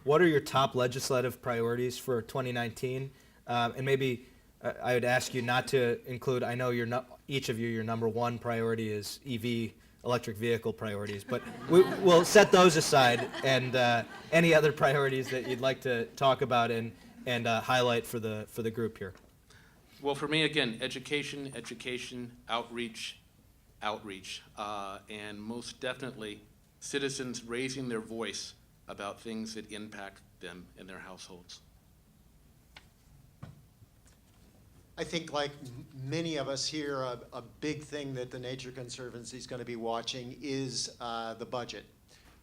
What are your top legislative priorities for 2019? And maybe I would ask you not to include, I know each of you, your number one priority is EV, electric vehicle priorities, but we'll set those aside, and any other priorities that you'd like to talk about and highlight for the group here. Well, for me, again, education, outreach, and most definitely citizens raising their voice about things that impact them and their households. I think, like many of us here, a big thing that the Nature Conservancy is going to be watching is the budget,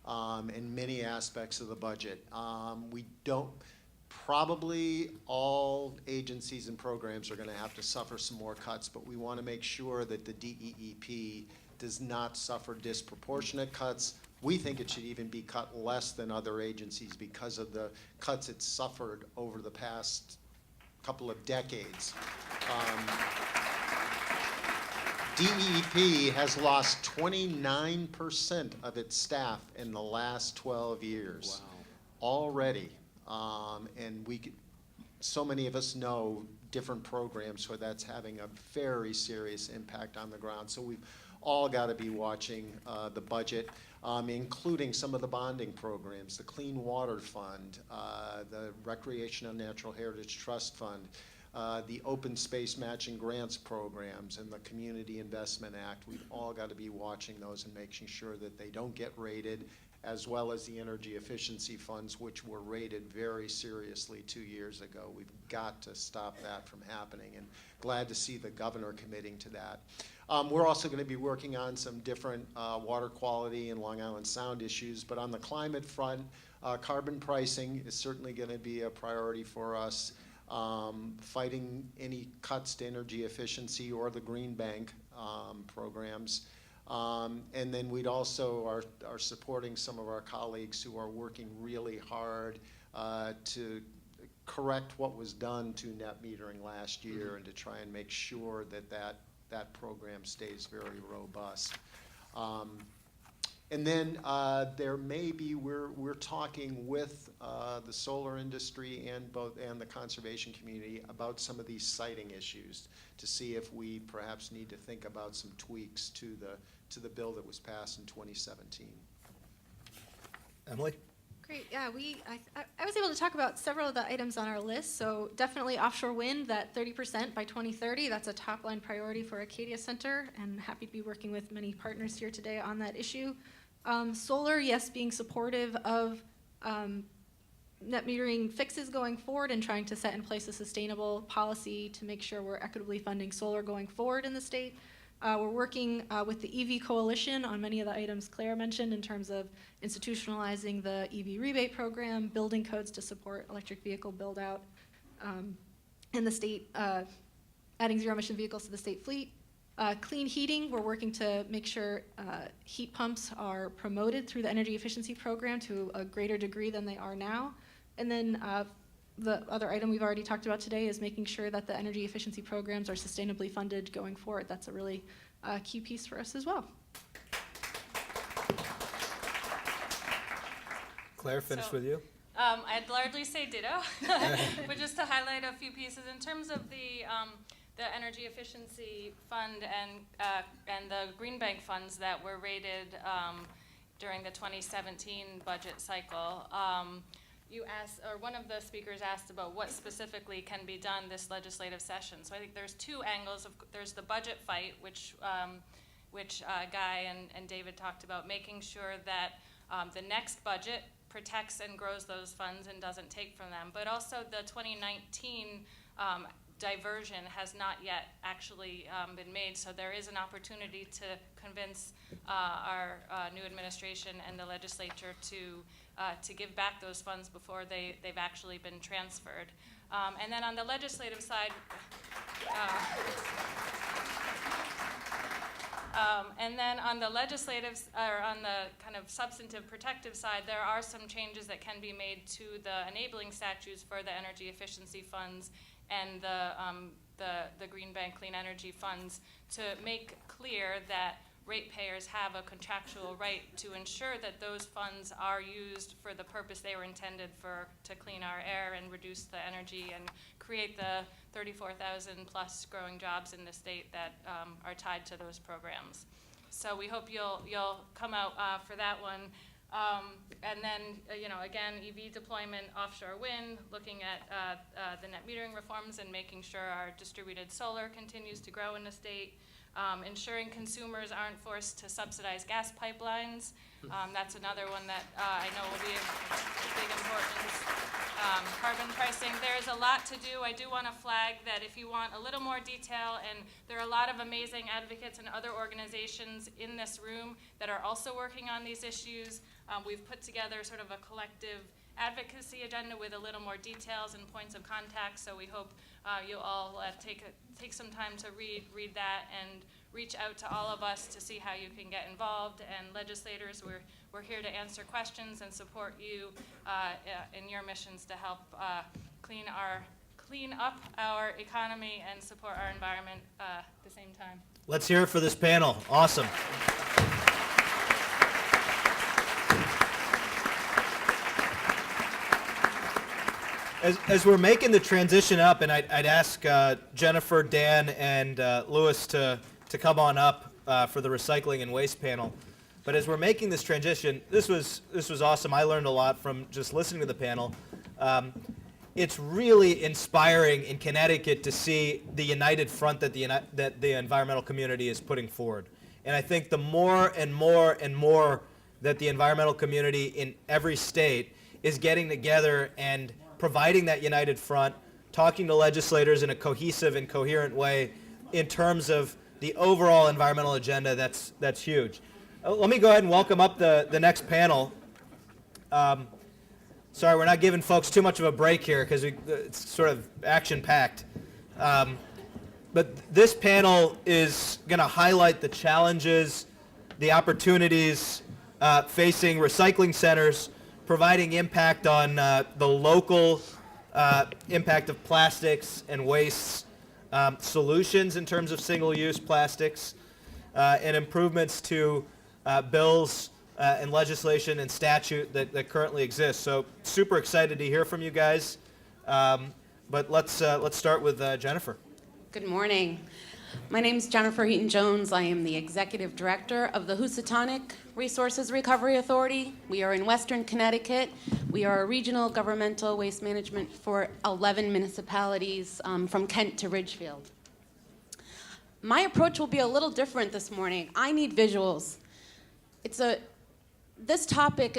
and many aspects of the budget. Probably all agencies and programs are going to have to suffer some more cuts, but we want to make sure that the DEEP does not suffer disproportionate cuts. We think it should even be cut less than other agencies because of the cuts it's suffered over the past couple of decades. DEP has lost 29% of its staff in the last 12 years. Wow. Already. And so many of us know different programs where that's having a very serious impact on the ground. So we've all got to be watching the budget, including some of the bonding programs, the Clean Water Fund, the Recreation and Natural Heritage Trust Fund, the Open Space Matching Grants programs, and the Community Investment Act. We've all got to be watching those and making sure that they don't get raided, as well as the energy efficiency funds, which were raided very seriously 2 years ago. We've got to stop that from happening, and glad to see the governor committing to that. We're also going to be working on some different water quality and Long Island Sound issues, but on the climate front, carbon pricing is certainly going to be a priority for us. Fighting any cuts to energy efficiency or the Green Bank programs. And then we'd also are supporting some of our colleagues who are working really hard to correct what was done to net metering last year and to try and make sure that that program stays very robust. And then there may be, we're talking with the solar industry and the conservation community about some of these siting issues to see if we perhaps need to think about some tweaks to the bill that was passed in 2017. Emily? Great, yeah, I was able to talk about several of the items on our list. So definitely offshore wind, that 30% by 2030, that's a top line priority for Acadia Center, and happy to be working with many partners here today on that issue. Solar, yes, being supportive of net metering fixes going forward and trying to set in place a sustainable policy to make sure we're equitably funding solar going forward in the state. We're working with the EV Coalition on many of the items Claire mentioned in terms of institutionalizing the EV rebate program, building codes to support electric vehicle build out in the state, adding zero emission vehicles to the state fleet. Clean heating, we're working to make sure heat pumps are promoted through the energy efficiency program to a greater degree than they are now. And then the other item we've already talked about today is making sure that the energy efficiency programs are sustainably funded going forward. That's a really key piece for us as well. Claire, finish with you. I'd largely say ditto, but just to highlight a few pieces in terms of the energy efficiency fund and the Green Bank funds that were rated during the 2017 budget cycle. You asked, or one of the speakers asked about what specifically can be done this legislative session. So I think there's two angles. There's the budget fight, which Guy and David talked about, making sure that the next budget protects and grows those funds and doesn't take from them. But also the 2019 diversion has not yet actually been made, so there is an opportunity to convince our new administration and the legislature to give back those funds before they've actually been transferred. And then on the legislative side, and then on the legislative, or on the kind of substantive protective side, there are some changes that can be made to the enabling statutes for the energy efficiency funds and the Green Bank Clean Energy funds to make clear that ratepayers have a contractual right to ensure that those funds are used for the purpose they were intended for, to clean our air and reduce the energy and create the 34,000 plus growing jobs in the state that are tied to those programs. So we hope you'll come out for that one. And then, again, EV deployment, offshore wind, looking at the net metering reforms and making sure our distributed solar continues to grow in the state. Ensuring consumers aren't forced to subsidize gas pipelines. That's another one that I know will be of big importance. Carbon pricing, there's a lot to do. I do want to flag that if you want a little more detail, and there are a lot of amazing advocates and other organizations in this room that are also working on these issues. We've put together sort of a collective advocacy agenda with a little more details and points of contact, so we hope you'll all take some time to read that and reach out to all of us to see how you can get involved. And legislators, we're here to answer questions and support you in your missions to help clean up our economy and support our environment at the same time. Let's hear it for this panel. Awesome. As we're making the transition up, and I'd ask Jennifer, Dan, and Louis to come on up for the recycling and waste panel. But as we're making this transition, this was awesome. I learned a lot from just listening to the panel. It's really inspiring in Connecticut to see the united front that the environmental community is putting forward. And I think the more and more and more that the environmental community in every state is getting together and providing that united front, talking to legislators in a cohesive and coherent way in terms of the overall environmental agenda, that's huge. Let me go ahead and welcome up the next panel. Sorry, we're not giving folks too much of a break here because it's sort of action-packed. But this panel is going to highlight the challenges, the opportunities facing recycling centers, providing impact on the local impact of plastics and wastes, solutions in terms of single-use plastics, and improvements to bills and legislation and statute that currently exists. So super excited to hear from you guys. But let's start with Jennifer. Good morning. My name is Jennifer Heaton-Jones. I am the Executive Director of the Housatonic Resources Recovery Authority. We are in Western Connecticut. We are a regional governmental waste management for 11 municipalities from Kent to Ridgefield. My approach will be a little different this morning. I need visuals. This topic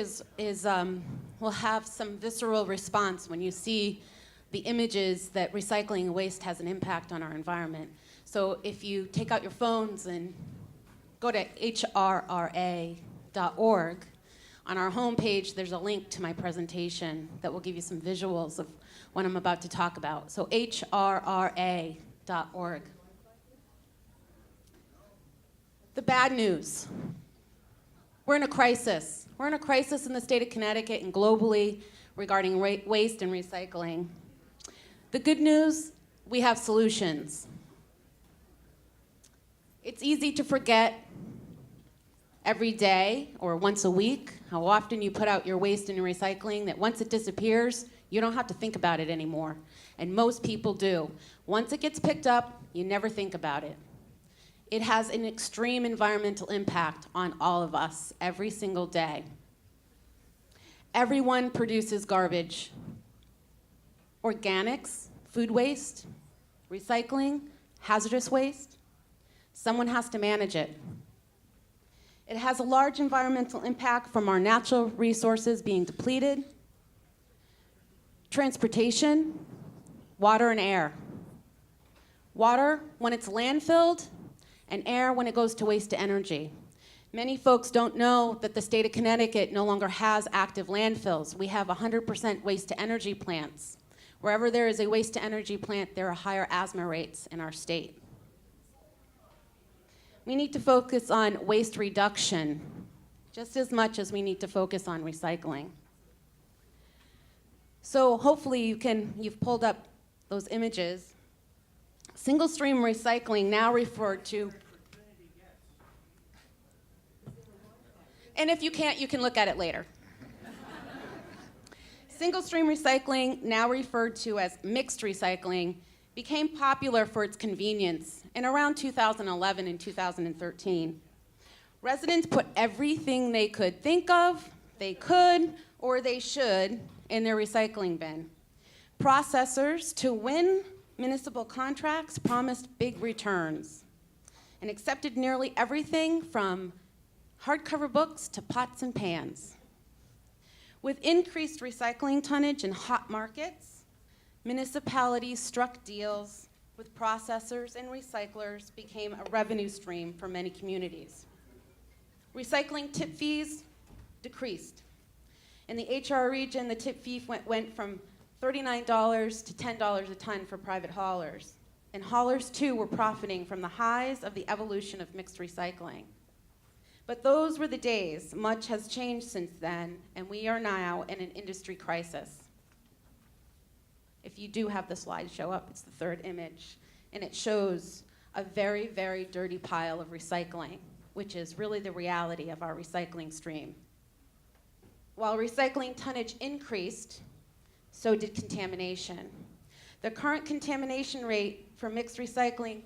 will have some visceral response when you see the images that recycling and waste has an impact on our environment. So if you take out your phones and go to hrra.org, on our homepage there's a link to my presentation that will give you some visuals of what I'm about to talk about. So hrra.org. The bad news. We're in a crisis. We're in a crisis in the state of Connecticut and globally regarding waste and recycling. The good news, we have solutions. It's easy to forget every day or once a week how often you put out your waste and your recycling, that once it disappears, you don't have to think about it anymore. And most people do. Once it gets picked up, you never think about it. It has an extreme environmental impact on all of us every single day. Everyone produces garbage. Organics, food waste, recycling, hazardous waste. Someone has to manage it. It has a large environmental impact from our natural resources being depleted, transportation, water and air. Water when it's landfilled, and air when it goes to waste to energy. Many folks don't know that the state of Connecticut no longer has active landfills. We have 100% waste to energy plants. Wherever there is a waste to energy plant, there are higher asthma rates in our state. We need to focus on waste reduction just as much as we need to focus on recycling. So hopefully you've pulled up those images. Single stream recycling, now referred to, and if you can't, you can look at it later. Single stream recycling, now referred to as mixed recycling, became popular for its convenience in around 2011 and 2013. Residents put everything they could think of, they could, or they should, in their recycling bin. Processors, to win municipal contracts, promised big returns and accepted nearly everything from hardcover books to pots and pans. With increased recycling tonnage in hot markets, municipalities struck deals with processors, and recyclers became a revenue stream for many communities. Recycling tip fees decreased. In the HR region, the tip fee went from $39 to $10 a ton for private haulers. And haulers, too, were profiting from the highs of the evolution of mixed recycling. But those were the days. Much has changed since then, and we are now in an industry crisis. If you do have the slide show up, it's the third image, and it shows a very, very dirty pile of recycling, which is really the reality of our recycling stream. While recycling tonnage increased, so did contamination. The current contamination rate for mixed recycling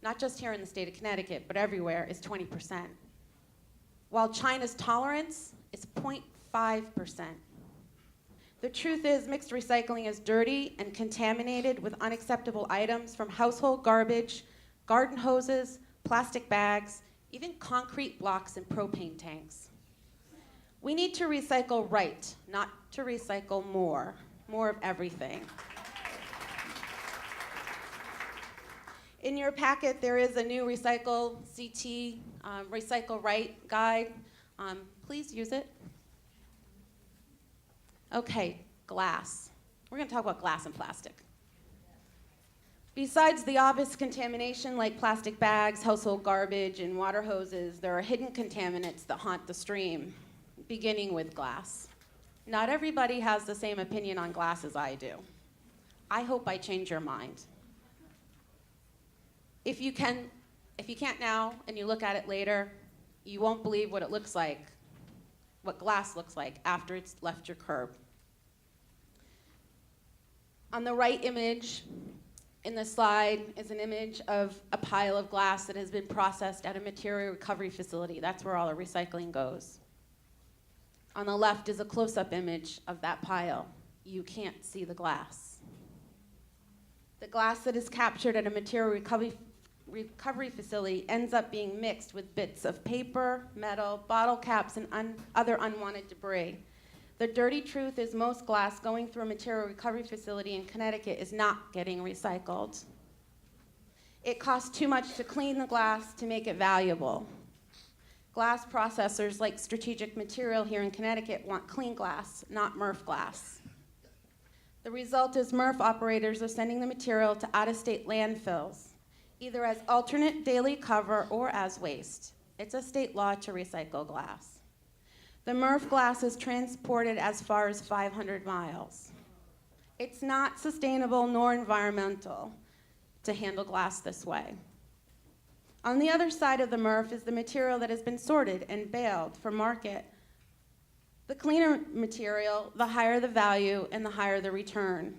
not just here in the state of Connecticut, but everywhere, is 20%, while China's tolerance is 0.5%. The truth is, mixed recycling is dirty and contaminated with unacceptable items from household garbage, garden hoses, plastic bags, even concrete blocks and propane tanks. We need to recycle right, not to recycle more of everything. In your packet, there is a new Recycle CT, Recycle Right guide. Please use it. Okay, glass. We're going to talk about glass and plastic. Besides the obvious contamination like plastic bags, household garbage, and water hoses, there are hidden contaminants that haunt the stream, beginning with glass. Not everybody has the same opinion on glass as I do. I hope I change your mind. If you can't now and you look at it later, you won't believe what it looks like, what glass looks like after it's left your curb. On the right image in the slide is an image of a pile of glass that has been processed at a material recovery facility. That's where all the recycling goes. On the left is a close-up image of that pile. You can't see the glass. The glass that is captured at a material recovery facility ends up being mixed with bits of paper, metal, bottle caps, and other unwanted debris. The dirty truth is most glass going through a material recovery facility in Connecticut is not getting recycled. It costs too much to clean the glass to make it valuable. Glass processors like Strategic Material here in Connecticut want clean glass, not MRF glass. The result is MRF operators are sending the material to out-of-state landfills, either as alternate daily cover or as waste. It's a state law to recycle glass. The MRF glass is transported as far as 500 miles. It's not sustainable nor environmental to handle glass this way. On the other side of the MRF is the material that has been sorted and baled for market. The cleaner material, the higher the value and the higher the return.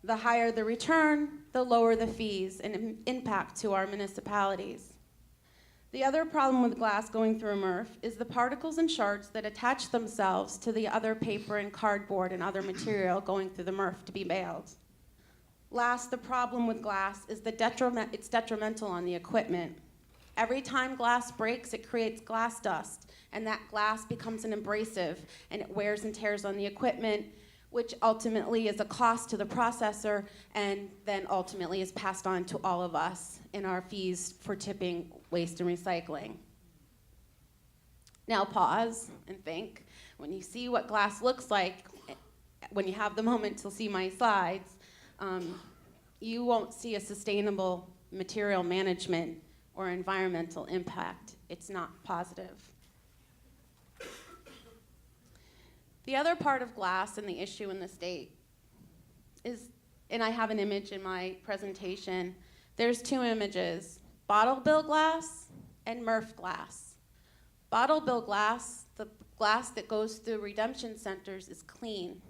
The higher the return, the lower the fees and impact to our municipalities. The other problem with glass going through a MRF is the particles and shards that attach themselves to the other paper and cardboard and other material going through the MRF to be baled. Last, the problem with glass is it's detrimental on the equipment. Every time glass breaks, it creates glass dust, and that glass becomes an abrasive, and it wears and tears on the equipment, which ultimately is a cost to the processor, and then ultimately is passed on to all of us in our fees for tipping waste and recycling. Now pause and think. When you see what glass looks like, when you have the moment to see my slides, you won't see a sustainable material management or environmental impact. It's not positive. The other part of glass and the issue in the state is, and I have an image in my presentation, there's two images, bottle bill glass and MRF glass. Bottle bill glass, the glass that goes through redemption centers, is clean.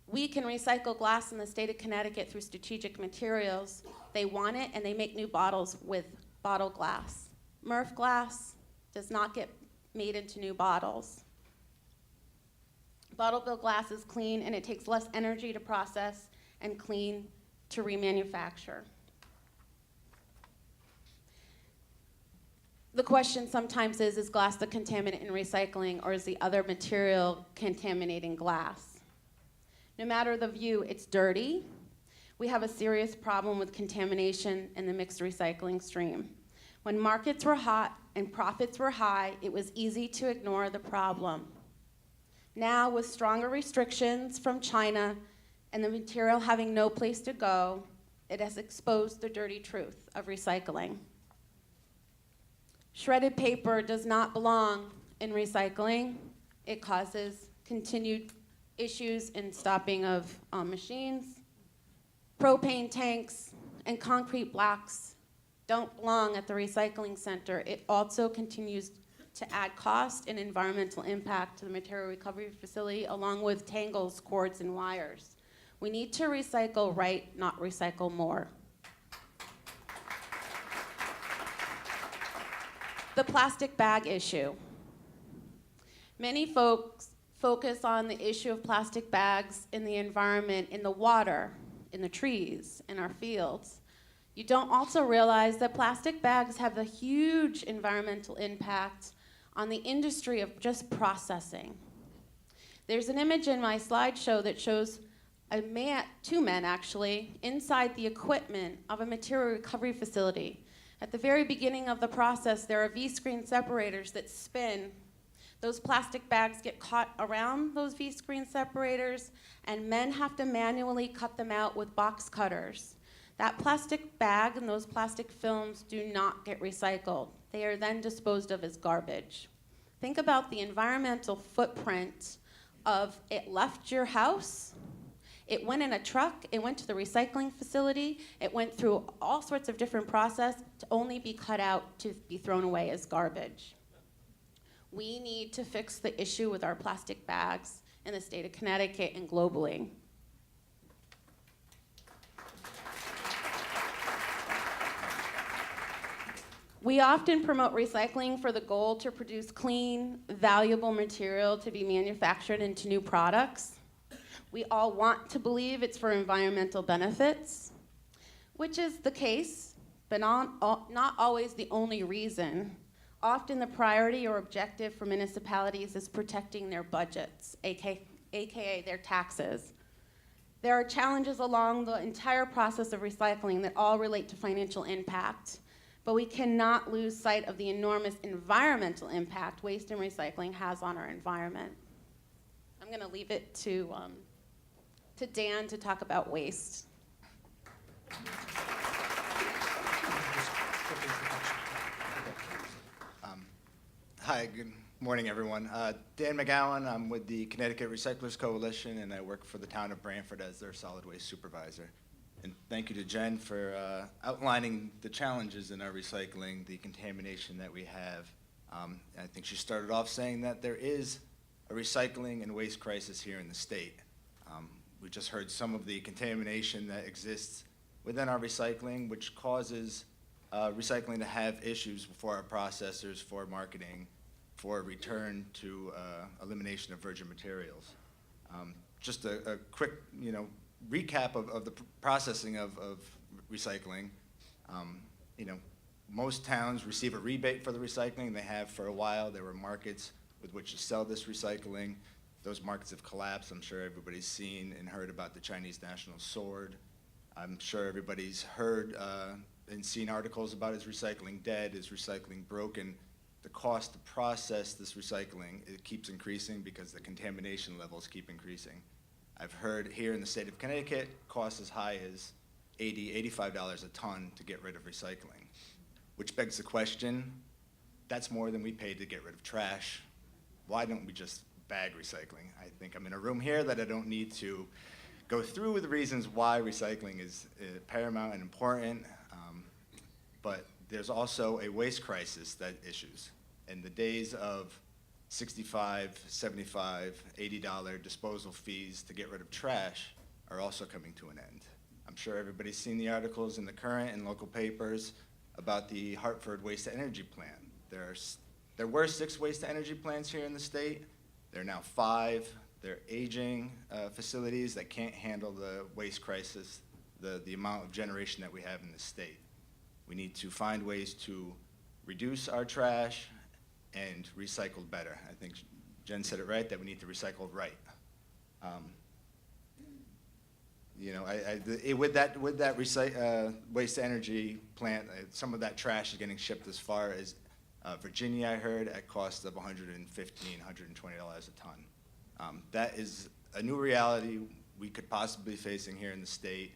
We can recycle glass in the state of Connecticut through Strategic Materials. They want it, and they make new bottles with bottle glass. MRF glass does not get made into new bottles. Bottle bill glass is clean, and it takes less energy to process and clean to remanufacture. The question sometimes is glass the contaminant in recycling, or is the other material contaminating glass? No matter the view, it's dirty. We have a serious problem with contamination in the mixed recycling stream. When markets were hot and profits were high, it was easy to ignore the problem. Now, with stronger restrictions from China and the material having no place to go, it has exposed the dirty truth of recycling. Shredded paper does not belong in recycling. It causes continued issues in stopping of machines. Propane tanks and concrete blocks don't belong at the recycling center. It also continues to add cost and environmental impact to the material recovery facility, along with tangles, cords, and wires. We need to recycle right, not recycle more. The plastic bag issue. Many folks focus on the issue of plastic bags in the environment, in the water, in the trees, in our fields. You don't also realize that plastic bags have a huge environmental impact on the industry of just processing. There's an image in my slideshow that shows two men actually, inside the equipment of a material recovery facility. At the very beginning of the process, there are V-screen separators that spin. Those plastic bags get caught around those V-screen separators, and men have to manually cut them out with box cutters. That plastic bag and those plastic films do not get recycled. They are then disposed of as garbage. Think about the environmental footprint of it left your house, it went in a truck, it went to the recycling facility, it went through all sorts of different processes to only be cut out to be thrown away as garbage. We need to fix the issue with our plastic bags in the state of Connecticut and globally. We often promote recycling for the goal to produce clean, valuable material to be manufactured into new products. We all want to believe it's for environmental benefits, which is the case, but not always the only reason. Often the priority or objective for municipalities is protecting their budgets, aka their taxes. There are challenges along the entire process of recycling that all relate to financial impact, but we cannot lose sight of the enormous environmental impact waste and recycling has on our environment. I'm going to leave it to Dan to talk about waste. Hi, good morning, everyone. Dan McGowan, I'm with the Connecticut Recyclers Coalition, and I work for the town of Branford as their solid waste supervisor. And thank you to Jen for outlining the challenges in our recycling, the contamination that we have. I think she started off saying that there is a recycling and waste crisis here in the state. We just heard some of the contamination that exists within our recycling, which causes recycling to have issues for our processors, for marketing, for return to elimination of virgin materials. Just a quick, recap of the processing of recycling. Most towns receive a rebate for the recycling. They have for a while. There were markets with which to sell this recycling. Those markets have collapsed. I'm sure everybody's seen and heard about the Chinese national sword. I'm sure everybody's heard and seen articles about is recycling dead, is recycling broken. The cost to process this recycling, it keeps increasing because the contamination levels keep increasing. I've heard here in the state of Connecticut, costs as high as $80, $85 a ton to get rid of recycling, which begs the question, that's more than we paid to get rid of trash. Why don't we just bag recycling? I think I'm in a room here that I don't need to go through the reasons why recycling is paramount and important, but there's also a waste crisis that issues. And the days of $65, $75, $80 disposal fees to get rid of trash are also coming to an end. I'm sure everybody's seen the articles in the current and local papers about the Hartford waste-to-energy plant. There were 6 waste-to-energy plants here in the state. There are now 5. They're aging facilities that can't handle the waste crisis, the amount of generation that we have in the state. We need to find ways to reduce our trash and recycle better. I think Jen said it right, that we need to recycle right. With that waste-to-energy plant, some of that trash is getting shipped as far as Virginia, I heard, at cost of $115, $120 a ton. That is a new reality we could possibly be facing here in the state.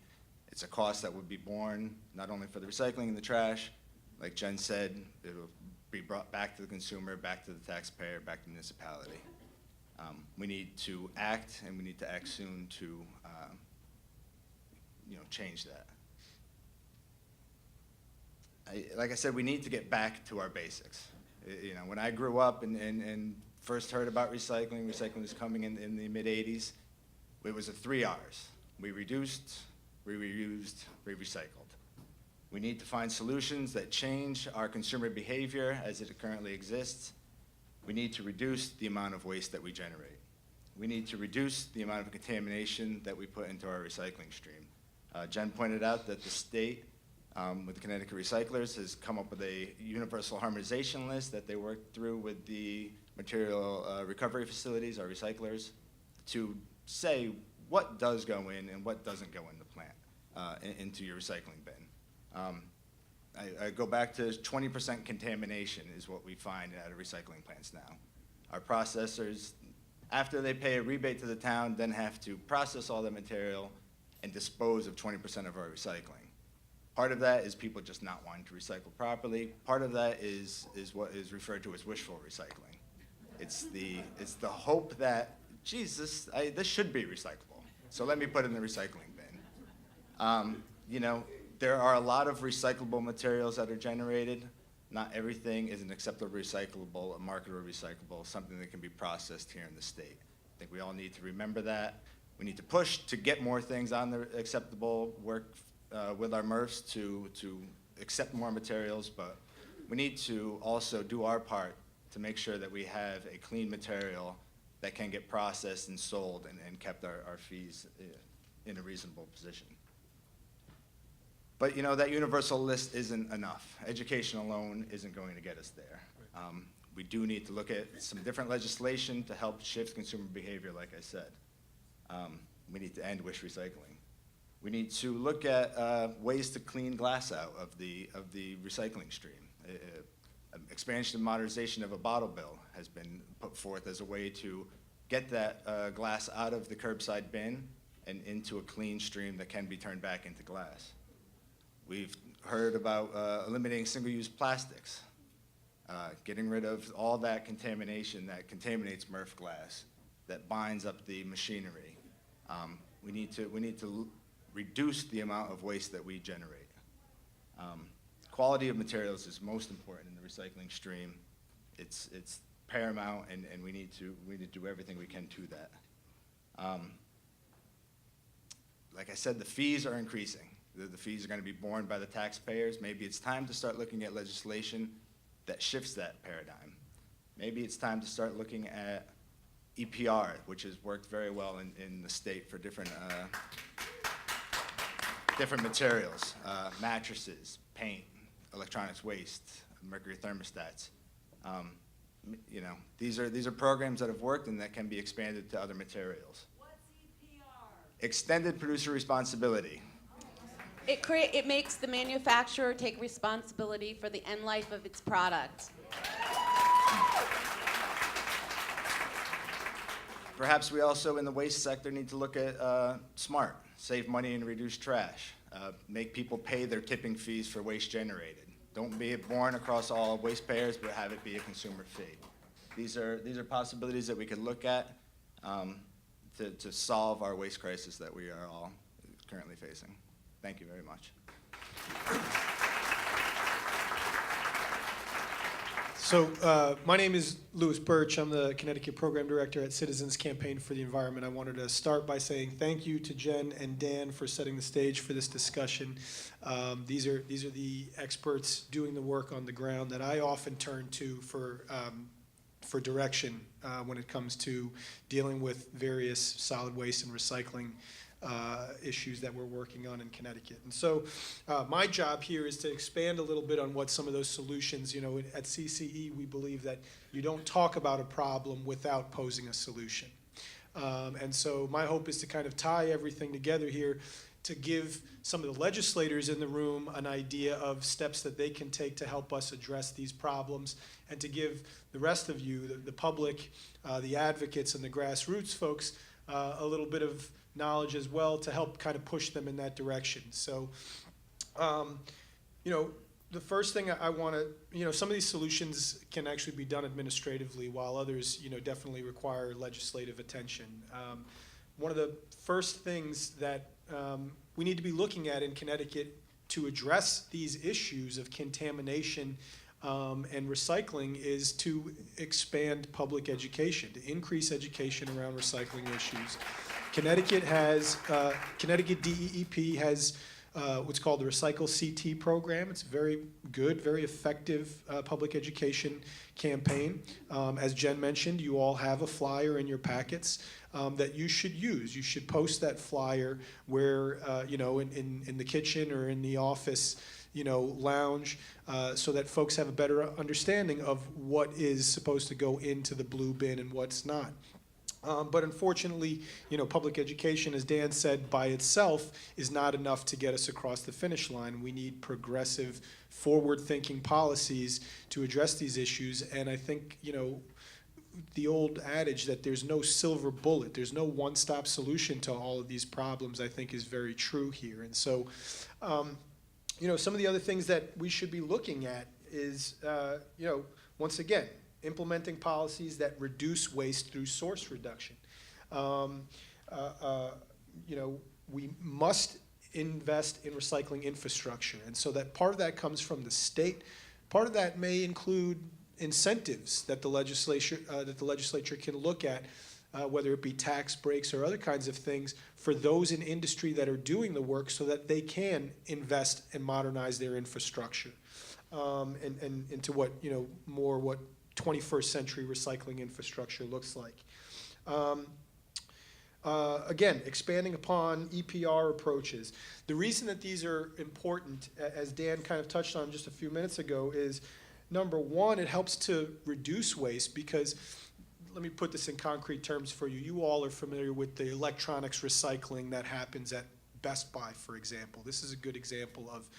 It's a cost that would be borne not only for the recycling and the trash, like Jen said, it will be brought back to the consumer, back to the taxpayer, back to the municipality. We need to act, and we need to act soon to change that. Like I said, we need to get back to our basics. When I grew up and first heard about recycling was coming in the mid-'80s, it was a 3 R's. We reduced, we reused, we recycled. We need to find solutions that change our consumer behavior as it currently exists. We need to reduce the amount of waste that we generate. We need to reduce the amount of contamination that we put into our recycling stream. Jen pointed out that the state, with the Connecticut Recyclers, has come up with a universal harmonization list that they worked through with the material recovery facilities, our recyclers, to say what does go in and what doesn't go in the plant, into your recycling bin. I go back to 20% contamination is what we find at our recycling plants now. Our processors, after they pay a rebate to the town, then have to process all the material and dispose of 20% of our recycling. Part of that is people just not wanting to recycle properly. Part of that is what is referred to as wishful recycling. It's the hope that, geez, this should be recyclable, so let me put it in the recycling bin. You know, there are a lot of recyclable materials that are generated. Not everything is an acceptable recyclable, a marketable recyclable, something that can be processed here in the state. I think we all need to remember that. We need to push to get more things on the acceptable, work with our MRFs to accept more materials, but we need to also do our part to make sure that we have a clean material that can get processed and sold and kept our fees in a reasonable position. But you know, that universal list isn't enough. Education alone isn't going to get us there. We do need to look at some different legislation to help shift consumer behavior, like I said. We need to end wish recycling. We need to look at ways to clean glass out of the recycling stream. Expansion and modernization of a bottle bill has been put forth as a way to get that glass out of the curbside bin and into a clean stream that can be turned back into glass. We've heard about eliminating single-use plastics, getting rid of all that contamination that contaminates MRF glass, that binds up the machinery. We need to reduce the amount of waste that we generate. Quality of materials is most important in the recycling stream. It's paramount, and we need to do everything we can to that. Like I said, the fees are increasing. The fees are going to be borne by the taxpayers. Maybe it's time to start looking at legislation that shifts that paradigm. Maybe it's time to start looking at EPR, which has worked very well in the state for different materials, mattresses, paint, electronics waste, mercury thermostats. You know, these are programs that have worked and that can be expanded to other materials. What's EPR? Extended producer responsibility. It makes the manufacturer take responsibility for the end life of its product. Perhaps we also, in the waste sector, need to look at SMART, save money and reduce trash, make people pay their tipping fees for waste generated. Don't be it borne across all waste payers, but have it be a consumer fee. These are possibilities that we could look at to solve our waste crisis that we are all currently facing. Thank you very much. So my name is Louis Burch. I'm the Connecticut Program Director at Citizens Campaign for the Environment. I wanted to start by saying thank you to Jen and Dan for setting the stage for this discussion. These are the experts doing the work on the ground that I often turn to for direction when it comes to dealing with various solid waste and recycling issues that we're working on in Connecticut. And so my job here is to expand a little bit on what some of those solutions, you know, at CCE we believe that you don't talk about a problem without posing a solution. And so my hope is to kind of tie everything together here to give some of the legislators in the room an idea of steps that they can take to help us address these problems, and to give the rest of you, the public, the advocates and the grassroots folks, a little bit of knowledge as well to help kind of push them in that direction. So, you know, the first thing I want to, you know, some of these solutions can actually be done administratively, while others, you know, definitely require legislative attention. One of the first things that we need to be looking at in Connecticut to address these issues of contamination and recycling is to expand public education, to increase education around recycling issues. Connecticut DEEP has what's called the Recycle CT program. It's a very good, very effective public education campaign. As Jen mentioned, you all have a flyer in your packets that you should use. You should post that flyer where, in the kitchen or in the office, lounge, so that folks have a better understanding of what is supposed to go into the blue bin and what's not. But unfortunately, public education, as Dan said, by itself is not enough to get us across the finish line. We need progressive, forward-thinking policies to address these issues. And I think, the old adage that there's no silver bullet, there's no one-stop solution to all of these problems, I think is very true here. And so, some of the other things that we should be looking at is, once again, implementing policies that reduce waste through source reduction. We must invest in recycling infrastructure, and so that part of that comes from the state. Part of that may include incentives that the legislature can look at, whether it be tax breaks or other kinds of things for those in industry that are doing the work, so that they can invest and modernize their infrastructure, and into what more what 21st century recycling infrastructure looks like. Again, expanding upon EPR approaches. The reason that these are important, as Dan kind of touched on just a few minutes ago, is number one, it helps to reduce waste because, let me put this in concrete terms for you. You all are familiar with the electronics recycling that happens at Best Buy, for example. This is a good example of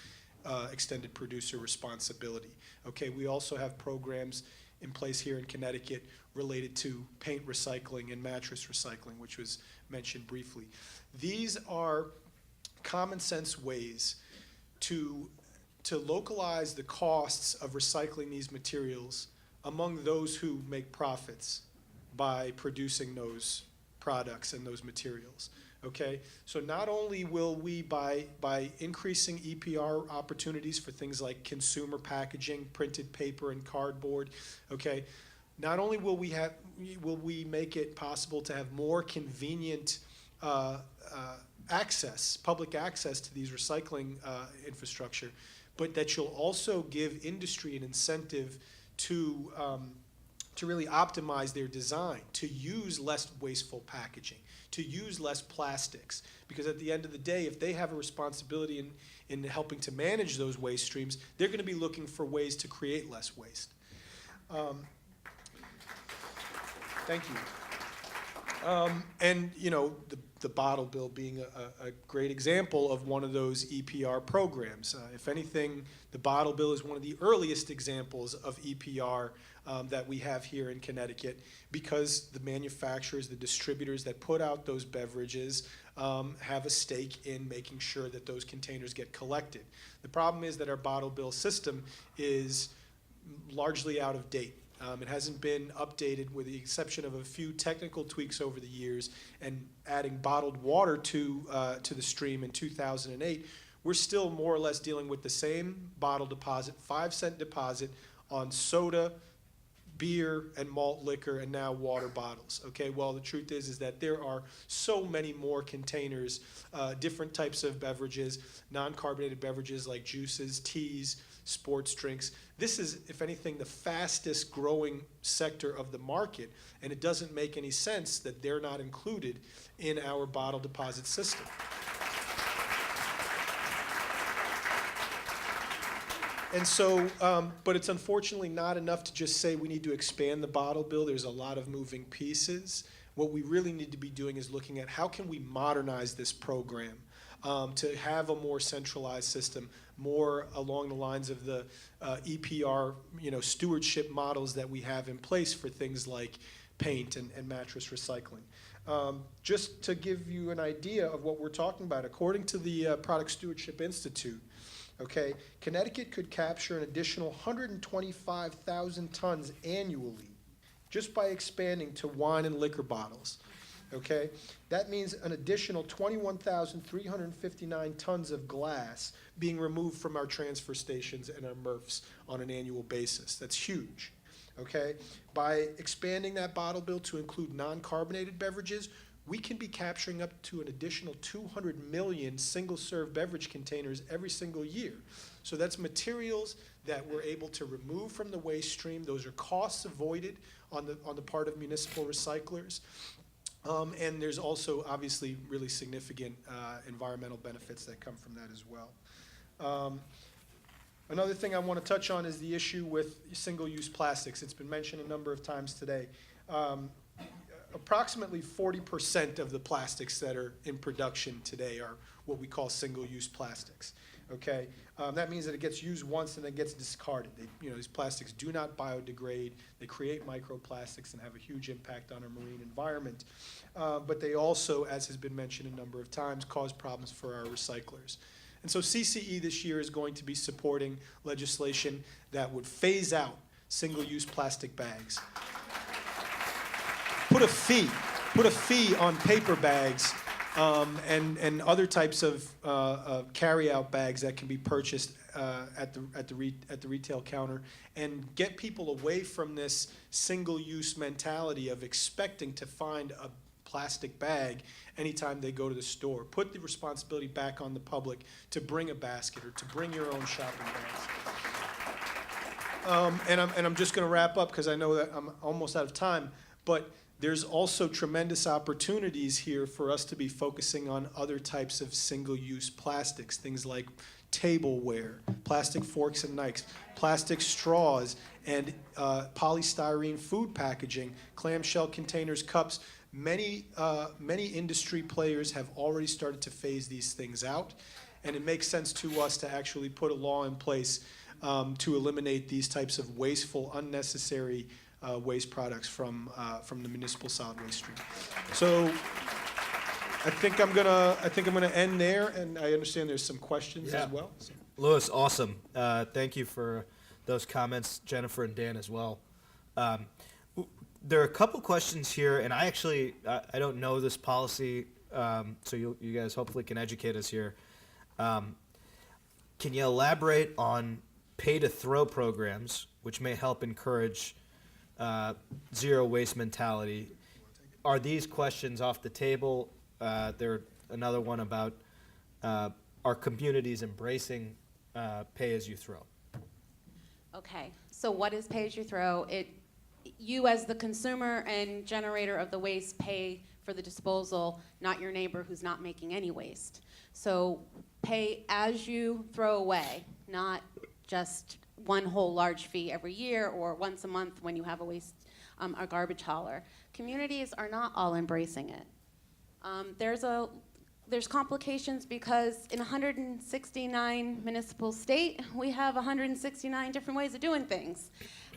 extended producer responsibility. Okay, we also have programs in place here in Connecticut related to paint recycling and mattress recycling, which was mentioned briefly. These are common sense ways to localize the costs of recycling these materials among those who make profits by producing those products and those materials. Okay, so not only will we, by increasing EPR opportunities for things like consumer packaging, printed paper and cardboard, okay, not only will we make it possible to have more convenient public access to these recycling infrastructure, but that you'll also give industry an incentive to really optimize their design, to use less wasteful packaging, to use less plastics. Because at the end of the day, if they have a responsibility in helping to manage those waste streams, they're going to be looking for ways to create less waste. Thank you. And the bottle bill being a great example of one of those EPR programs. If anything, the bottle bill is one of the earliest examples of EPR that we have here in Connecticut, because the manufacturers, the distributors that put out those beverages have a stake in making sure that those containers get collected. The problem is that our bottle bill system is largely out of date. It hasn't been updated, with the exception of a few technical tweaks over the years, and adding bottled water to the stream in 2008. We're still more or less dealing with the same bottle deposit, 5-cent deposit on soda, beer, and malt liquor, and now water bottles. Okay, well, the truth is that there are so many more containers, different types of beverages, non-carbonated beverages like juices, teas, sports drinks. This is, if anything, the fastest growing sector of the market, and it doesn't make any sense that they're not included in our bottle deposit system. And so, but it's unfortunately not enough to just say we need to expand the bottle bill. There's a lot of moving pieces. What we really need to be doing is looking at how can we modernize this program to have a more centralized system, more along the lines of the EPR, stewardship models that we have in place for things like paint and mattress recycling. Just to give you an idea of what we're talking about, according to the Product Stewardship Institute, okay, Connecticut could capture an additional 125,000 tons annually just by expanding to wine and liquor bottles. Okay, that means an additional 21,359 tons of glass being removed from our transfer stations and our MRFs on an annual basis. That's huge. Okay, by expanding that bottle bill to include non-carbonated beverages, we can be capturing up to an additional 200 million single-serve beverage containers every single year. So that's materials that we're able to remove from the waste stream. Those are costs avoided on the part of municipal recyclers. And there's also obviously really significant environmental benefits that come from that as well. Another thing I want to touch on is the issue with single-use plastics. It's been mentioned a number of times today. Approximately 40% of the plastics that are in production today are what we call single-use plastics. Okay, that means that it gets used once and then gets discarded. These plastics do not biodegrade. They create microplastics and have a huge impact on our marine environment. But they also, as has been mentioned a number of times, cause problems for our recyclers. And so CCE this year is going to be supporting legislation that would phase out single-use plastic bags. Put a fee on paper bags and other types of carry-out bags that can be purchased at the retail counter, and get people away from this single-use mentality of expecting to find a plastic bag anytime they go to the store. Put the responsibility back on the public to bring a basket or to bring your own shopping bags. And I'm just going to wrap up because I know that I'm almost out of time, but there's also tremendous opportunities here for us to be focusing on other types of single-use plastics, things like tableware, plastic forks and knives, plastic straws, and polystyrene food packaging, clamshell containers, cups. Many industry players have already started to phase these things out, and it makes sense to us to actually put a law in place to eliminate these types of wasteful, unnecessary waste products from the municipal solid waste stream. So I think I'm gonna end there, and I understand there's some questions as well. So. Louis, awesome. Thank you for those comments, Jennifer and Dan as well. There are a couple questions here, and I don't know this policy, so you guys hopefully can educate us here. Can you elaborate on pay-to-throw programs, which may help encourage zero waste mentality? Are these questions off the table? There another one about are communities embracing pay-as-you-throw? Okay, so what is pay-as-you-throw? You as the consumer and generator of the waste pay for the disposal, not your neighbor who's not making any waste. So pay as you throw away, not just one whole large fee every year or once a month when you have a garbage hauler. Communities are not all embracing it. There's complications because in 169 municipal state, we have 169 different ways of doing things.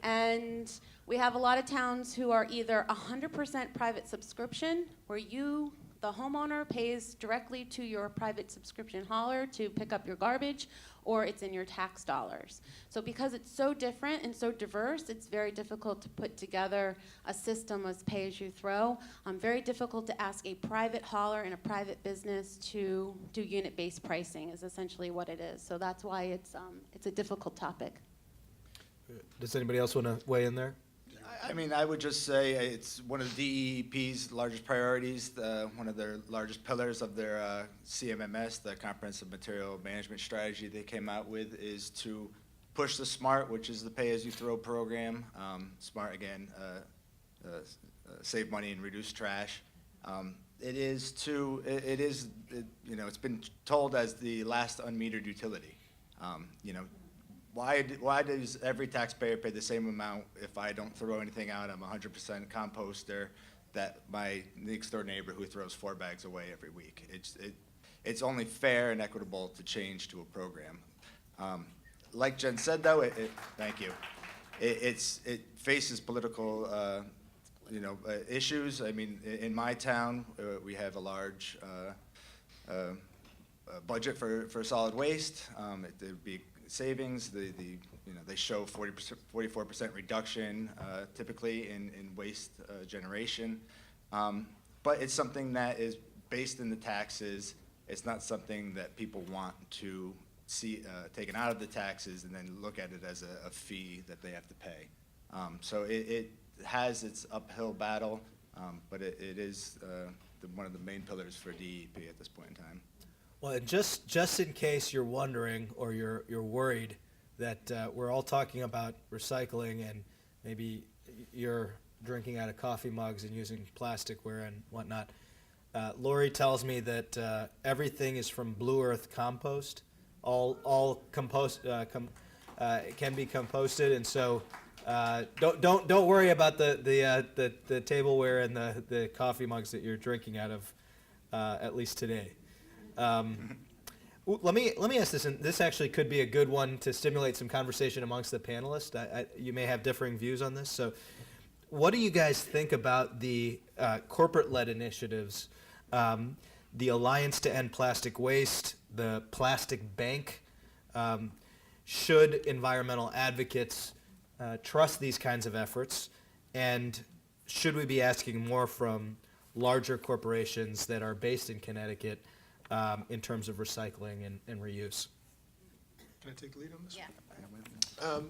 And we have a lot of towns who are either 100% private subscription, where you, the homeowner, pays directly to your private subscription hauler to pick up your garbage, or it's in your tax dollars. So because it's so different and so diverse, it's very difficult to put together a system of pay-as-you-throw. Very difficult to ask a private hauler in a private business to do unit-based pricing is essentially what it is. So that's why it's a difficult topic. Does anybody else want to weigh in there? I mean, I would just say it's one of the DEP's largest priorities, one of their largest pillars of their CMMS, the Comprehensive Material Management Strategy they came out with, is to push the SMART, which is the pay-as-you-throw program. SMART, again, save money and reduce trash. It's been told as the last unmetered utility. Why does every taxpayer pay the same amount if I don't throw anything out? I'm 100% composter that my next-door neighbor who throws 4 bags away every week. It's only fair and equitable to change to a program. Like Jen said, though, thank you. It faces political issues. I mean, in my town, we have a large budget for solid waste. It would be savings. They show 44% reduction typically in waste generation, but it's something that is based in the taxes. It's not something that people want to see taken out of the taxes and then look at it as a fee that they have to pay. So it has its uphill battle, but it is one of the main pillars for DEP at this point in time. Well, and just in case you're wondering or you're worried that we're all talking about recycling and maybe you're drinking out of coffee mugs and using plasticware and whatnot, Lori tells me that everything is from Blue Earth compost. All compost can be composted, and so don't worry about the tableware and the coffee mugs that you're drinking out of, at least today. Let me ask this, and this actually could be a good one to stimulate some conversation amongst the panelists. You may have differing views on this. So, what do you guys think about the corporate-led initiatives, the Alliance to End Plastic Waste, the Plastic Bank? Should environmental advocates trust these kinds of efforts, and should we be asking more from larger corporations that are based in Connecticut in terms of recycling and reuse? Can I take the lead on this? Yeah.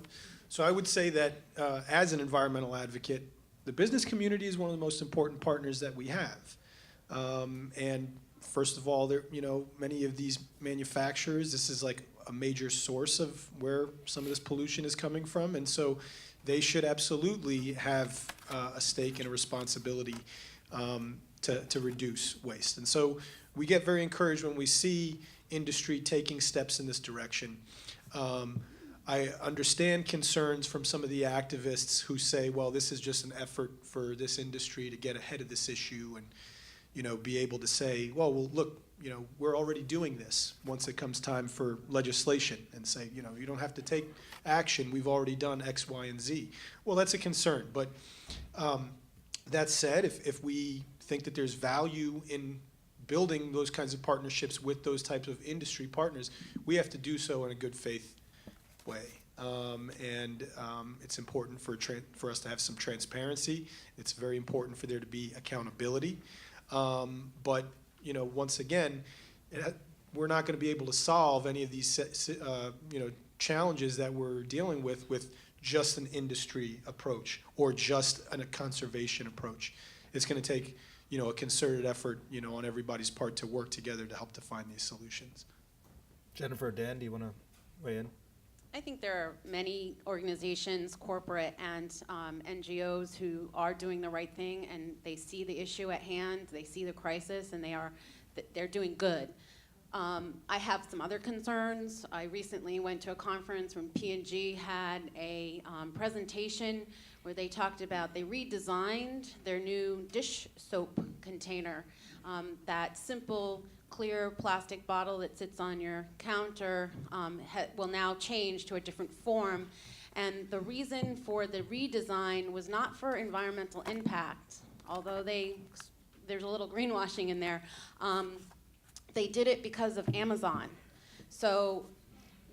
So I would say that as an environmental advocate, the business community is one of the most important partners that we have. And first of all, many of these manufacturers, this is like a major source of where some of this pollution is coming from, and so they should absolutely have a stake and a responsibility to reduce waste. And so we get very encouraged when we see industry taking steps in this direction. I understand concerns from some of the activists who say, well, this is just an effort for this industry to get ahead of this issue and be able to say, well, look, we're already doing this once it comes time for legislation, and say, you don't have to take action. We've already done X, Y, and Z. Well, that's a concern. But that said, if we think that there's value in building those kinds of partnerships with those types of industry partners, we have to do so in a good faith way. It's important for us to have some transparency. It's very important for there to be accountability. But once again, we're not going to be able to solve any of these challenges that we're dealing with just an industry approach or just a conservation approach. It's going to take a concerted effort on everybody's part to work together to help to find these solutions. Jennifer or Dan, do you want to weigh in? I think there are many organizations, corporate and NGOs, who are doing the right thing, and they see the issue at hand, they see the crisis, and they're doing good. I have some other concerns. I recently went to a conference when P&G had a presentation where they talked about, they redesigned their new dish soap container. That simple, clear plastic bottle that sits on your counter will now change to a different form. And the reason for the redesign was not for environmental impact, although there's a little greenwashing in there. They did it because of Amazon. So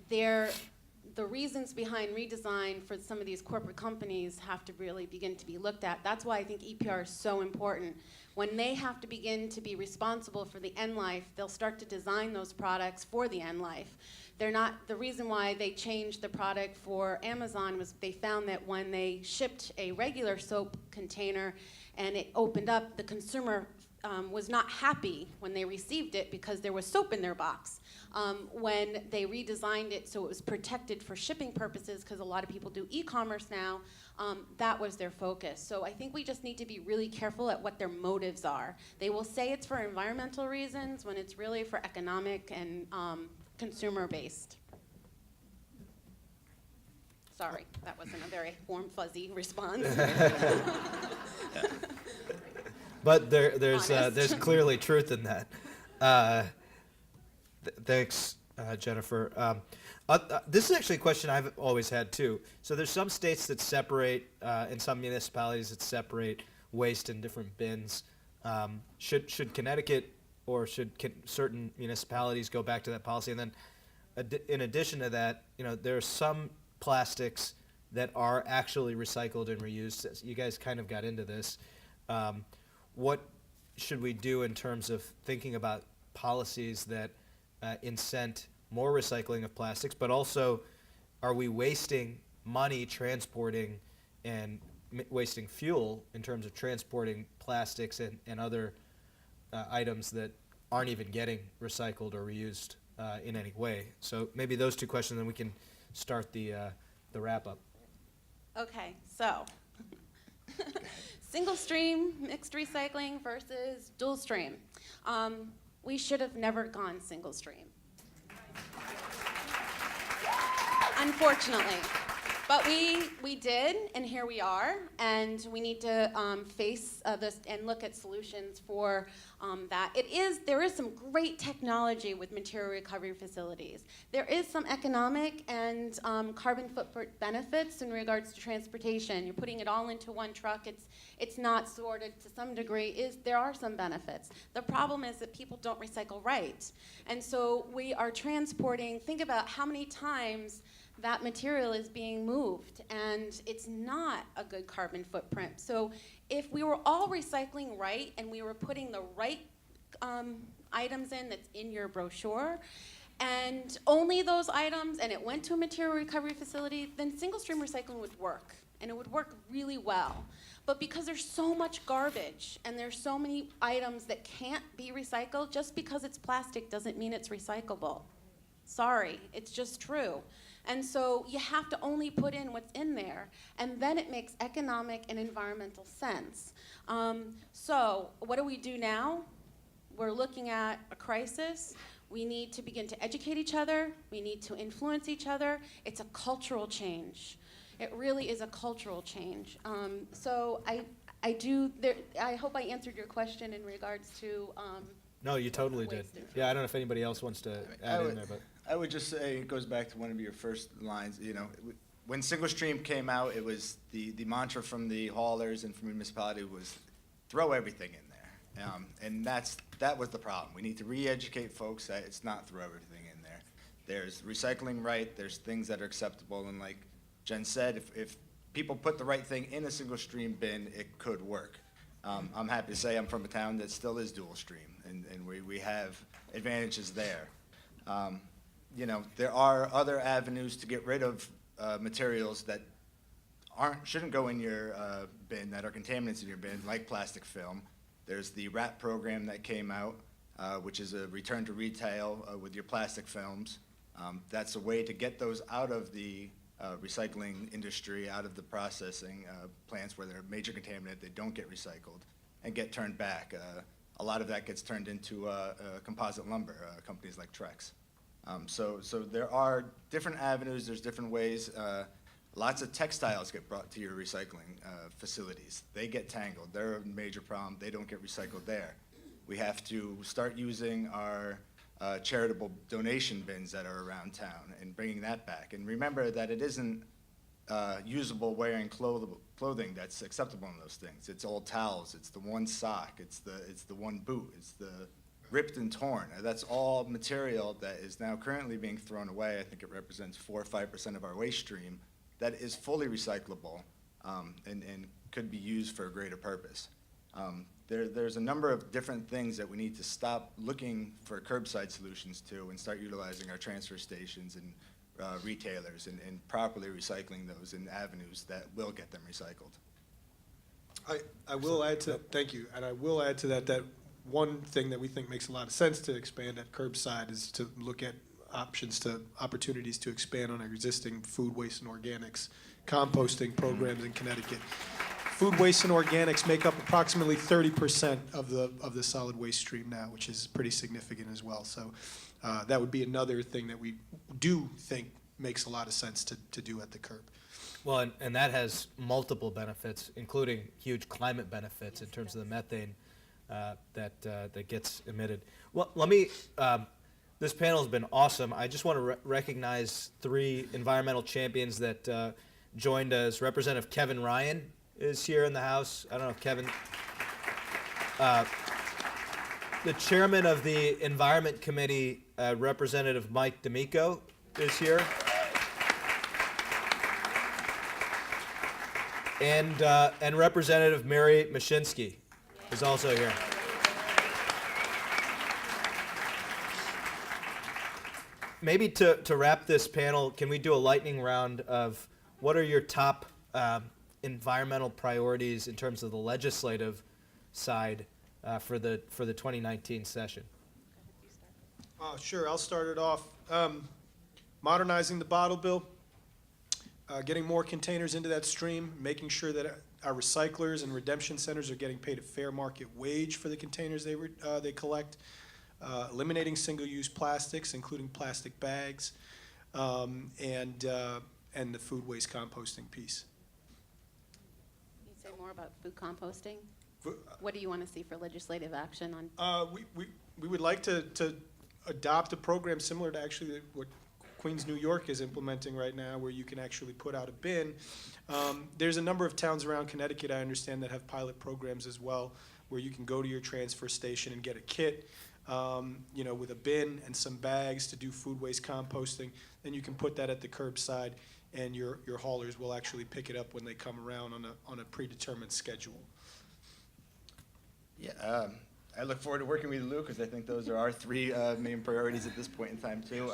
the reasons behind redesign for some of these corporate companies have to really begin to be looked at. That's why I think EPR is so important. When they have to begin to be responsible for the end life, they'll start to design those products for the end life. The reason why they changed the product for Amazon was they found that when they shipped a regular soap container and it opened up, the consumer was not happy when they received it because there was soap in their box. When they redesigned it so it was protected for shipping purposes, because a lot of people do e-commerce now, that was their focus. So I think we just need to be really careful at what their motives are. They will say it's for environmental reasons when it's really for economic and consumer-based. Sorry, that wasn't a very warm, fuzzy response. But there's clearly truth in that. Thanks, Jennifer. This is actually a question I've always had too. So there's some states that separate, and some municipalities that separate waste in different bins. Should Connecticut or should certain municipalities go back to that policy? And then, in addition to that, there are some plastics that are actually recycled and reused. You guys kind of got into this. What should we do in terms of thinking about policies that incent more recycling of plastics, but also are we wasting money transporting and wasting fuel in terms of transporting plastics and other items that aren't even getting recycled or reused in any way. So maybe those two questions, then we can start the wrap up. Okay, so single stream, mixed recycling versus dual stream. We should have never gone single stream. Unfortunately. But we did, and here we are, and we need to face this and look at solutions for that. There is some great technology with material recovery facilities. There is some economic and carbon footprint benefits in regards to transportation. You're putting it all into one truck. It's not sorted to some degree. There are some benefits. The problem is that people don't recycle right. And so we are transporting, think about how many times that material is being moved, and it's not a good carbon footprint. So if we were all recycling right and we were putting the right items in that's in your brochure, and only those items, and it went to a material recovery facility, then single stream recycling would work, and it would work really well. But because there's so much garbage and there's so many items that can't be recycled, just because it's plastic doesn't mean it's recyclable. Sorry, it's just true. And so you have to only put in what's in there, and then it makes economic and environmental sense. So what do we do now? We're looking at a crisis. We need to begin to educate each other. We need to influence each other. It's a cultural change. It really is a cultural change. So I hope I answered your question in regards to No, you totally did. Yeah, I don't know if anybody else wants to add in there, but. I would just say, it goes back to one of your first lines, you know, when single stream came out, it was the mantra from the haulers and from the municipality was throw everything in there. And that was the problem. We need to re-educate folks that it's not throw everything in there. There's recycling right, there's things that are acceptable, and like Jen said, if people put the right thing in a single stream bin, it could work. I'm happy to say I'm from a town that still is dual stream, and we have advantages there. You know, there are other avenues to get rid of materials that shouldn't go in your bin, that are contaminants in your bin, like plastic film. There's the RAP program that came out, which is a return to retail with your plastic films. That's a way to get those out of the recycling industry, out of the processing plants where they're a major contaminant, they don't get recycled, and get turned back. A lot of that gets turned into composite lumber, companies like Trex. So there are different avenues, there's different ways. Lots of textiles get brought to your recycling facilities. They get tangled, they're a major problem, they don't get recycled there. We have to start using our charitable donation bins that are around town and bringing that back. And remember that it isn't usable wearing clothing that's acceptable in those things. It's old towels, it's the one sock, it's the one boot, it's the ripped and torn. That's all material that is now currently being thrown away. I think it represents 4 or 5% of our waste stream that is fully recyclable and could be used for a greater purpose. There's a number of different things that we need to stop looking for curbside solutions to and start utilizing our transfer stations and retailers and properly recycling those in avenues that will get them recycled. I will add to that, thank you, and I will add to that one thing that we think makes a lot of sense to expand at curbside is to look at opportunities to expand on our existing food waste and organics composting programs in Connecticut. Food waste and organics make up approximately 30% of the solid waste stream now, which is pretty significant as well. So that would be another thing that we do think makes a lot of sense to do at the curb. Well, and that has multiple benefits, including huge climate benefits in terms of the methane that gets emitted. Well, this panel has been awesome. I just want to recognize 3 environmental champions that joined us. Representative Kevin Ryan is here in the house. I don't know if Kevin. The chairman of the Environment Committee, Representative Mike D'Amico, is here. And Representative Mary Mashinsky is also here. Maybe to wrap this panel, can we do a lightning round of what are your top environmental priorities in terms of the legislative side for the 2019 session. Sure, I'll start it off. Modernizing the bottle bill, getting more containers into that stream, making sure that our recyclers and redemption centers are getting paid a fair market wage for the containers they collect, eliminating single-use plastics, including plastic bags, and the food waste composting piece. Can you say more about food composting? What do you want to see for legislative action on? We would like to adopt a program similar to actually what Queens, New York is implementing right now, where you can actually put out a bin. There's a number of towns around Connecticut, I understand, that have pilot programs as well, where you can go to your transfer station and get a kit, with a bin and some bags to do food waste composting. Then you can put that at the curbside, and your haulers will actually pick it up when they come around on a predetermined schedule. Yeah, I look forward to working with you, Lou, because I think those are our three main priorities at this point in time, too.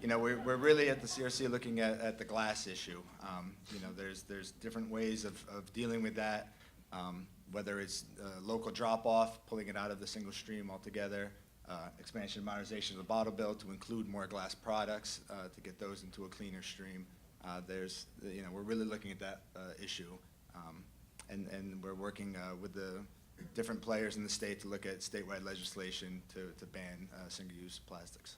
We're really at the CRC looking at the glass issue. There's different ways of dealing with that, whether it's local drop-off, pulling it out of the single stream altogether, expansion and modernization of the bottle bill to include more glass products to get those into a cleaner stream. We're really looking at that issue, and we're working with the different players in the state to look at statewide legislation to ban single-use plastics.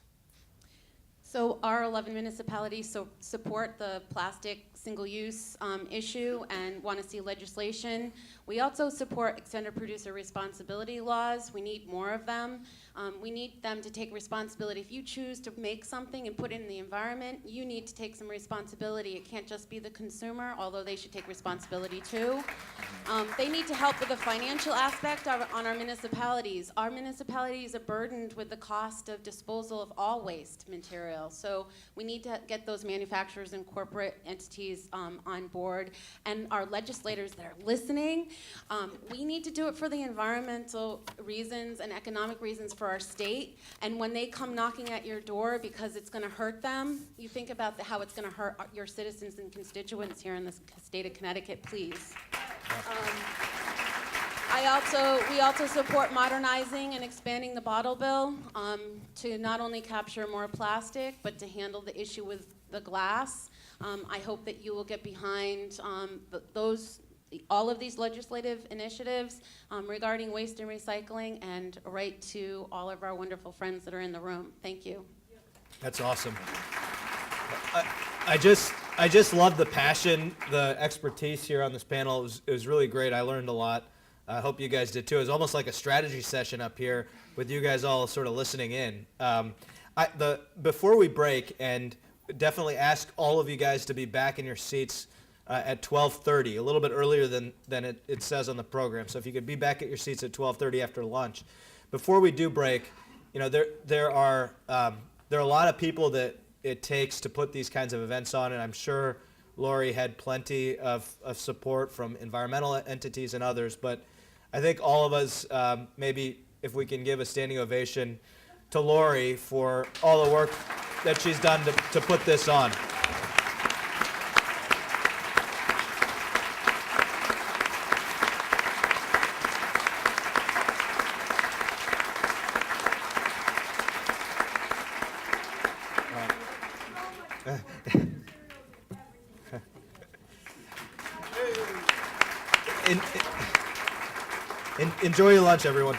So our 11 municipalities support the plastic single-use issue and want to see legislation. We also support extended producer responsibility laws. We need more of them. We need them to take responsibility. If you choose to make something and put it in the environment, you need to take some responsibility. It can't just be the consumer, although they should take responsibility too. They need to help with the financial aspect on our municipalities. Our municipalities are burdened with the cost of disposal of all waste material. So we need to get those manufacturers and corporate entities on board. And our legislators that are listening, we need to do it for the environmental reasons and economic reasons for our state. And when they come knocking at your door because it's going to hurt them, you think about how it's going to hurt your citizens and constituents here in the state of Connecticut, please. We also support modernizing and expanding the bottle bill to not only capture more plastic, but to handle the issue with the glass. I hope that you will get behind all of these legislative initiatives regarding waste and recycling, and write to all of our wonderful friends that are in the room. Thank you. That's awesome. I just love the passion, the expertise here on this panel. It was really great. I learned a lot. I hope you guys did too. It was almost like a strategy session up here with you guys all sort of listening in. Before we break, and definitely ask all of you guys to be back in your seats at 12:30, a little bit earlier than it says on the program. So if you could be back at your seats at 12:30 after lunch. Before we do break, there are a lot of people that it takes to put these kinds of events on, and I'm sure Lori had plenty of support from environmental entities and others, but I think all of us, maybe if we can give a standing ovation to Lori for all the work that she's done to put this on. Enjoy your lunch, everyone.